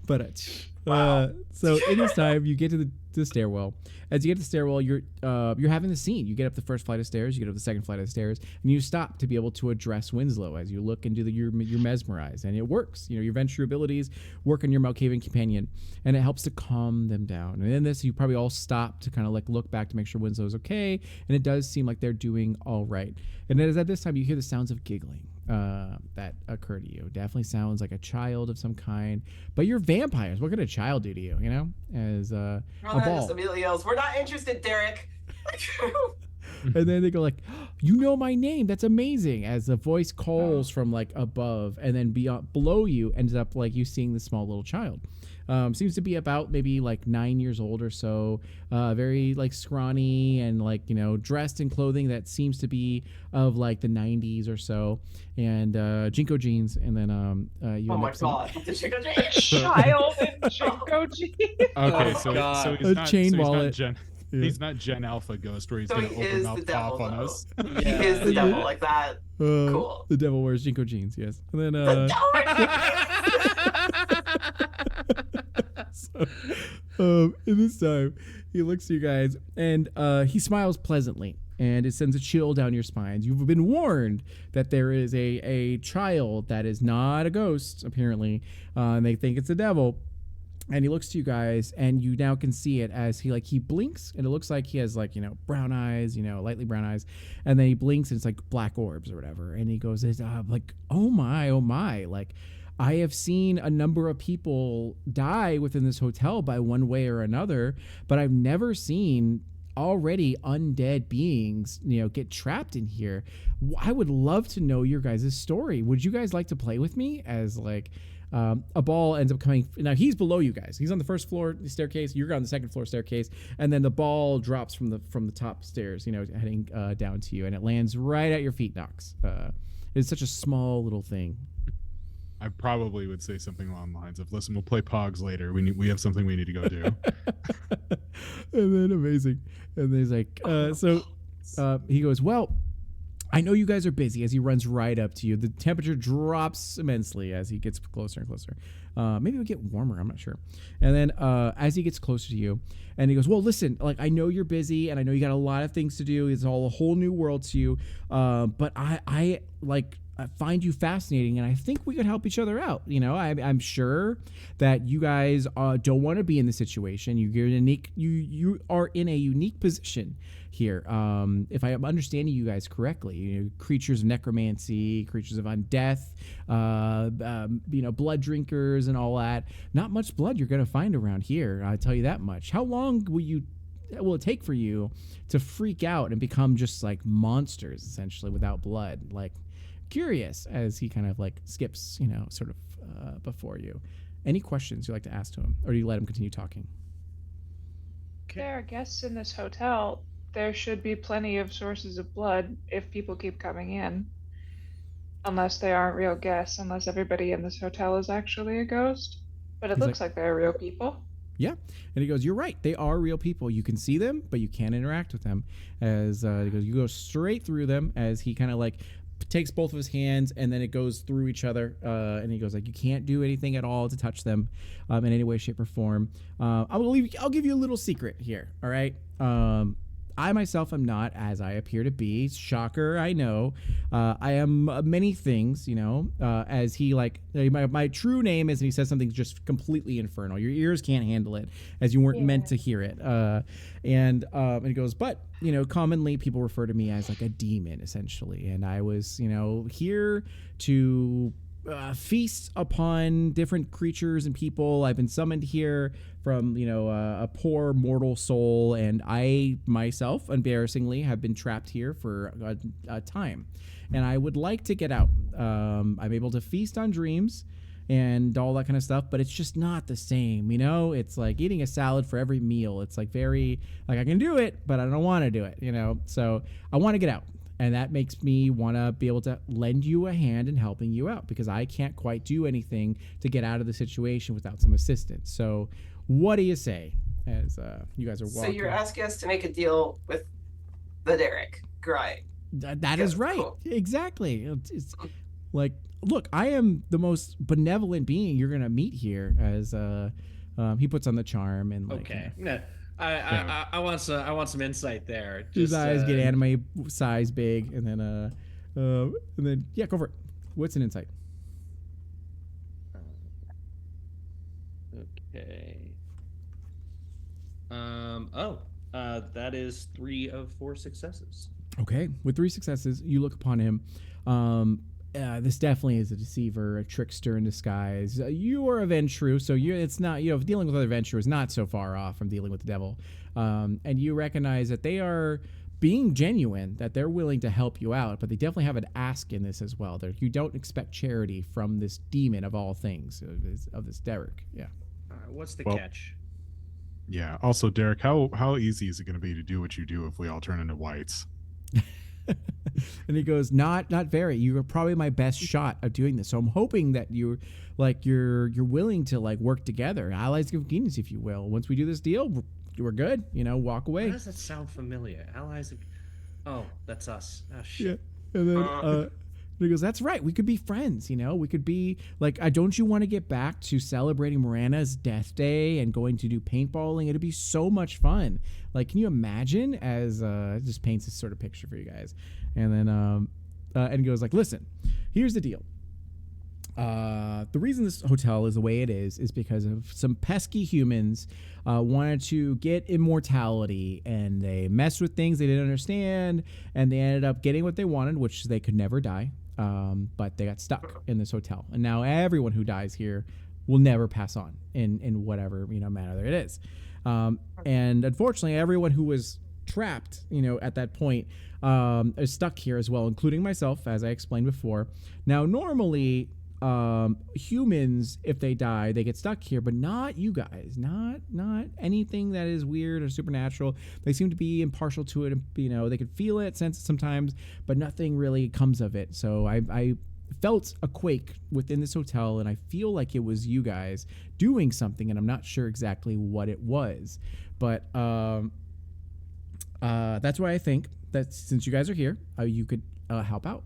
But Wow. so in this time, you get to the stairwell. As you get to the stairwell, you're having the scene. You get up the first flight of stairs, you get up the second flight of stairs, and you stop to be able to address Winslow as you look into your mesmerize, and it works. Your venture abilities work on your Malkavian companion, and it helps to calm them down. And in this, you probably all stop to kind of like look back to make sure Winslow's okay, and it does seem like they're doing all right. And it is at this time you hear the sounds of giggling that occur to you. Definitely sounds like a child of some kind, but you're vampires. What could a child do to you? As a Ron ball. just immediately yells, "We're not interested, Derek." And then they go like, you know my name, that's amazing, as a voice calls from like above, and then below you ends up like you seeing this small little child. Seems to be about maybe like 9 years old or so, very like scrawny and like, you know, dressed in clothing that seems to be of like the 90s or so, and Jinko jeans. And then you Oh end my up seeing god, the Jinko A jeans. child in Jinko jeans. Okay, Oh, so God. he's A not chain so he's wallet. not Gen. Yeah. He's not Gen Alpha Ghost where he's So gonna he open is mouth the devil, cough on though. us. He is the Yeah. devil, like that. Cool. The devil wears Jinko jeans, yes. And then The so, in this time, he looks to you guys and he smiles pleasantly, and it sends a chill down your spines. You've been warned that there is a child that is not a ghost, apparently, and they think it's a devil. And he looks to you guys, and you now can see it as he blinks, and it looks like he has like, you know, brown eyes, you know, lightly brown eyes, and then he blinks and it's like black orbs or whatever, and he goes, like, oh my, like, I have seen a number of people die within this hotel by one way or another, but I've never seen already undead beings, you know, get trapped in here. I would love to know your guys' story. Would you guys like to play with me? As like, a ball ends up coming. Now he's below you guys. He's on the first floor staircase. You're on the second floor staircase, and then the ball drops from the top stairs, you know, heading down to you, and it lands right at your feet, Nox. It's such a small little thing. I probably would say something along the lines of, "Listen, we'll play Pogs later. We have something we need to go do." And then amazing. And then he's like, he goes, well, I know you guys are busy, as he runs right up to you. The temperature drops immensely as he gets closer and closer. Maybe it'll get warmer, I'm not sure. And then as he gets closer to you, and he goes, well, listen, like, I know you're busy, and I know you got a lot of things to do. It's all a whole new world to you. But I find you fascinating, and I think we could help each other out. You know, I'm sure that you guys don't want to be in this situation. You're unique. You are in a unique position here. If I am understanding you guys correctly, you know, creatures of necromancy, creatures of undeath, you know, blood drinkers and all that. Not much blood you're going to find around here. I tell you that much. How long will it take for you to freak out and become just like monsters, essentially, without blood? Like, curious, as he kind of like skips, you know, sort of before you. Any questions you'd like to ask to him, or do you let him continue talking? There are guests in this hotel. There should be plenty of sources of blood if people keep coming in. Unless they aren't real guests, unless everybody in this hotel is actually a ghost. But it He's looks like they're real people. Yeah. And he goes, you're right. They are real people. You can see them, but you can't interact with them. As he goes, you go straight through them, as he kind of like takes both of his hands, and then it goes through each other. And he goes like, you can't do anything at all to touch them in any way, shape, or form. I'll give you a little secret here. All right. I myself am not as I appear to be. Shocker, I know. I am many things, you know, as he like, my true name is, and he says something just completely infernal. Your ears can't handle it, as you weren't meant to hear it. And he goes, but, you know, commonly people refer to me as like a demon, essentially. And I was, you know, here to feast upon different creatures and people. I've been summoned here from, you know, a poor mortal soul, and I myself, embarrassingly, have been trapped here for a time, and I would like to get out. I'm able to feast on dreams and all that kind of stuff, but it's just not the same, you know? It's like eating a salad for every meal. It's like very, like, I can do it, but I don't want to do it, you know? So I want to get out. And that makes me want to be able to lend you a hand in helping you out, because I can't quite do anything to get out of the situation without some assistance. So what do you say, as you guys are walking? So you're asking us to make a deal with the Derek, right? That is right. Cool. Exactly. It's like, look, I am the most benevolent being you're going to meet here, as he puts on the charm and like... Okay. No. I want some insight there. Just, his eyes get anime size big, and then yeah, go for it. What's an insight? Okay. That is 3 of 4 successes. Okay, with 3 successes, you look upon him. This definitely is a deceiver, a trickster in disguise. You are a Ventru, so it's not, you know, dealing with other Ventru is not so far off from dealing with the devil. And you recognize that they are being genuine that they're willing to help you out, but they definitely have an ask in this as well. You don't expect charity from this demon of all things, of this Derek. Yeah. What's the catch? Yeah. Also, Derek, how easy is it going to be to do what you do if we all turn into whites? And he goes, not very. You are probably my best shot of doing this. So I'm hoping that you're willing to like work together, allies of convenience, if you will. Once we do this deal, we're good. Walk away. Why does that sound familiar? Allies of... Oh, that's us. Oh shit. Yeah. And then he goes, that's right. We could be friends. We could be like, don't you want to get back to celebrating Miranda's death day and going to do paintballing? It'd be so much fun. Like, can you imagine? As it just paints this sort of picture for you guys. And then and he goes like, listen, here's the deal. The reason this hotel is the way it is because of some pesky humans wanted to get immortality, and they messed with things they didn't understand, and they ended up getting what they wanted, which they could never die. But they got stuck in this hotel, and now everyone who dies here will never pass on in whatever manner there it is. And unfortunately, everyone who was trapped, at that point, is stuck here as well, including myself, as I explained before. Now, normally, humans, if they die, they get stuck here, but not you guys. Not anything that is weird or supernatural. They seem to be impartial to it. They could feel it, sense it sometimes, but nothing really comes of it. So I felt a quake within this hotel, and I feel like it was you guys doing something, and I'm not sure exactly what it was, but that's why I think that since you guys are here, you could help out.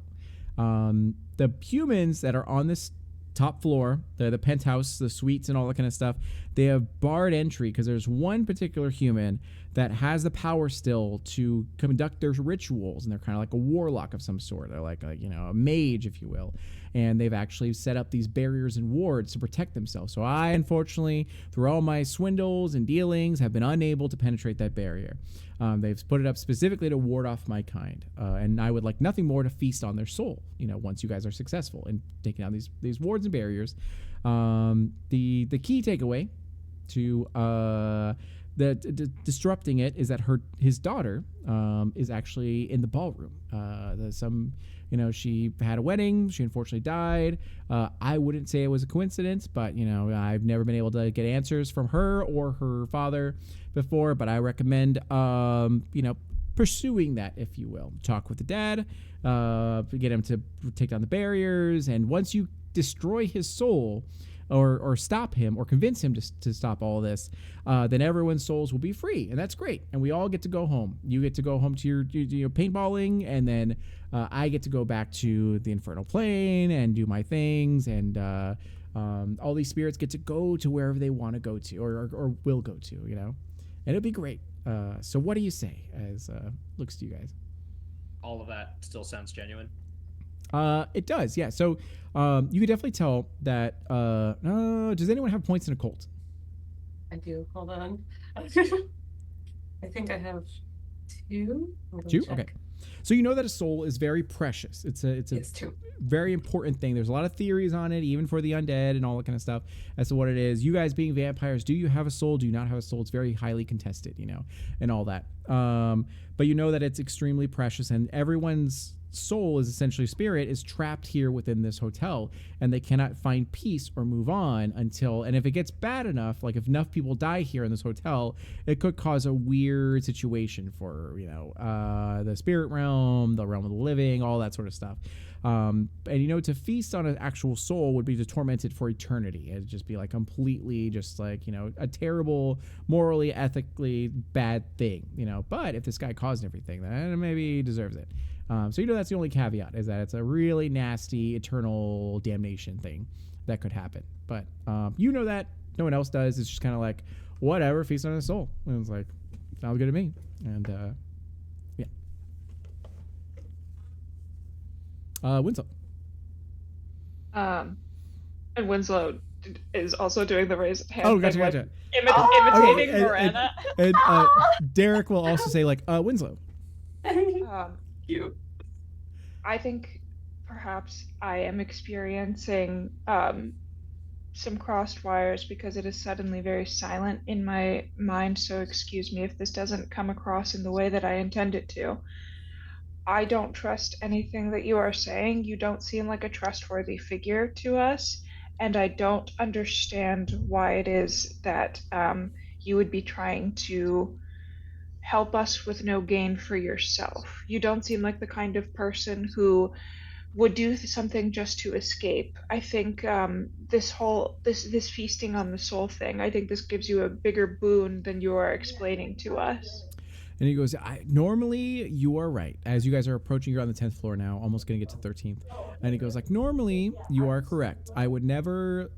The humans that are on this top floor, the penthouse, the suites, and all that kind of stuff, they have barred entry because there's one particular human that has the power still to conduct their rituals, and they're kind of like a warlock of some sort. They're like a mage, if you will, and they've actually set up these barriers and wards to protect themselves. So I, unfortunately, through all my swindles and dealings, have been unable to penetrate that barrier. They've put it up specifically to ward off my kind, and I would like nothing more to feast on their soul. Once you guys are successful in taking down these wards and barriers, the key takeaway to disrupting it is that his daughter is actually in the ballroom. She had a wedding. She unfortunately died. I wouldn't say it was a coincidence, but I've never been able to get answers from her or her father before. But I recommend pursuing that, if you will. Talk with the dad, get him to take down the barriers, and once you destroy his soul, or stop him, or convince him to stop all this, then everyone's souls will be free, and that's great. And we all get to go home. You get to go home to your paintballing, and then I get to go back to the infernal plane and do my things, and all these spirits get to go to wherever they want to go to, or will go to, and it'll be great. So what do you say as looks to you guys? All of that still sounds genuine. It does, yeah. So you could definitely tell that. Does anyone have points in occult? I do. Hold on. I think I have 2. Two? Okay. So you know that a soul is very precious. It's a two. Very important thing. There's a lot of theories on it, even for the undead and all that kind of stuff, as to what it is. You guys being vampires, do you have a soul? Do you not have a soul? It's very highly contested, and all that. But you know that it's extremely precious, and everyone's soul is essentially spirit is trapped here within this hotel, and they cannot find peace or move on until, and if it gets bad enough, like if enough people die here in this hotel, it could cause a weird situation for the spirit realm, the realm of the living, all that sort of stuff. And to feast on an actual soul would be to torment it for eternity. It'd just be like completely just like a terrible, morally, ethically bad thing. But if this guy caused everything, then maybe he deserves it. So that's the only caveat, is that it's a really nasty eternal damnation thing that could happen. But that no one else does. It's just kind of like, whatever, feast on his soul. And it's like, sounds good to me. And yeah. Winslow. And Winslow is also doing the raised hand. Oh, gotcha. Imitating Miranda. And Derek will also say like, Winslow. You. I think perhaps I am experiencing some crossed wires because it is suddenly very silent in my mind, so excuse me if this doesn't come across in the way that I intend it to. I don't trust anything that you are saying. You don't seem like a trustworthy figure to us, and I don't understand why it is that you would be trying to help us with no gain for yourself. You don't seem like the kind of person who would do something just to escape. I think this feasting on the soul thing, I think this gives you a bigger boon than you are explaining to us. And he goes, normally you are right. As you guys are approaching, you're on the 10th floor now, almost going to get to 13th. And he goes like, normally you are correct. I would never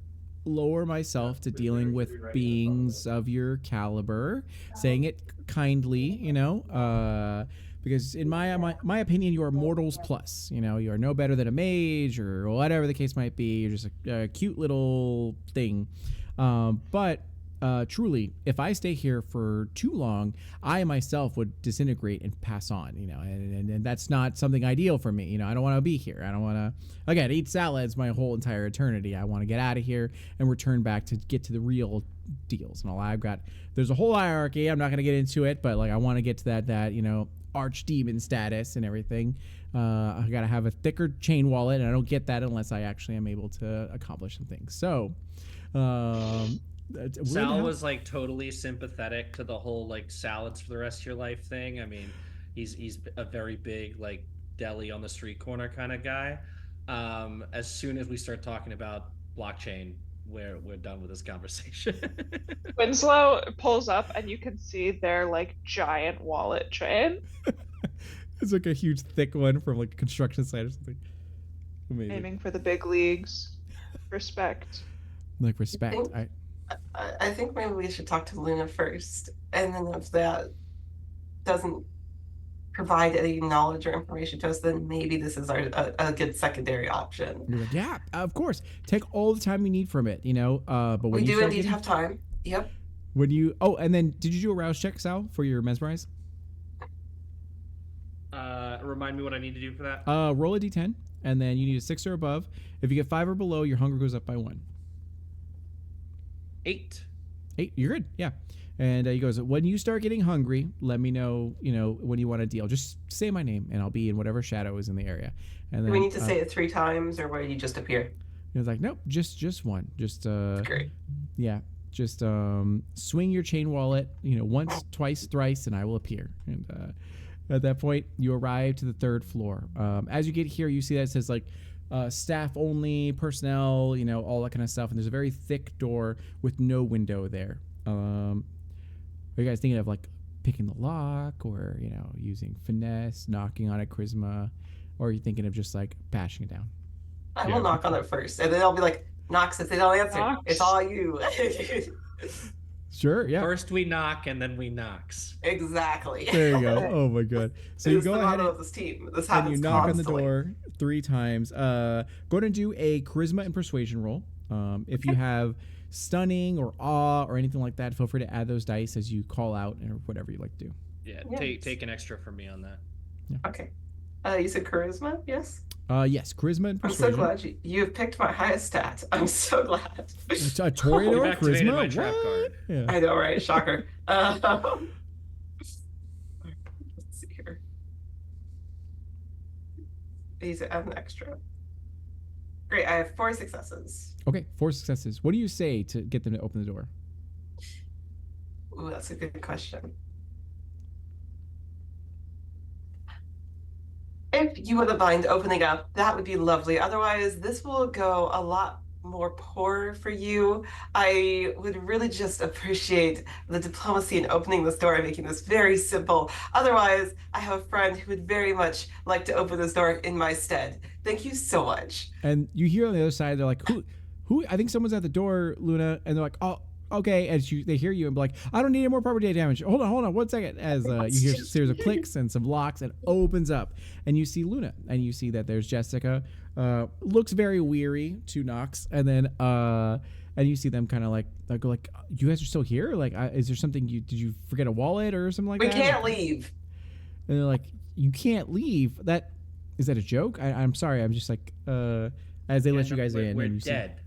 lower myself to dealing with beings of your caliber, saying it kindly, because in my opinion, you are mortals plus. You are no better than a mage or whatever the case might be. You're just a cute little thing. But truly, if I stay here for too long, I myself would disintegrate and pass on, and that's not something ideal for me. I don't want to be here. I don't want to, again, eat salads my whole entire eternity. I want to get out of here and return back to get to the real deals. And there's a whole hierarchy. I'm not going to get into it, but I want to get to that archdemon status and everything. I got to have a thicker chain wallet, and I don't get that unless I actually am able to accomplish some things. So, Sal was totally sympathetic to the whole salads for the rest of your life thing. I mean, he's a very big deli on the street corner kind of guy. As soon as we start talking about blockchain, we're done with this conversation. Winslow pulls up and you can see their giant wallet chain. It's a huge thick one from a construction site or something. Amazing. Aiming for the big leagues. Respect. Respect. I think maybe we should talk to Luna first, and then if that doesn't provide any knowledge or information to us, then maybe this is a good secondary option. You're like, yeah, of course. Take all the time you need from it, but when we do indeed have time. Yep. And then did you do a rouse check, Sal, for your mesmerize? Remind me what I need to do for that. Roll a d10, and then you need a 6 or above. If you get 5 or below, your hunger goes up by 1. 8. 8, you're good, yeah. And he goes, when you start getting hungry, let me know, when you want to deal. Just say my name, and I'll be in whatever shadow is in the area. And then, do we need to say it 3 times, or will you just appear? He was like, nope, just one. Just great. Yeah, just swing your chain wallet, once, twice, thrice, and I will appear. And at that point, you arrive to the 3rd floor. As you get here, you see that it says staff only, personnel, all that kind of stuff. And there's a very thick door with no window there. Are you guys thinking of picking the lock, or using finesse, knocking on it, charisma, or are you thinking of just bashing it down? I will knock on it first, and then I'll be like, knocks if they don't answer. Knocks. It's all you. Sure, yeah. First we knock, and then we knocks. Exactly. There you go. Oh my god. So you go ahead of this team. This and happens you knock constantly. on the door 3 times. Go ahead and do a charisma and persuasion roll. If you have stunning or awe or anything like that, feel free to add those dice as you call out or whatever you like to do. Yeah, Yes. take an extra from me on that. Okay. You said charisma, yes? Yes, charisma and I'm persuasion. so glad you've picked my highest stat. I'm so glad. A Toreador You've activated charisma? my trap What? card. Yeah. I know, right? Shocker. Let's see here. These have an extra. Great, I have 4 successes. Okay, 4 successes. What do you say to get them to open the door? Ooh, that's a good question. If you wouldn't mind opening up, that would be lovely. Otherwise, this will go a lot more poor for you. I would really just appreciate the diplomacy in opening this door and making this very simple. Otherwise, I have a friend who would very much like to open this door in my stead. Thank you so much. And you hear on the other side, they're like, who? I think someone's at the door, Luna. And they're like, oh, okay. And they hear you and be like, I don't need any more property damage. Hold on 1 second. As you hear a series of clicks and some locks, and opens up. And you see Luna. And you see that there's Jessica. Looks very weary to Nox. And then and you see them kind of like you guys are still here? Is there something did you forget a wallet or something like We that? can't leave. And they're like, you can't leave? Is that a joke? I'm sorry. I'm just as they let you guys in. We're and you dead.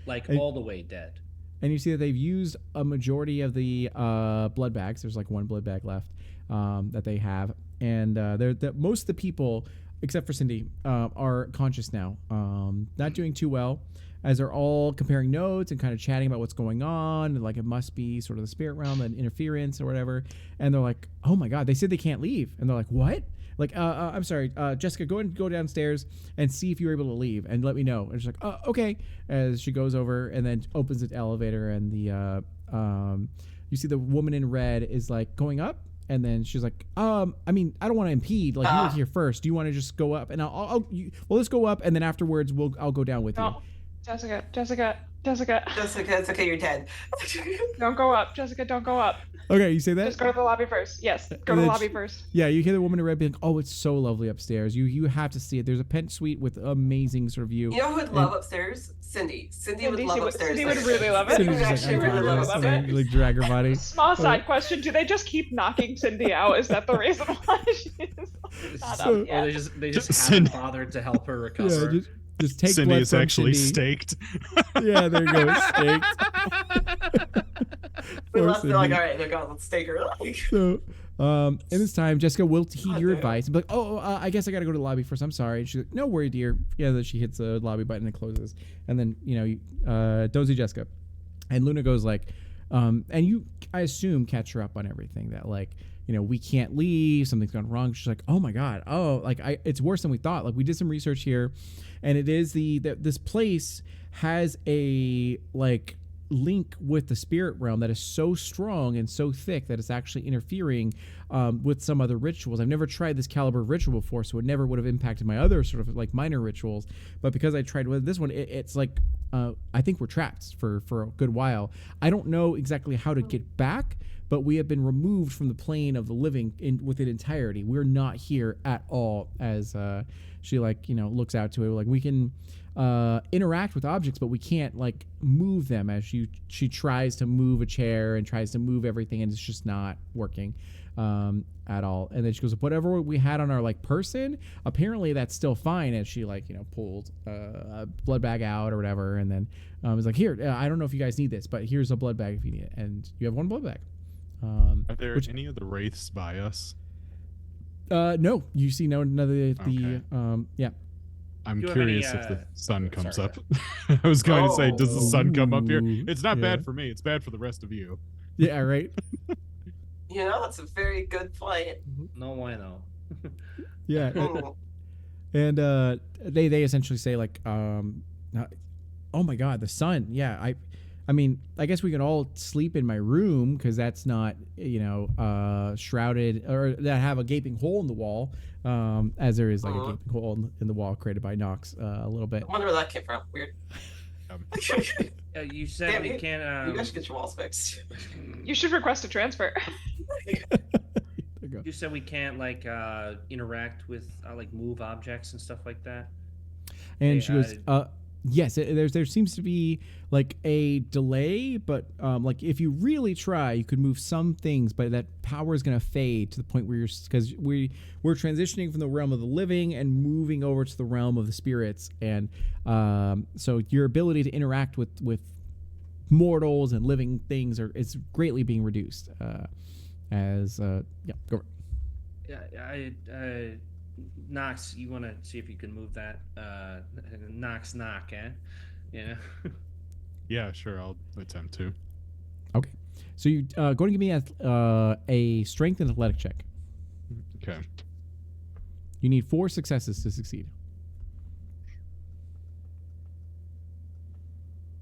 like And- all the way dead. And you see that they've used a majority of the blood bags. There's like one blood bag left that they have, and most of the people, except for Cindy, are conscious now. Not doing too well, as they're all comparing notes and kind of chatting about what's going on. And like it must be sort of the spirit realm and interference or whatever. And they're like, "Oh my God!" They said they can't leave, and they're like, "What?" Like, I'm sorry, Jessica, go downstairs and see if you're able to leave and let me know. And she's like, okay. As she goes over and then opens the elevator, and you see the woman in red is like going up, and then she's like, I mean, I don't want to impede. Like, you were here first. Do you want to just go up? And well, let's go up, and then afterwards I'll go down with you. Jessica. Jessica, it's okay, you're dead. Don't go up. Jessica, don't go up. Okay, you say that? Just go to the lobby first. Yes, go to the lobby first. Yeah, you hear the woman in red being like, oh, it's so lovely upstairs. You have to see it. There's a pent suite with amazing sort of view. You know who would love upstairs? Cindy. Cindy would love upstairs. Cindy would really love it. Cindy would actually really love it. Like drag her body. Small side question: do they just keep knocking Cindy out? Is that the reason why she's not up yet? Or they just haven't bothered to help her recover. Yeah, just take Cindy blood is from actually Cindy. staked. Yeah, there you go, staked. We Poor must be Cindy. like, all right, they're gone. Let's stake her. So, in this time, Jessica will heed your advice and be like, I guess I got to go to the lobby first. I'm sorry. And she's like, no worry, dear. Yeah, then she hits the lobby button and it closes. And then, dozy Jessica. And Luna goes like, and you, I assume, catch her up on everything that like, we can't leave. Something's gone wrong. She's like, oh my God. Oh, like it's worse than we thought. Like we did some research here, and it is this place has a like link with the spirit realm that is so strong and so thick that it's actually interfering with some other rituals. I've never tried this caliber of ritual before, so it never would have impacted my other sort of like minor rituals. But because I tried with this one, it's like I think we're trapped for a good while. I don't know exactly how to get back, but we have been removed from the plane of the living with it entirety. We're not here at all. As she looks out to it, like we can interact with objects, but we can't like move them. As she tries to move a chair and tries to move everything, and it's just not working at all. And then she goes, whatever we had on our like person, apparently that's still fine. As she pulled a blood bag out or whatever, and then was like, here, I don't know if you guys need this, but here's a blood bag if you need it, and you have one blood bag. Are there any of the wraiths by us? No, you see none of the Okay. yeah. I'm Do you have curious any, if the sun comes sorry, up. I was going to say, does the sun come up here? Ooh, It's not yeah. bad for me. It's bad for the rest of you. Yeah, right. That's a very good point. No, why no? Yeah. Mm. And they essentially say like oh my God, the sun. Yeah, I mean, I guess we can all sleep in my room because that's not, shrouded or that have a gaping hole in the wall, as there is like a gaping hole in the wall created by Nox a little bit. I wonder where that came from. Weird. You said Damn, we you can't. guys should get your walls fixed. You should request a transfer. There you go. You said we can't like interact with like move objects and stuff like that. And Hey, she goes, yes, there seems to be like a delay, but like if you really try, you could move some things, but that power is going to fade to the point where because we're transitioning from the realm of the living and moving over to the realm of the spirits, and so your ability to interact with mortals and living things is greatly being reduced. Go. Yeah, Nox, you want to see if you can move that? Nox, knock, eh? Yeah. Yeah, sure. I'll attempt to. Okay, so you go and give me a strength and athletic check. Okay. You need 4 successes to succeed.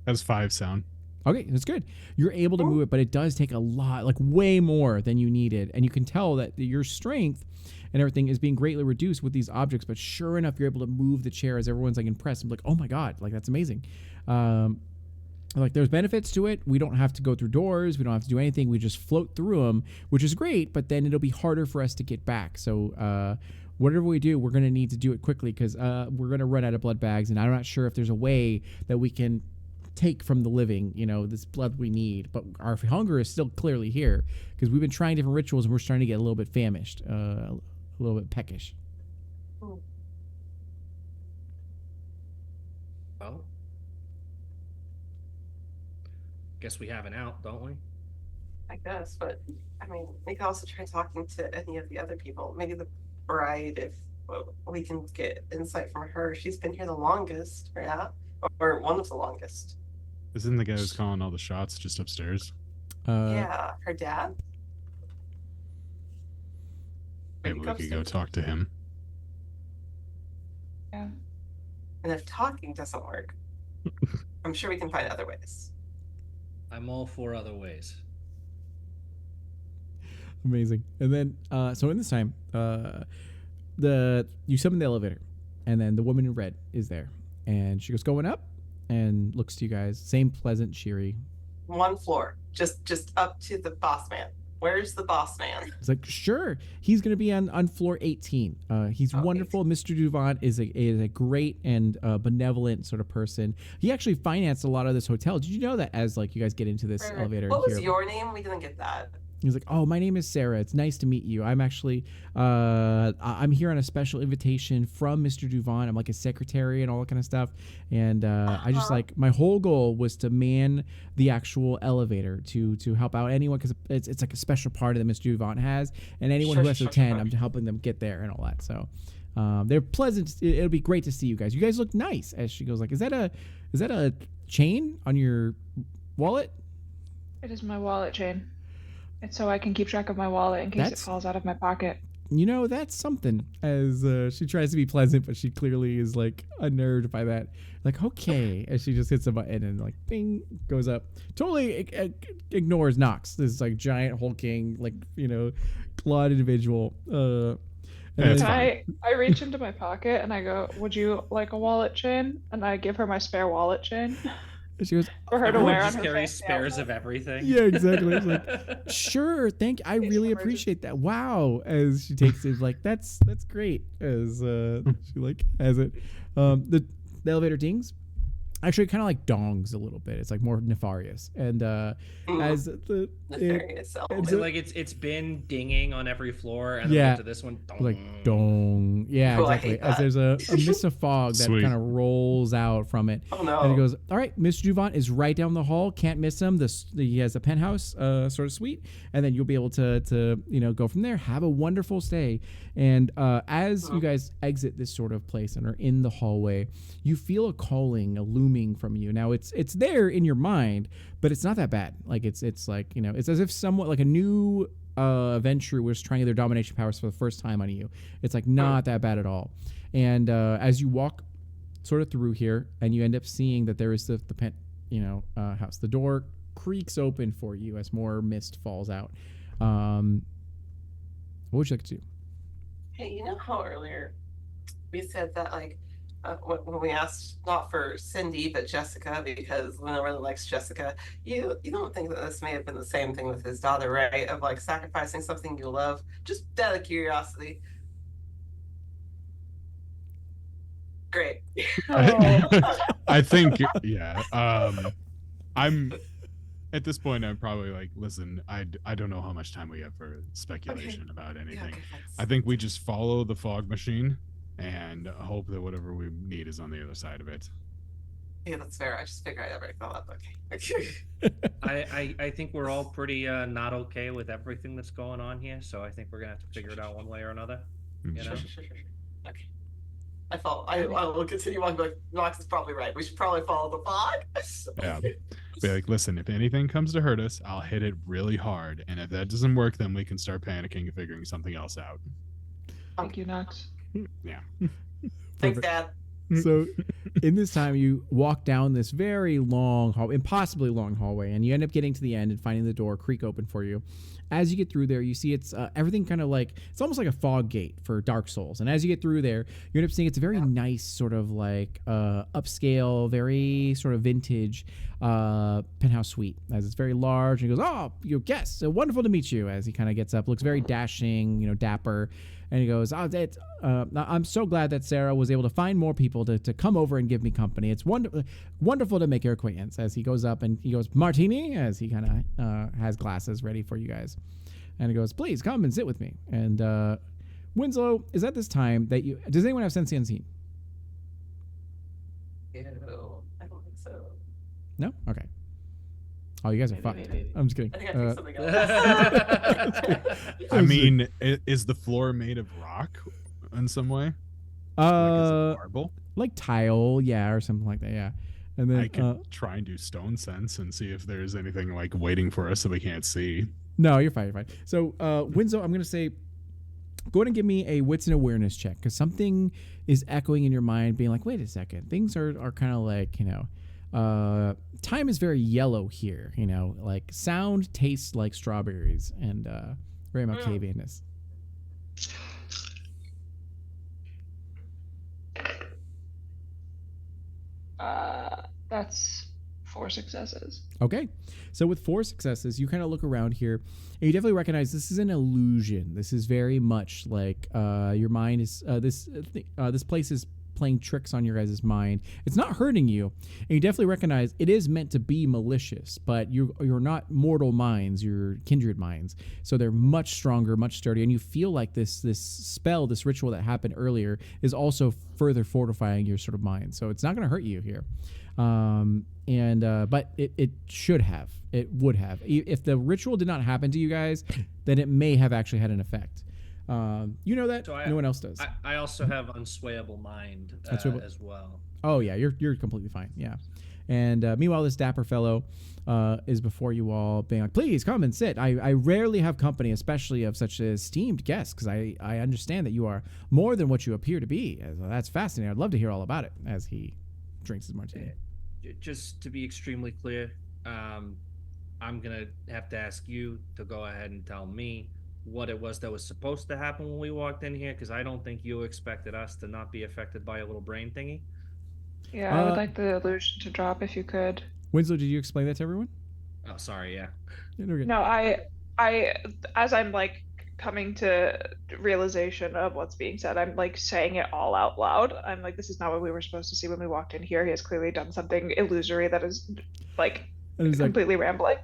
How's 5 sound? Okay, that's good. You're able to move it, but it does take a lot, like way more than you needed. And you can tell that your strength and everything is being greatly reduced with these objects. But sure enough, you're able to move the chair as everyone's like impressed. I'm like, oh my God, like that's amazing. Like there's benefits to it. We don't have to go through doors. We don't have to do anything. We just float through them, which is great. But then it'll be harder for us to get back. So whatever we do, we're going to need to do it quickly because we're going to run out of blood bags. And I'm not sure if there's a way that we can take from the living, this blood we need, but our hunger is still clearly here because we've been trying different rituals and we're starting to get a little bit famished, a little bit peckish. Well, guess we have an out, don't we? I guess, but I mean, we could also try talking to any of the other people. Maybe the bride, if we can get insight from her. She's been here the longest, yeah, or one of the longest. Isn't the guy who's calling all the shots just upstairs? Yeah, her dad. Maybe we could go talk to him. Yeah. And if talking doesn't work, I'm sure we can find other ways. I'm all for other ways. Amazing. And then, so in this time, you summon the elevator, and then the woman in red is there, and she goes going up, and looks to you guys. Same pleasant, cheery. One floor, just up to the boss man. Where's the boss man? It's like, sure, he's going to be on floor 18. He's wonderful. 18. Mr. Duvant is a great and benevolent sort of person. He actually financed a lot of this hotel. Did you know that as like you guys get into this elevator? What was your name? We didn't get that. He's like, oh, my name is Sarah. It's nice to meet you. I'm actually, I'm here on a special invitation from Mr. Duvant. I'm like a secretary and all that kind of stuff. And I just like, my whole goal was to man the actual elevator to help out anyone, because it's like a special party that Mr. Duvant has. And anyone who has to attend, I'm helping them get there and all that. So they're pleasant. It'll be great to see you guys. You guys look nice. As she goes like, is that a chain on your wallet? It is my wallet chain. It's so I can keep track of my wallet in case it falls out of my pocket. You know, that's something. As she tries to be pleasant, but she clearly is like unnerved by that. Like, okay, as she just hits a button and like, bing, goes up. Totally ignores Nox, this like giant hulking, like, clawed individual. I reach into my pocket and I go, "Would you like a wallet chain?" And I give her my spare wallet chain. She goes, for her to wear on her carry spares of everything. Yeah, exactly. It's like, sure, thank you. I really appreciate that. Wow. As she takes it, like, that's great. As she like has it. The elevator dings. Actually, kind of like dongs a little bit. It's like more nefarious. And as the nefarious, like it's been dinging on every floor, and then we get to this one, dong. Like dong. Yeah, exactly. As there's a mist of fog that kind of rolls out from it. Oh no! And it goes, all right, Mr. Duvant is right down the hall. Can't miss him. He has a penthouse sort of suite, and then you'll be able to go from there. Have a wonderful stay. And as you guys exit this sort of place and are in the hallway, you feel a calling, a looming from you. Now it's there in your mind, but it's not that bad. Like it's like, it's as if someone like a new venture was trying their domination powers for the first time on you. It's like not that bad at all. And as you walk sort of through here, and you end up seeing that there is the house. The door creaks open for you as more mist falls out. What would you like to do? Hey, you know how earlier we said that like when we asked not for Cindy but Jessica, because Luna really likes Jessica, you don't think that this may have been the same thing with his daughter, right? Of like sacrificing something you love, just out of curiosity. Great. I think, yeah. I'm at this point, I'm probably like, listen, I don't know how much time we have for speculation about anything. Yeah, I think we just follow the fog machine and hope that whatever we need is on the other side of it. Yeah, that's fair. I just figured I'd already thought up. Okay. I think we're all pretty not okay with everything that's going on here, so I think we're gonna have to figure it out one way or another. Sure. Okay. I will continue on, but Nox is probably right. We should probably follow the fog. Yeah. Be like, listen, if anything comes to hurt us, I'll hit it really hard. And if that doesn't work, then we can start panicking and figuring something else out. Thank you, Nox. Yeah. Thanks, Dad. So in this time, you walk down this very long impossibly long hallway, and you end up getting to the end and finding the door creak open for you. As you get through there, you see it's everything kind of like, it's almost like a fog gate for Dark Souls. And as you get through there, you end up seeing it's a very nice sort of like upscale, very sort of vintage penthouse suite. As it's very large, and he goes, "Oh, your guests, wonderful to meet you." As he kind of gets up, looks very dashing, dapper. And he goes, I'm so glad that Sarah was able to find more people to come over and give me company. It's wonderful to make your acquaintance. As he goes up and he goes, "Martini," as he kind of has glasses ready for you guys. And he goes, "Please come and sit with me." And Winslow, is at this time that does anyone have Sense Unseen? Ew, I don't think so. No? Okay. Oh, you guys are Maybe, fucked. maybe. I'm just kidding. I think I picked something else. I mean, is the floor made of rock in some way? Like, is it marble? Like tile, yeah, or something like that, yeah. And then I could try and do stone sense and see if there's anything like waiting for us that we can't see. no, you're fine. You're fine. So, Winslow, I'm gonna say, go ahead and give me a wits and awareness check because something is echoing in your mind, being like, wait a second, things are kind of like, time is very yellow here. Like sound tastes like strawberries and very Malkavian-ness. That's 4 successes. Okay. So with 4 successes, you kind of look around here and you definitely recognize this is an illusion. This is very much like your mind is this place is playing tricks on your guys' mind. It's not hurting you. And you definitely recognize it is meant to be malicious, but you're not mortal minds, you're kindred minds. So they're much stronger, much sturdier, and you feel like this spell, this ritual that happened earlier is also further fortifying your sort of mind. So it's not going to hurt you here. But it should have. It would have. If the ritual did not happen to you guys, then it may have actually had an effect. You know that. So no one else does. I also have unswayable mind as well. Oh yeah, you're completely fine. Yeah. And meanwhile, this dapper fellow is before you all, being like, "Please come and sit. I rarely have company, especially of such esteemed guests, because I understand that you are more than what you appear to be. That's fascinating. I'd love to hear all about it." As he drinks his martini. Just to be extremely clear, I'm gonna have to ask you to go ahead and tell me what it was that was supposed to happen when we walked in here, because I don't think you expected us to not be affected by a little brain thingy. Yeah, I would like the illusion to drop if you could. Winslow, did you explain that to everyone? Oh, sorry, yeah. No, I as I'm like coming to realization of what's being said, I'm like saying it all out loud. I'm like, this is not what we were supposed to see when we walked in here. He has clearly done something illusory that is like completely rambling.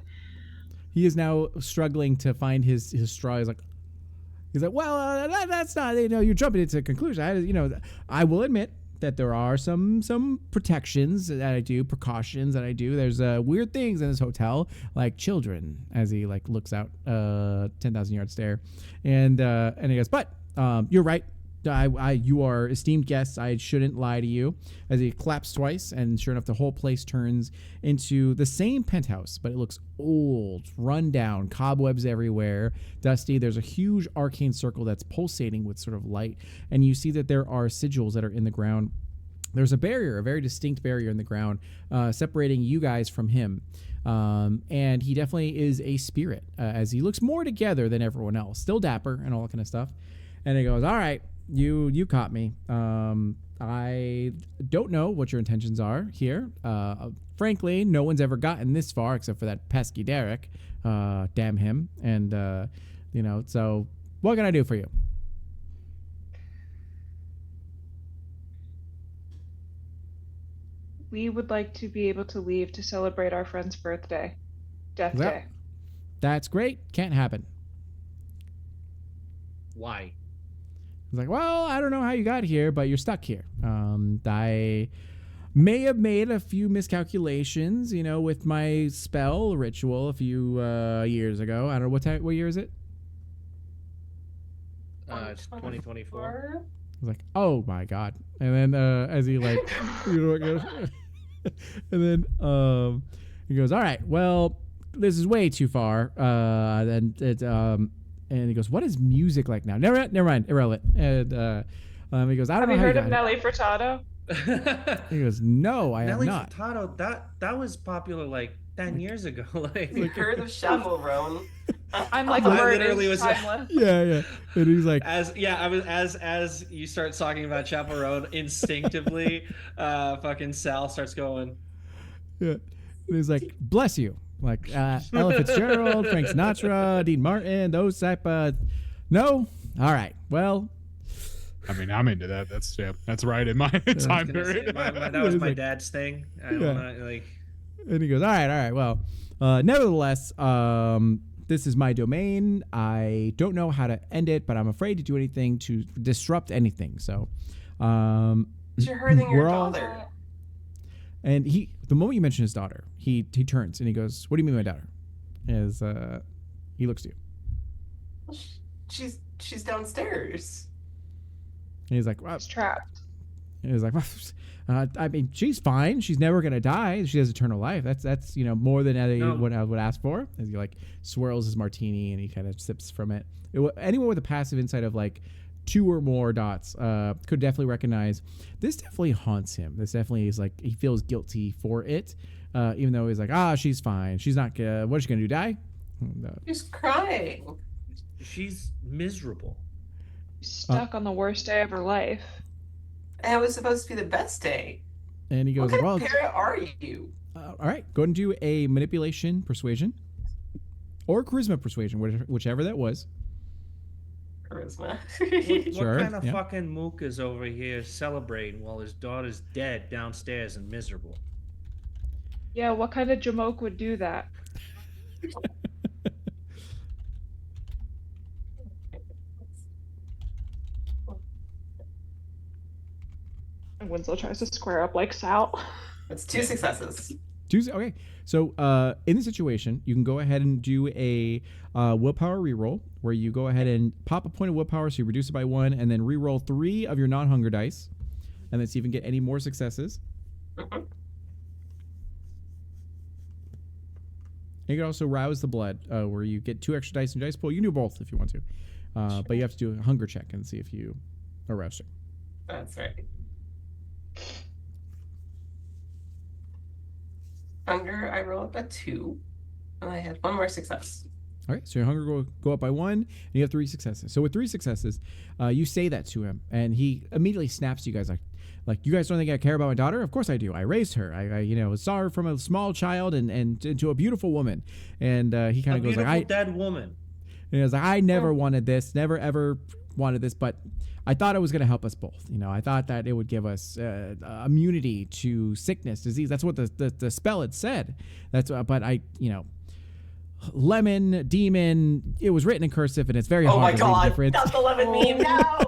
He is now struggling to find his straw. He's like, well, that's not, you're jumping into a conclusion. I will admit that there are some protections that I do, precautions that I do. There's weird things in this hotel, like children, as he like looks out 10,000 yard stare, and he goes, but you're right. You are esteemed guests. I shouldn't lie to you. As he claps twice, and sure enough, the whole place turns into the same penthouse, but it looks old, run down, cobwebs everywhere, dusty. There's a huge arcane circle that's pulsating with sort of light, and you see that there are sigils that are in the ground. There's a barrier, a very distinct barrier in the ground, separating you guys from him. And he definitely is a spirit, as he looks more together than everyone else. Still dapper and all that kind of stuff. And he goes, all right, you caught me. I don't know what your intentions are here. Frankly, no one's ever gotten this far except for that pesky Derek. Damn him. And, so what can I do for you? We would like to be able to leave to celebrate our friend's birthday. Death Day. That's great. Can't happen. Why? He's like, well, I don't know how you got here, but you're stuck here. I may have made a few miscalculations, with my spell ritual a few years ago. I don't know what year is it? It's 2024. I was like, oh my god! And then as he like, and then he goes, all right, well, this is way too far. And he goes, what is music like now? Never mind, irrelevant. And he goes, I don't know how you heard of Nelly Furtado? He goes, no, I have not. Nelly Furtado, that was popular like 10 years ago. Like, you heard of Chaperone? I'm like, literally was timeless. Yeah. And he's like, as you start talking about Chaperone, instinctively, fucking Sal starts going. Yeah, and he's like, bless you. Like Ella Fitzgerald, Frank Sinatra, Dean Martin, those type of. No, all right. Well, I mean, I'm into that. That's right in my time period. That was my dad's thing. And he goes, all right. Well, nevertheless, this is my domain. I don't know how to end it, but I'm afraid to do anything to disrupt anything. So, you're hurting your daughter. And the moment you mention his daughter, he turns and he goes, "What do you mean, my daughter?" As he looks to you. Well, she's downstairs. And he's like, "Well," He's trapped. and he's like, "Well, I mean, she's fine. She's never gonna die. She has eternal life. That's more than what I would ask for." As he like swirls his martini and he kind of sips from it. Anyone with a passive insight of like 2 or more dots could definitely recognize this. Definitely haunts him. This definitely is like he feels guilty for it, even though he's like, she's fine. She's not. What is she gonna do? Die? She's crying. She's miserable. Stuck on the worst day of her life. And it was supposed to be the best day. And he goes, What kind "Well, of parent are you?" all right, go ahead and do a manipulation persuasion or charisma persuasion, whichever that was." Charisma. What Sure, kind of yeah. fucking mook is over here celebrating while his daughter's dead downstairs and miserable? Yeah, what kind of jamoke would do that? And Winslow tries to square up like Sal. It's 2 successes. Okay, so in the situation, you can go ahead and do a willpower reroll, where you go ahead and pop a point of willpower, so you reduce it by 1, and then reroll 3 of your non-hunger dice, and then see if you can get any more successes. Mhm. You can also rouse the blood, where you get 2 extra dice in your dice pool. You can do both if you want to, but you have to do a hunger check and see if you are roused. That's right. Hunger, I roll up a 2, and I had 1 more success. All right, so your hunger will go up by 1, and you have 3 successes. So with 3 successes, you say that to him, and he immediately snaps to you guys like, "You guys don't think I care about my daughter? Of course I do. I raised her. I saw her from a small child and into a beautiful woman." And he kind of goes like, "I dead woman." And he was like, "I never wanted this. Never ever wanted this, but I thought it was going to help us both. I thought that it would give us immunity to sickness, disease. That's what the spell had said. But I, lemon, demon, it was written in cursive, and it's very hard to read the difference." Not the lemon meme now.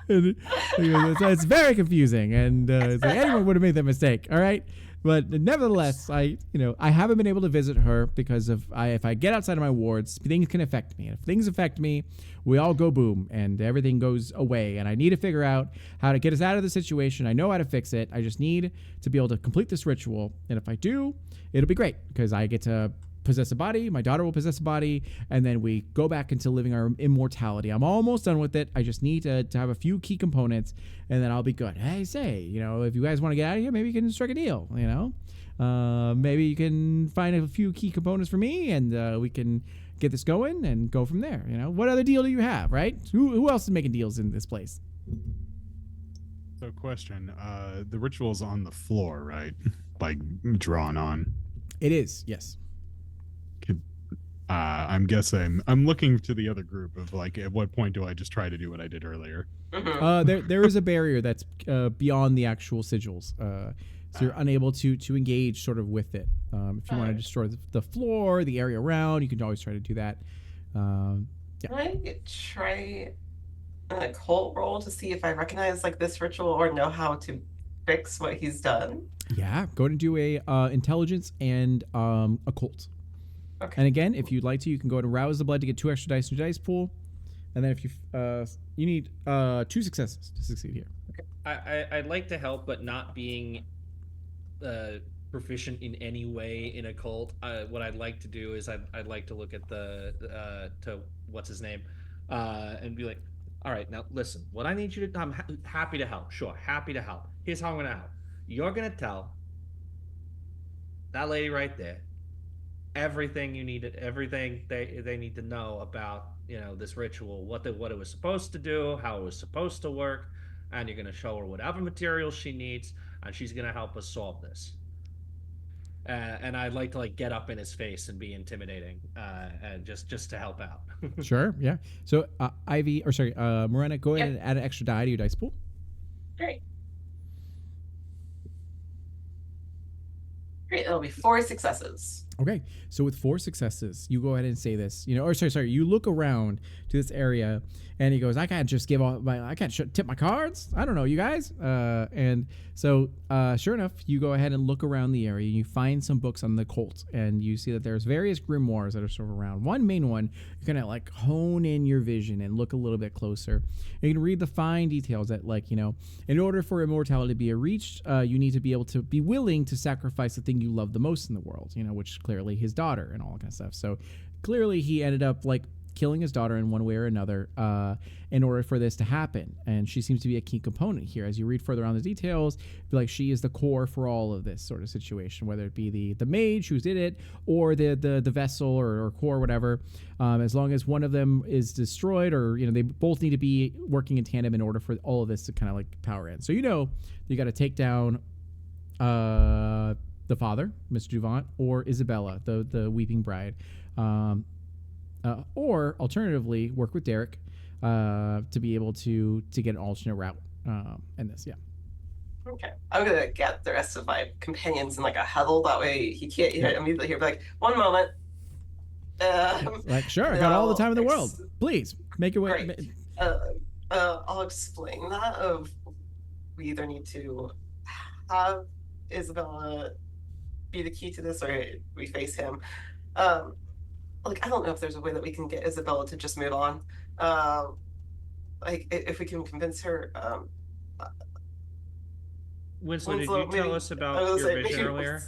It's very confusing, and it's like anyone would have made that mistake. All right. But nevertheless, I haven't been able to visit her because if I get outside of my wards, things can affect me. And if things affect me, we all go boom and everything goes away. And I need to figure out how to get us out of the situation. I know how to fix it. I just need to be able to complete this ritual. And if I do, it'll be great because I get to possess a body. My daughter will possess a body. And then we go back into living our immortality. I'm almost done with it. I just need to have a few key components and then I'll be good. Hey, if you guys want to get out of here, maybe you can strike a deal, maybe you can find a few key components for me and we can get this going and go from there. What other deal do you have, right? Who else is making deals in this place? So question, the ritual's on the floor, right? Like drawn on. It is, yes. I'm guessing I'm looking to the other group of like, at what point do I just try to do what I did earlier? There is a barrier that's beyond the actual sigils, so you're unable to engage sort of with it. If you want to destroy the floor, the area around, you can always try to do that. Yeah. Can I try an occult roll to see if I recognize like this ritual or know how to fix what he's done? Yeah, go ahead and do a intelligence and occult. Okay. And again, if you'd like to, you can go ahead and rouse the blood to get 2 extra dice in your dice pool. And then if you need 2 successes to succeed here. Okay. I'd like to help, but not being proficient in any way in occult. What I'd like to do is I'd like to look at to what's his name, and be like, all right, now listen. What I need you to, I'm happy to help. Sure, happy to help. Here's how I'm gonna help. You're gonna tell that lady right there everything you needed, everything they need to know about this ritual, what it was supposed to do, how it was supposed to work, and you're going to show her whatever materials she needs, and she's going to help us solve this. And I'd like to get up in his face and be intimidating, and just to help out. Sure, yeah. So Morena, go ahead and add an extra die to your dice pool. Great. It'll be 4 successes. Okay, so with 4 successes, you go ahead and say this. Or sorry. You look around to this area, and he goes, "I can't just I can't tip my cards. I don't know, you guys." And so, sure enough, you go ahead and look around the area. You find some books on the cult, and you see that there's various grimoires that are sort of around. One main one, you're gonna like hone in your vision and look a little bit closer. You can read the fine details that, in order for immortality to be reached, you need to be able to be willing to sacrifice the thing you love the most in the world. Which clearly his daughter and all that kind of stuff. So clearly he ended up killing his daughter in one way or another in order for this to happen. And she seems to be a key component here. As you read further on the details, she is the core for all of this sort of situation, whether it be the mage who did it or the vessel or core, whatever. As long as one of them is destroyed, or they both need to be working in tandem in order for all of this to kind of power in. So you got to take down the father, Mr. Duvant, or Isabella, the weeping bride, or alternatively work with Derek to be able to get an alternate route in this. Yeah. Okay, I'm gonna get the rest of my companions in a huddle. That way he can't immediately hear. Be one moment. Sure, I got all the time in the world. Please make your way. Great. I'll explain that. We either need to have Isabella be the key to this, or we face him. I don't know if there's a way that we can get Isabella to just move on. If we can convince her. Winslow, did you tell us about your vision earlier?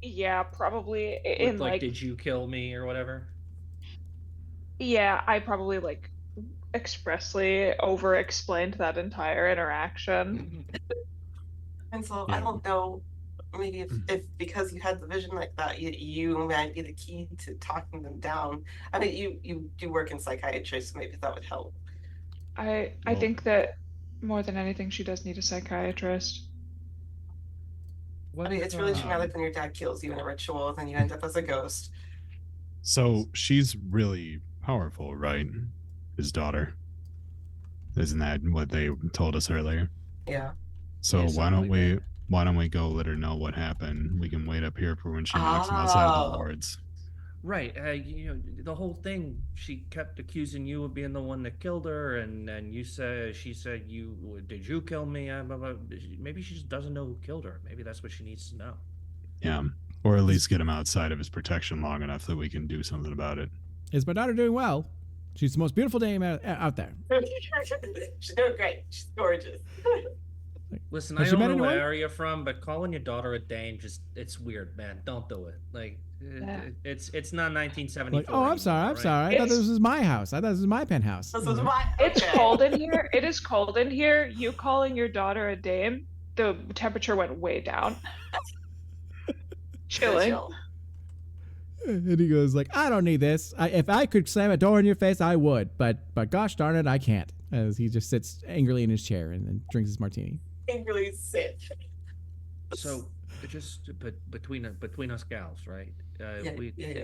Yeah, probably. In did you kill me or whatever? Yeah, I probably expressly over-explained that entire interaction. And so I don't know, maybe if because you had the vision like that, you might be the key to talking them down. I mean, you do work in psychiatry, so maybe that would help. I think that more than anything, she does need a psychiatrist. It's really traumatic when your dad kills you in a ritual, and then you end up as a ghost. So she's really powerful, right? His daughter. Isn't that what they told us earlier? Yeah. So why don't we go let her know what happened? We can wait up here for when she knocks him outside of the wards. Right. The whole thing, she kept accusing you of being the one that killed her, and she said, did you kill me? Maybe she just doesn't know who killed her. Maybe that's what she needs to know. Yeah. Or at least get him outside of his protection long enough that we can do something about it. Is my daughter doing well? She's the most beautiful dame out there. She's doing great. She's gorgeous. Listen, I don't know where you're from, but calling your daughter a dame, it's weird, man. Don't do it. It's not 1974. I'm sorry. I thought this was my house. I thought this was my penthouse. This was my. It's cold in here. It is cold in here. You calling your daughter a dame, the temperature went way down. Chilling. And he goes I don't need this. If I could slam a door in your face, I would. But gosh darn it, I can't. As he just sits angrily in his chair and then drinks his martini. Angrily sit. So, just between us gals, right? Yeah.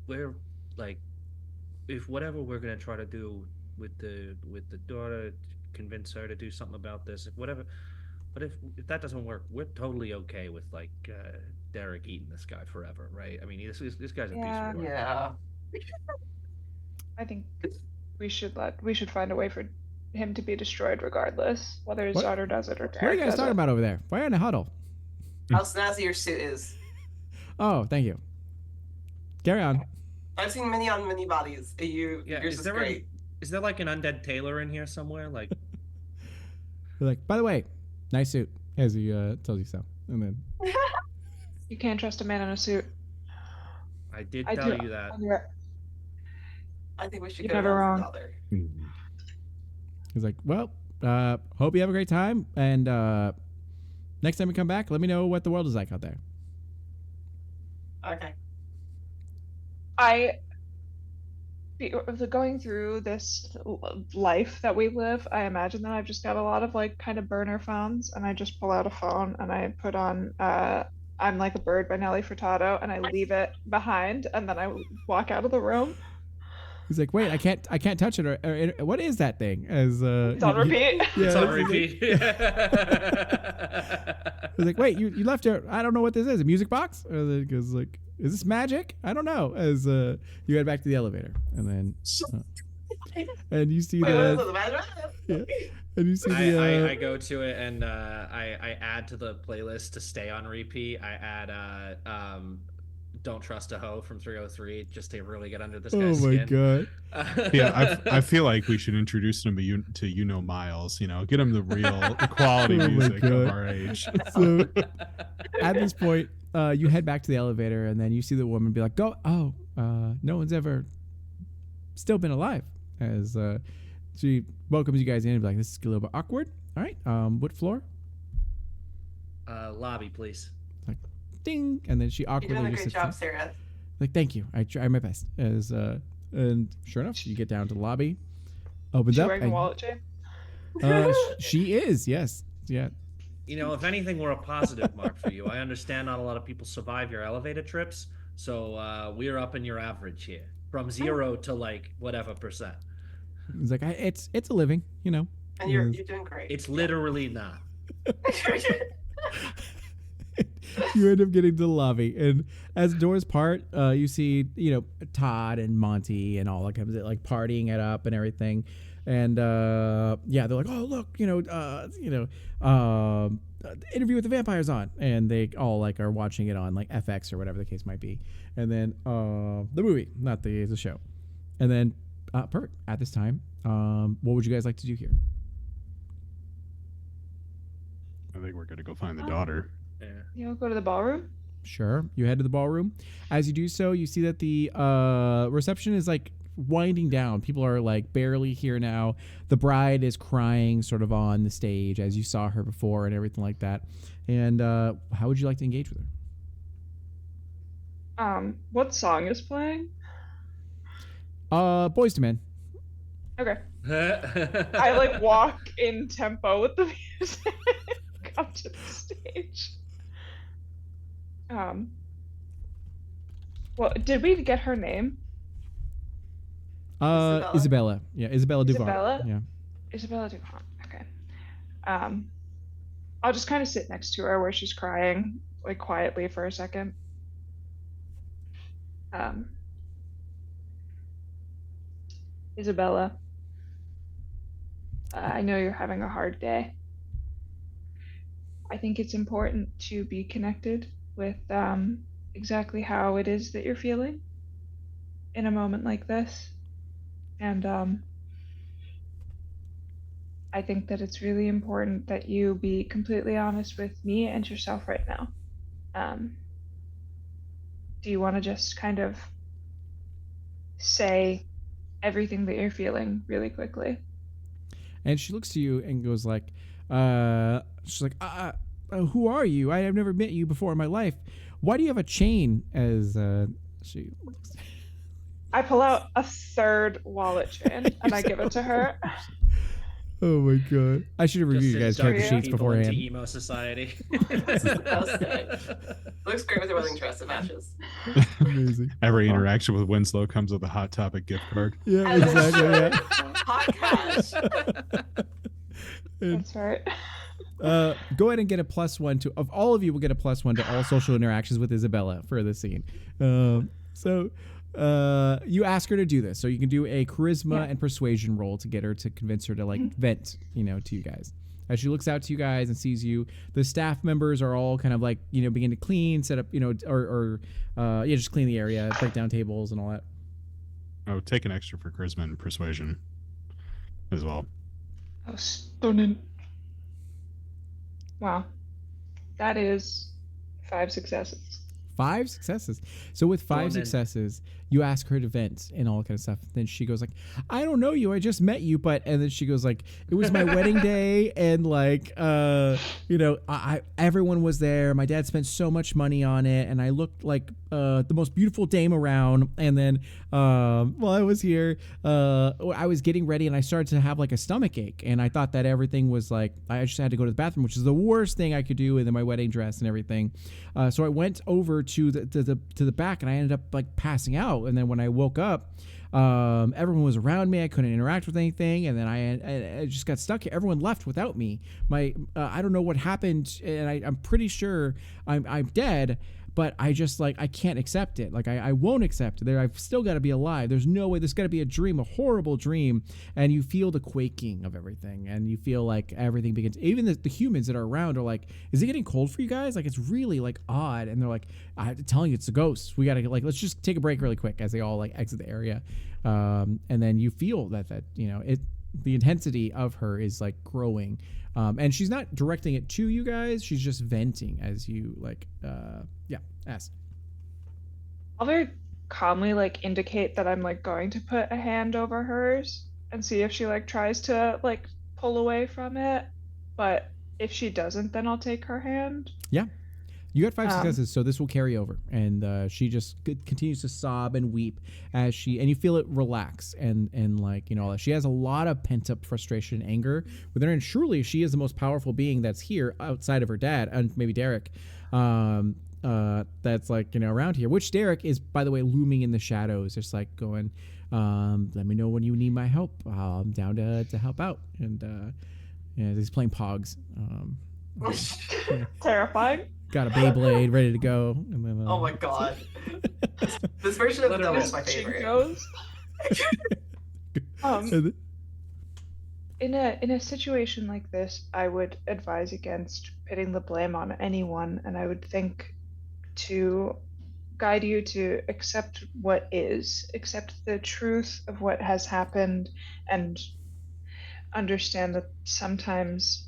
We're if whatever we're gonna try to do with the daughter, convince her to do something about this, but if that doesn't work, we're totally okay with Derek eating this guy forever, right? I mean, this guy's a piece of work. Yeah. I think we should find a way for him to be destroyed regardless, whether his daughter does it or Derek. What are you guys talking about over there? Why are you in a huddle? How snazzy your suit is. Oh, thank you. Carry on. I've seen many on many bodies. Yours is great. Is there an undead tailor in here somewhere? They're by the way, nice suit, as he tells you so. And then you can't trust a man in a suit. I did tell you that. I think we should go never wrong. He's well, hope you have a great time, and next time we come back, let me know what the world is like out there. Okay. Going through this life that we live, I imagine that I've just got a lot of kind of burner phones, and I just pull out a phone and I put on I'm Like a Bird by Nelly Furtado, and I leave it behind, and then I walk out of the room. He's like, wait, I can't touch it. Or what is that thing? As It's on repeat. yeah, It's on he's like- repeat. He's like, wait, you left it. I don't know what this is. A music box? Or he goes like, is this magic? I don't know. As you head back to the elevator, and then and you see and you see the I go to it and I add to the playlist to stay on repeat. I add Don't Trust a Hoe from 303 just to really get under this guy's oh my skin. god. Yeah, I feel like we should introduce him to Miles. Get him the real quality Oh my music God. of our age. So at this point, you head back to the elevator, and then you see the woman be like, "Go! Oh, no one's ever still been alive." As she welcomes you guys in and be like, "This is a little bit awkward. All right, what floor?" Lobby, please. Like, ding, and then she You're awkwardly doing a just great sits job, down. Sarah. Like, thank you. I try my best. As and sure enough, you get down to the lobby, opens She up. wearing a and- wallet chain. she is, yes, yeah. If anything were a positive mark for you, I understand not a lot of people survive your elevator trips, so we're up in your average here, from 0 to like whatever percent. He's like, it's a living, And you're Yes. doing great. It's literally not. You end up getting to the lobby, and as doors part, you see Todd and Monty and all that comes like partying it up and everything, and yeah, they're like, oh look, Interview with the Vampires on, and they all like are watching it on like FX or whatever the case might be, and then the movie, not the show, and then perfect. At this time, what would you guys like to do here? I think we're gonna go find the daughter. Yeah. You'll go to the ballroom. Sure. You head to the ballroom. As you do so, you see that the reception is like winding down. People are like barely here now. The bride is crying sort of on the stage as you saw her before and everything like that. And how would you like to engage with her? What song is playing? Boys to Men. Okay. I like walk in tempo with the music up to the stage. Well, did we get her name? Isabella. Yeah, Isabella Duvall. Isabella? Yeah. Isabella Dupont. Okay. I'll just kind of sit next to her where she's crying, like quietly for a second. Isabella, I know you're having a hard day. I think it's important to be connected with exactly how it is that you're feeling in a moment like this. And I think that it's really important that you be completely honest with me and yourself right now. Do you want to just kind of say everything that you're feeling really quickly? And she looks to you and goes like, she's like, who are you? I have never met you before in my life. Why do you have a chain? As she looks. I pull out a third wallet chain and I give it to her. Oh my god! I should have reviewed you guys' character inducting sheets people into beforehand. emo society. Looks great with your wedding dress. It matches. Amazing. Every interaction with Winslow comes with a Hot Topic gift card. Yeah, And exactly. Yeah. Hot cash. That's right. Go ahead and get a +1 to. Of all of you, will get a +1 to all social interactions with Isabella for this scene. So you ask her to do this, so you can do a charisma and persuasion roll to get her to convince her to like vent, to you guys. As she looks out to you guys and sees you, the staff members are all kind of like begin to clean, set up, or just clean the area, break down tables and all that. Oh, take an extra for charisma and persuasion as well. Oh, stunning. Wow. That is 5 successes. 5 successes. So with 5 Going in. successes, you ask her to vent and all that kind of stuff. Then she goes like, I don't know you. I just met you. And then she goes like, it was my wedding day. And like, everyone was there. My dad spent so much money on it. And I looked like the most beautiful dame around. And then while I was here, I was getting ready and I started to have like a stomach ache. And I thought that everything was like, I just had to go to the bathroom, which is the worst thing I could do in my wedding dress and everything. So I went over to the back and I ended up like passing out. And then when I woke up, Everyone was around me. I couldn't interact with anything, and then I just got stuck here. Everyone left without me. I don't know what happened, and I'm pretty sure I'm dead. But I just like I can't accept it. Like I won't accept it. I've still got to be alive. There's no way. There's got to be a dream, a horrible dream, and you feel the quaking of everything, and you feel like everything begins. Even the humans that are around are like, "Is it getting cold for you guys?" Like it's really like odd, and they're like, "I'm telling you, it's a ghost. We gotta like let's just take a break really quick." As they all like exit the area, and then you feel that the intensity of her is like growing. And she's not directing it to you guys. She's just venting as you like, ask. I'll very calmly like indicate that I'm like going to put a hand over hers and see if she like tries to like pull away from it. But if she doesn't, then I'll take her hand. Yeah. You got 5 successes, so this will carry over. And she just continues to sob and weep and you feel it relax and like, she has a lot of pent up frustration and anger within her. And surely she is the most powerful being that's here outside of her dad and maybe Derek. That's like, around here, which Derek is, by the way, looming in the shadows, just like going, let me know when you need my help. I'm down to help out. And, he's playing Pogs. Terrifying. Got a Beyblade ready to go. And then, oh my god. This version of the film is my favorite. In a situation like this, I would advise against putting the blame on anyone, and I would think to guide you to accept what is, accept the truth of what has happened, and understand that sometimes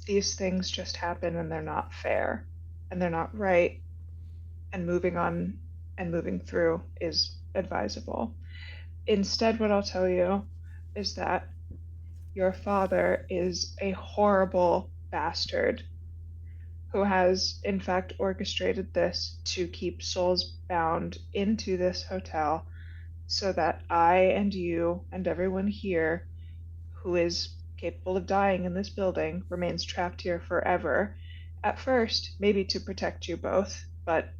these things just happen and they're not fair and they're not right, and moving on and moving through is advisable. Instead, what I'll tell you is that your father is a horrible bastard who has in fact orchestrated this to keep souls bound into this hotel so that I and you and everyone here who is capable of dying in this building remains trapped here forever. At first, maybe to protect you both, but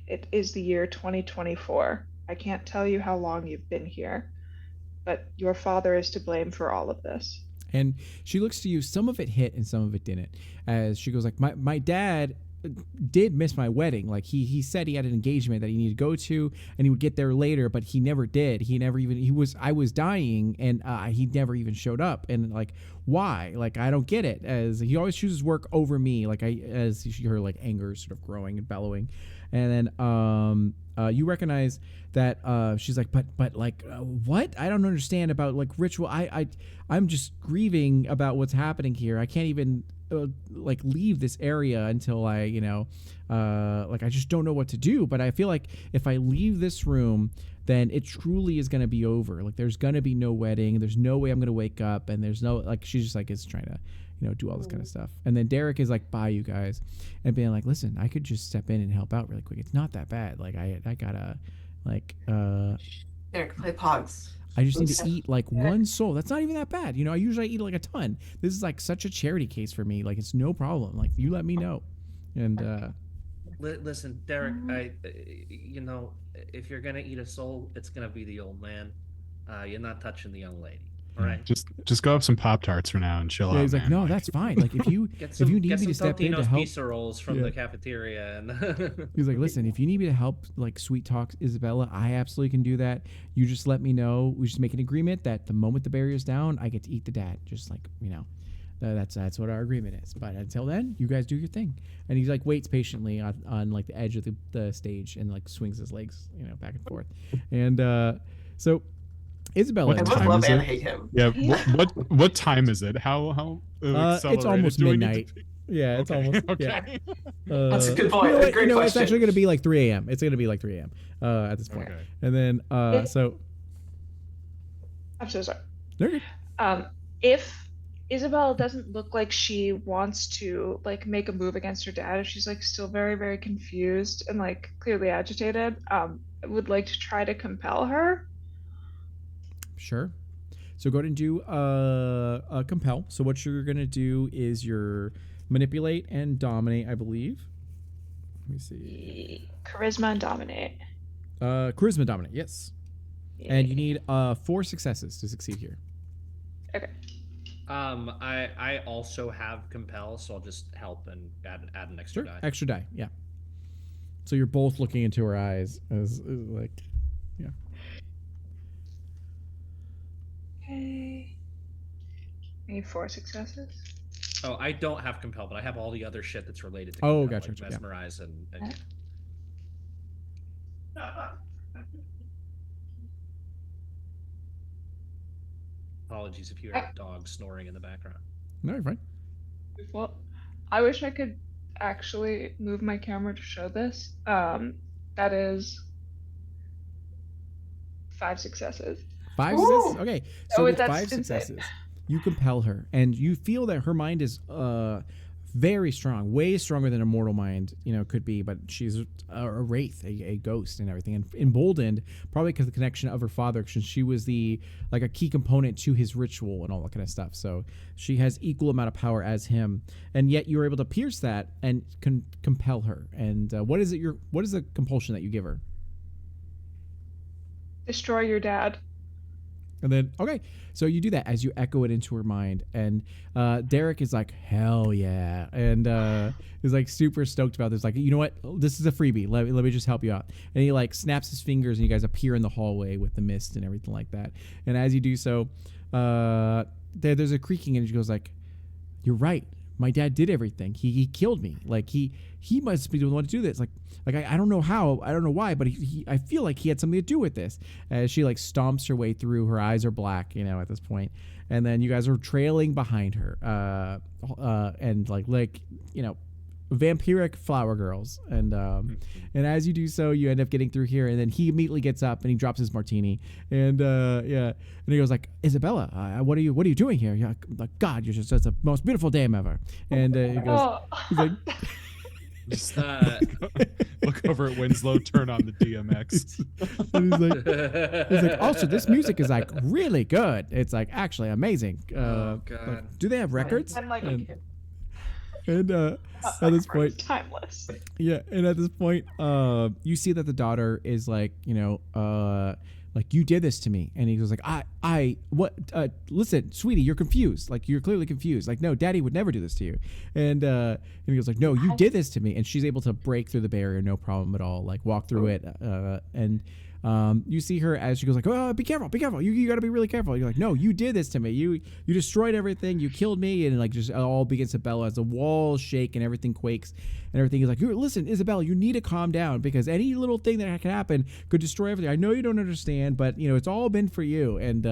it is the year 2024. I can't tell you how long you've been here, but your father is to blame for all of this. And she looks to you. Some of it hit and some of it didn't. As she goes like, my dad did miss my wedding. Like he said he had an engagement that he needed to go to and he would get there later, but he never did. I was dying and he never even showed up. And like, why? Like, I don't get it. As he always chooses work over me. Like as her like anger is sort of growing and bellowing. And then you recognize that she's like, but like what? I don't understand about like ritual. I'm just grieving about what's happening here. I can't even like leave this area until I like I just don't know what to do. But I feel like if I leave this room, then it truly is going to be over. Like there's going to be no wedding. There's no way I'm going to wake up, and there's no like she's just like is trying to do all this kind of stuff. And then Derek is like by you guys and being like, listen, I could just step in and help out really quick. It's not that bad. Like I gotta like Derek, play Pogs. I just need to eat like one soul. That's not even that bad. I usually eat like a ton. This is like such a charity case for me. Like it's no problem. Like you let me know. And listen, Derek, if you're gonna eat a soul, it's gonna be the old man. You're not touching the young lady. All right. Just go have some Pop-Tarts for now and chill out. He's like, man. no, that's fine. Like if you need me to step in to help, pizza rolls from the cafeteria, and he's like, listen, if you need me to help, like sweet talk Isabella, I absolutely can do that. You just let me know. We just make an agreement that the moment the barrier's down, I get to eat the dad. Just like that's what our agreement is. But until then, you guys do your thing. And he's like waits patiently on like the edge of the stage and like swings his legs back and forth. And so. Isabella, I both love and hate him. Yeah. What time is it? How? It's almost midnight. Yeah, it's almost. Okay. Yeah. That's a good point. Great question. It's actually going to be like 3 a.m. It's going to be like 3 a.m. At this point. Okay. And then so. I'm so sorry. Okay. If Isabella doesn't look like she wants to like make a move against her dad, if she's like still very, very confused and like clearly agitated, I would like to try to compel her. Sure. So go ahead and do a compel. So what you're going to do is your manipulate and dominate, I believe. Let me see. Charisma and dominate. Charisma dominate, yes. And you need 4 successes to succeed here. Okay. I also have compel, so I'll just help and add an extra die. Extra die, yeah. So you're both looking into her eyes as like, yeah. Okay. Need 4 successes. Oh, I don't have compel, but I have all the other shit that's related to Oh, compel, gotcha, like yeah. mesmerize and apologies if you hear a dog snoring in the background. No, you're fine. Well, I wish I could actually move my camera to show this. That is 5 successes. 5 Ooh. successes? Okay. So Oh, with that's 5 insane. successes, you compel her, and you feel that her mind is very strong, way stronger than a mortal mind, could be. But she's a wraith, a ghost, and everything, and emboldened probably because of the connection of her father, since she was a key component to his ritual and all that kind of stuff. So she has equal amount of power as him, and yet you were able to pierce that and compel her. And what is the compulsion that you give her? Destroy your dad. And then, okay, so you do that as you echo it into her mind. And Derek is like, hell yeah. And is like super stoked about this. Like, you know what? This is a freebie. Let me just help you out. And he like snaps his fingers and you guys appear in the hallway with the mist and everything like that. And as you do so, there's a creaking and she goes like, you're right. My dad did everything. He killed me. Like he must be the one to do this. Like I don't know how, I don't know why, but I feel like he had something to do with this. As she like stomps her way through, her eyes are black, at this point, and then you guys are trailing behind her, and like vampiric flower girls, and as you do so, you end up getting through here, and then he immediately gets up and he drops his martini, and and he goes like, Isabella, what are you doing here? You're like, God, you're just the most beautiful dame ever, and he goes, he's like. Just look over at Winslow, turn on the DMX. And he's like, also, this music is like really good. It's like actually amazing. Oh God! Like, do they have records? I'm like, and at this point, timeless. Yeah, and at this point, you see that the daughter is like, like, you did this to me. And he goes like, listen, sweetie, you're confused. Like, you're clearly confused. Like, no, daddy would never do this to you. And he goes like, no, you did this to me. And she's able to break through the barrier, no problem at all, like walk through it. And you see her as she goes like, oh, be careful. You got to be really careful. You're like, no, you did this to me. You destroyed everything. You killed me. And like, just all begins to bellow as the walls shake and everything quakes and everything is like, listen, Isabella, you need to calm down because any little thing that can happen could destroy everything. I know you don't understand, but it's all been for you. And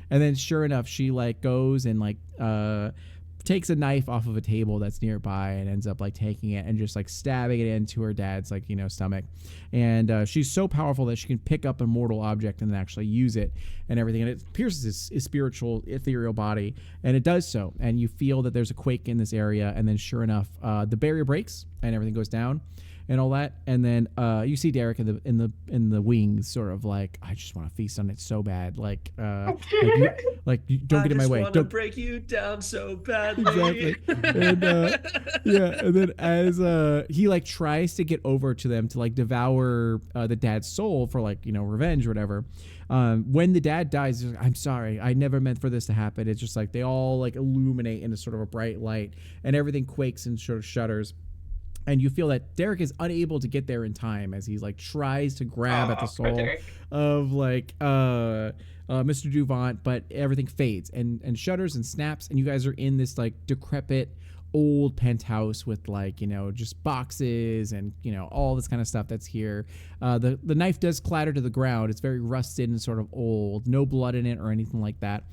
then sure enough, she like goes and like, takes a knife off of a table that's nearby and ends up like taking it and just like stabbing it into her dad's like stomach, and she's so powerful that she can pick up a mortal object and then actually use it and everything, and it pierces his spiritual ethereal body, and it does so, and you feel that there's a quake in this area, and then sure enough the barrier breaks and everything goes down and all that, and then you see Derek in the wings, sort of like, I just want to feast on it so bad, like you don't get in my way. I just want to break you down so badly. Exactly. And and then as he like tries to get over to them to like devour the dad's soul for like revenge or whatever. When the dad dies, he's like, I'm sorry, I never meant for this to happen. It's just like they all like illuminate into sort of a bright light, and everything quakes and sort of shudders. And you feel that Derek is unable to get there in time as he like tries to grab at the soul of like Mr. Duvant, but everything fades and shudders and snaps, and you guys are in this like decrepit old penthouse with like just boxes and all this kind of stuff that's here. The knife does clatter to the ground. It's very rusted and sort of old, no blood in it or anything like that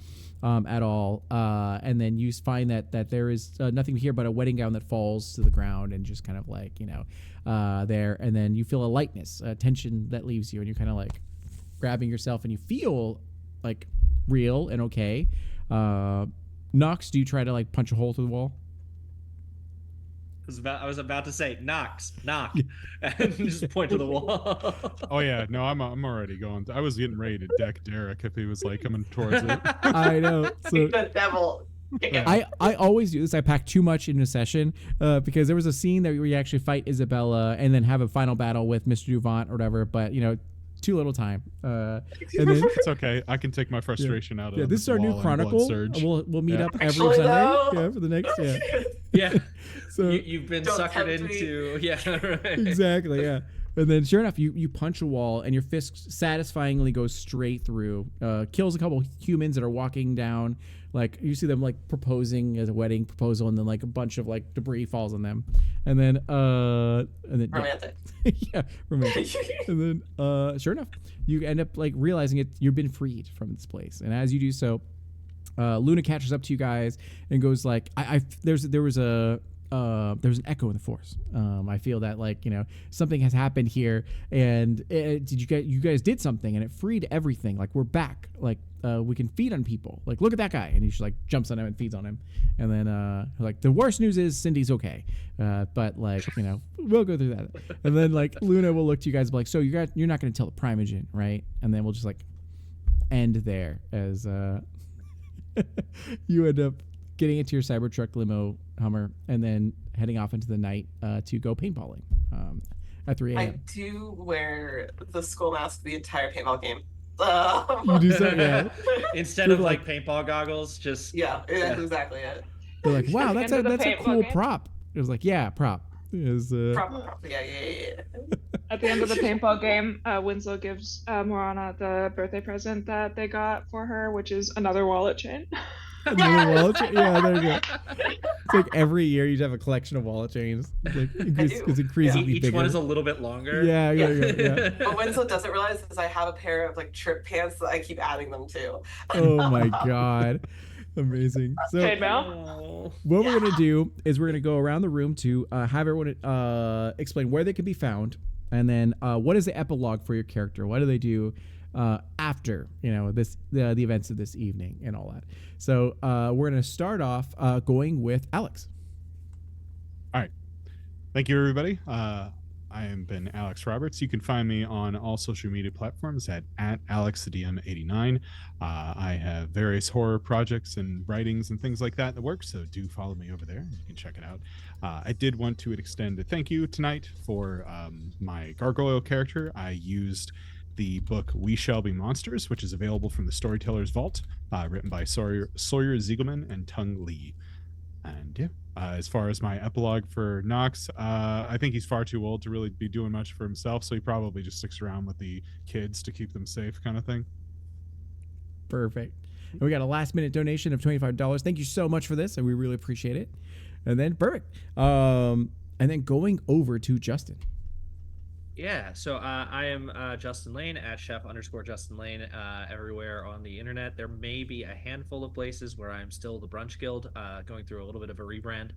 at all, and then you find that there is nothing here but a wedding gown that falls to the ground and just kind of like there, and then you feel a lightness, a tension that leaves you, and you're kind of like grabbing yourself and you feel like real and okay. Nox, do you try to like punch a hole through the wall? I was about to say, knock, and just point to the wall. Oh yeah, no, I'm already going. I was getting ready to deck Derek if he was like coming towards it. I know. So the devil. I always do this. I pack too much in a session because there was a scene that we actually fight Isabella and then have a final battle with Mr. Duvant or whatever. But too little time. And then It's okay. I can take my frustration out. yeah, on this is our new Wall and Chronicle. Blood Surge. We'll meet up every Actually, Sunday. though. Yeah, for the next Yeah. So You've been Don't suckered tempt me. into right. exactly, yeah. And then sure enough, you punch a wall and your fist satisfyingly goes straight through, kills a couple humans that are walking down. Like you see them like proposing as a wedding proposal, and then like a bunch of like debris falls on them. And then Romantic. yeah, romantic. And then sure enough, you end up like realizing you've been freed from this place. And as you do so, Luna catches up to you guys and goes like, there was an echo in the force. I feel that like something has happened here, and you guys did something, and it freed everything. Like we're back. Like we can feed on people. Like look at that guy, and he just like jumps on him and feeds on him. And then like the worst news is Cindy's okay, but like we'll go through that. And then like Luna will look to you guys and be like, so you're not going to tell the Primogen, right? And then we'll just like end there as you end up getting into your Cybertruck limo Hummer and then heading off into the night to go paintballing at 3 I a.m. do wear the skull mask the entire paintball game. You do so, yeah. Instead of like paintball goggles, just Yeah, that's exactly it. They're like, wow, At that's the end a of the that's a paintball cool game? prop. It was like, yeah, prop. It was, Yeah. At the end of the paintball game, Winslow gives Morana the birthday present that they got for her, which is another wallet chain. another wallet chain. Yeah, there you go. It's like every year you have a collection of wallet chains. Like it's increasingly each bigger. one is a little bit longer. Yeah. What Winslow doesn't realize is I have a pair of like trip pants that I keep adding them to. Oh my god. Amazing. So Paid mail. Oh. what we're gonna do is we're gonna go around the room to have everyone explain where they can be found, and then what is the epilogue for your character? What do they do after the events of this evening and all that? So we're gonna start off going with Alex. All right. Thank you, everybody. I am Ben Alex Roberts. You can find me on all social media platforms at AlexTheDM89. I have various horror projects and writings and things like that in the works, so do follow me over there. You can check it out. I did want to extend a thank you tonight for my gargoyle character. I used the book We Shall Be Monsters, which is available from the Storyteller's Vault, written by Sawyer Ziegelman and Tung Lee. And yeah, as far as my epilogue for Knox, I think he's far too old to really be doing much for himself, so he probably just sticks around with the kids to keep them safe, kind of thing. Perfect. And we got a last minute donation of $25. Thank you so much for this, and we really appreciate it. And then perfect. And then going over to Justin. Yeah, so I am Justin Lane at chef_Justin Lane everywhere on the internet. There may be a handful of places where I'm still the Brunch Guild, going through a little bit of a rebrand.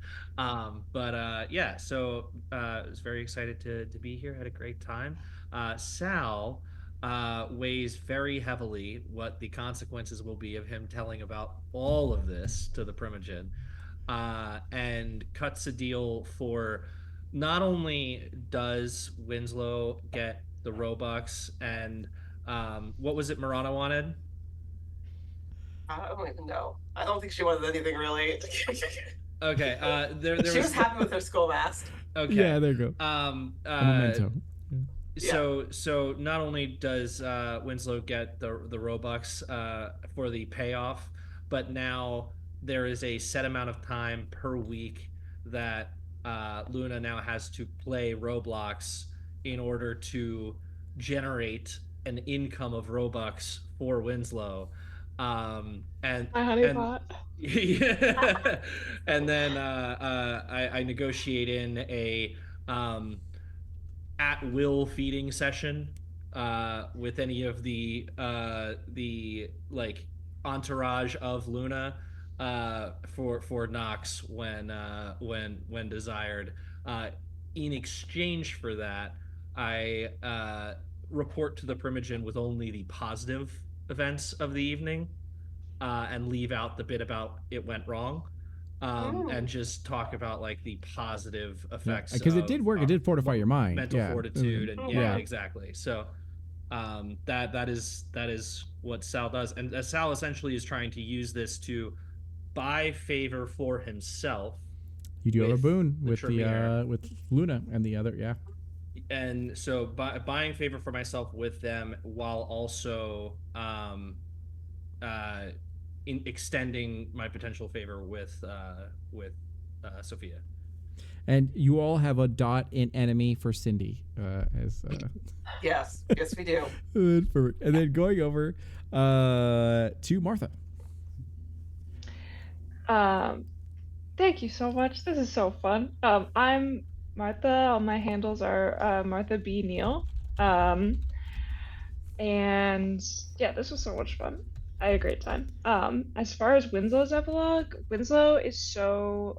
Yeah, so I was very excited to be here. Had a great time. Sal weighs very heavily what the consequences will be of him telling about all of this to the Primogen, and cuts a deal for... Not only does Winslow get the Robux and what was it Marana wanted? I don't even know. I don't think she wanted anything really. Okay, She was happy with her skull mask. Okay. Yeah, there you go. A memento. So not only does Winslow get the Robux for the payoff, but now there is a set amount of time per week that Luna now has to play Roblox in order to generate an income of Robux for Winslow. And My honeypot. yeah. And then I negotiate in a at will feeding session with any of the like entourage of Luna for Knox when desired. In exchange for that, I report to the Primogen with only the positive events of the evening, and leave out the bit about it went wrong, and just talk about like the positive effects. Because it did work. It did fortify your mind. Mental fortitude, and Yeah. exactly. So that is what Sal does, and Sal essentially is trying to use this to buy favor for himself. You do have a boon the with Tremere. with Luna and the other, yeah. and so buying favor for myself with them while also uh in extending my potential favor with Sophia. And you all have a dot in enemy for Cindy as Yes, yes, we do. perfect. And then going over to Martha. Thank you so much. This is so fun. I'm Martha. All my handles are Martha B. Neal. Um, and yeah, this was so much fun. I had a great time. As far as Winslow's epilogue, Winslow is so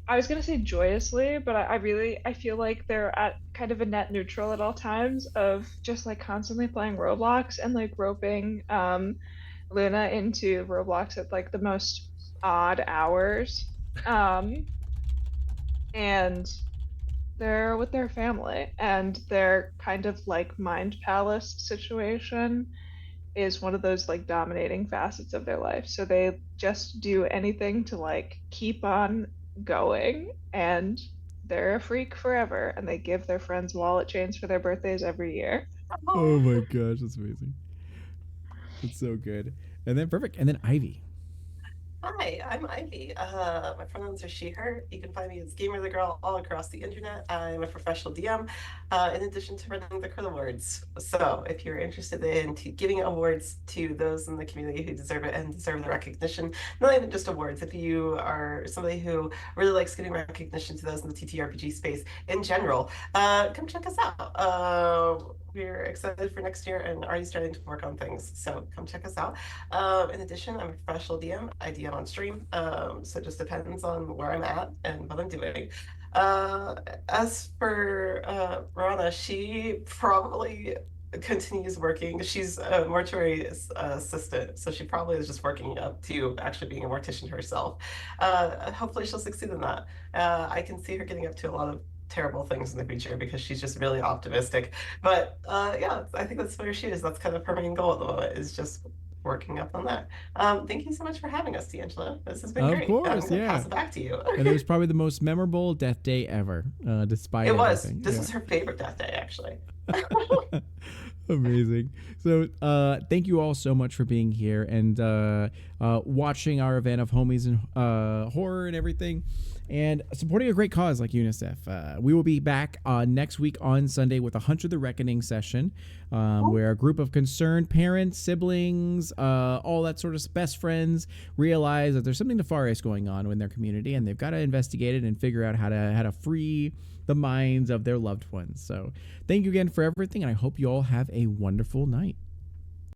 I was gonna say joyously, but I really I feel like they're at kind of a net neutral at all times of just like constantly playing Roblox and like roping Luna into Roblox at like the most odd hours. Um, and they're with their family and their kind of like mind palace situation is one of those like dominating facets of their life. So they just do anything to like keep on going and they're a freak forever and they give their friends wallet chains for their birthdays every year. Oh my gosh, that's amazing. It's so good. And then perfect. And then Ivy. Hi, I'm Ivy. My pronouns are she, her. You can find me as Gamer the Girl all across the internet. I'm a professional DM, in addition to running the Crit Awards. So if you're interested in giving awards to those in the community who deserve it and deserve the recognition, not even just awards, if you are somebody who really likes giving recognition to those in the TTRPG space in general, come check us out. We're excited for next year and already starting to work on things. So come check us out. In addition, I'm a professional DM. I DM on stream. So it just depends on where I'm at and what I'm doing. Uh, as for Rana, she probably continues working. She's a mortuary assistant, so she probably is just working up to actually being a mortician herself. Hopefully, she'll succeed in that. I can see her getting up to a lot of terrible things in the future because she's just really optimistic. But yeah, I think that's where she is. That's kind of her main goal at the moment is just working up on that. Thank you so much for having us, D'Angelo. This has been Of great. I'm course, going to yeah. pass it back to you. And it was probably the most memorable death day ever, despite It was. everything. This Yeah. was her favorite death day, actually. Amazing. So thank you all so much for being here and watching our event of Homies and Horror and everything and supporting a great cause like UNICEF. We will be back next week on Sunday with a Hunter the Reckoning session where a group of concerned parents, siblings, all that sort of best friends realize that there's something nefarious going on in their community and they've got to investigate it and figure out how to free the minds of their loved ones. So thank you again for everything, and I hope you all have a wonderful night.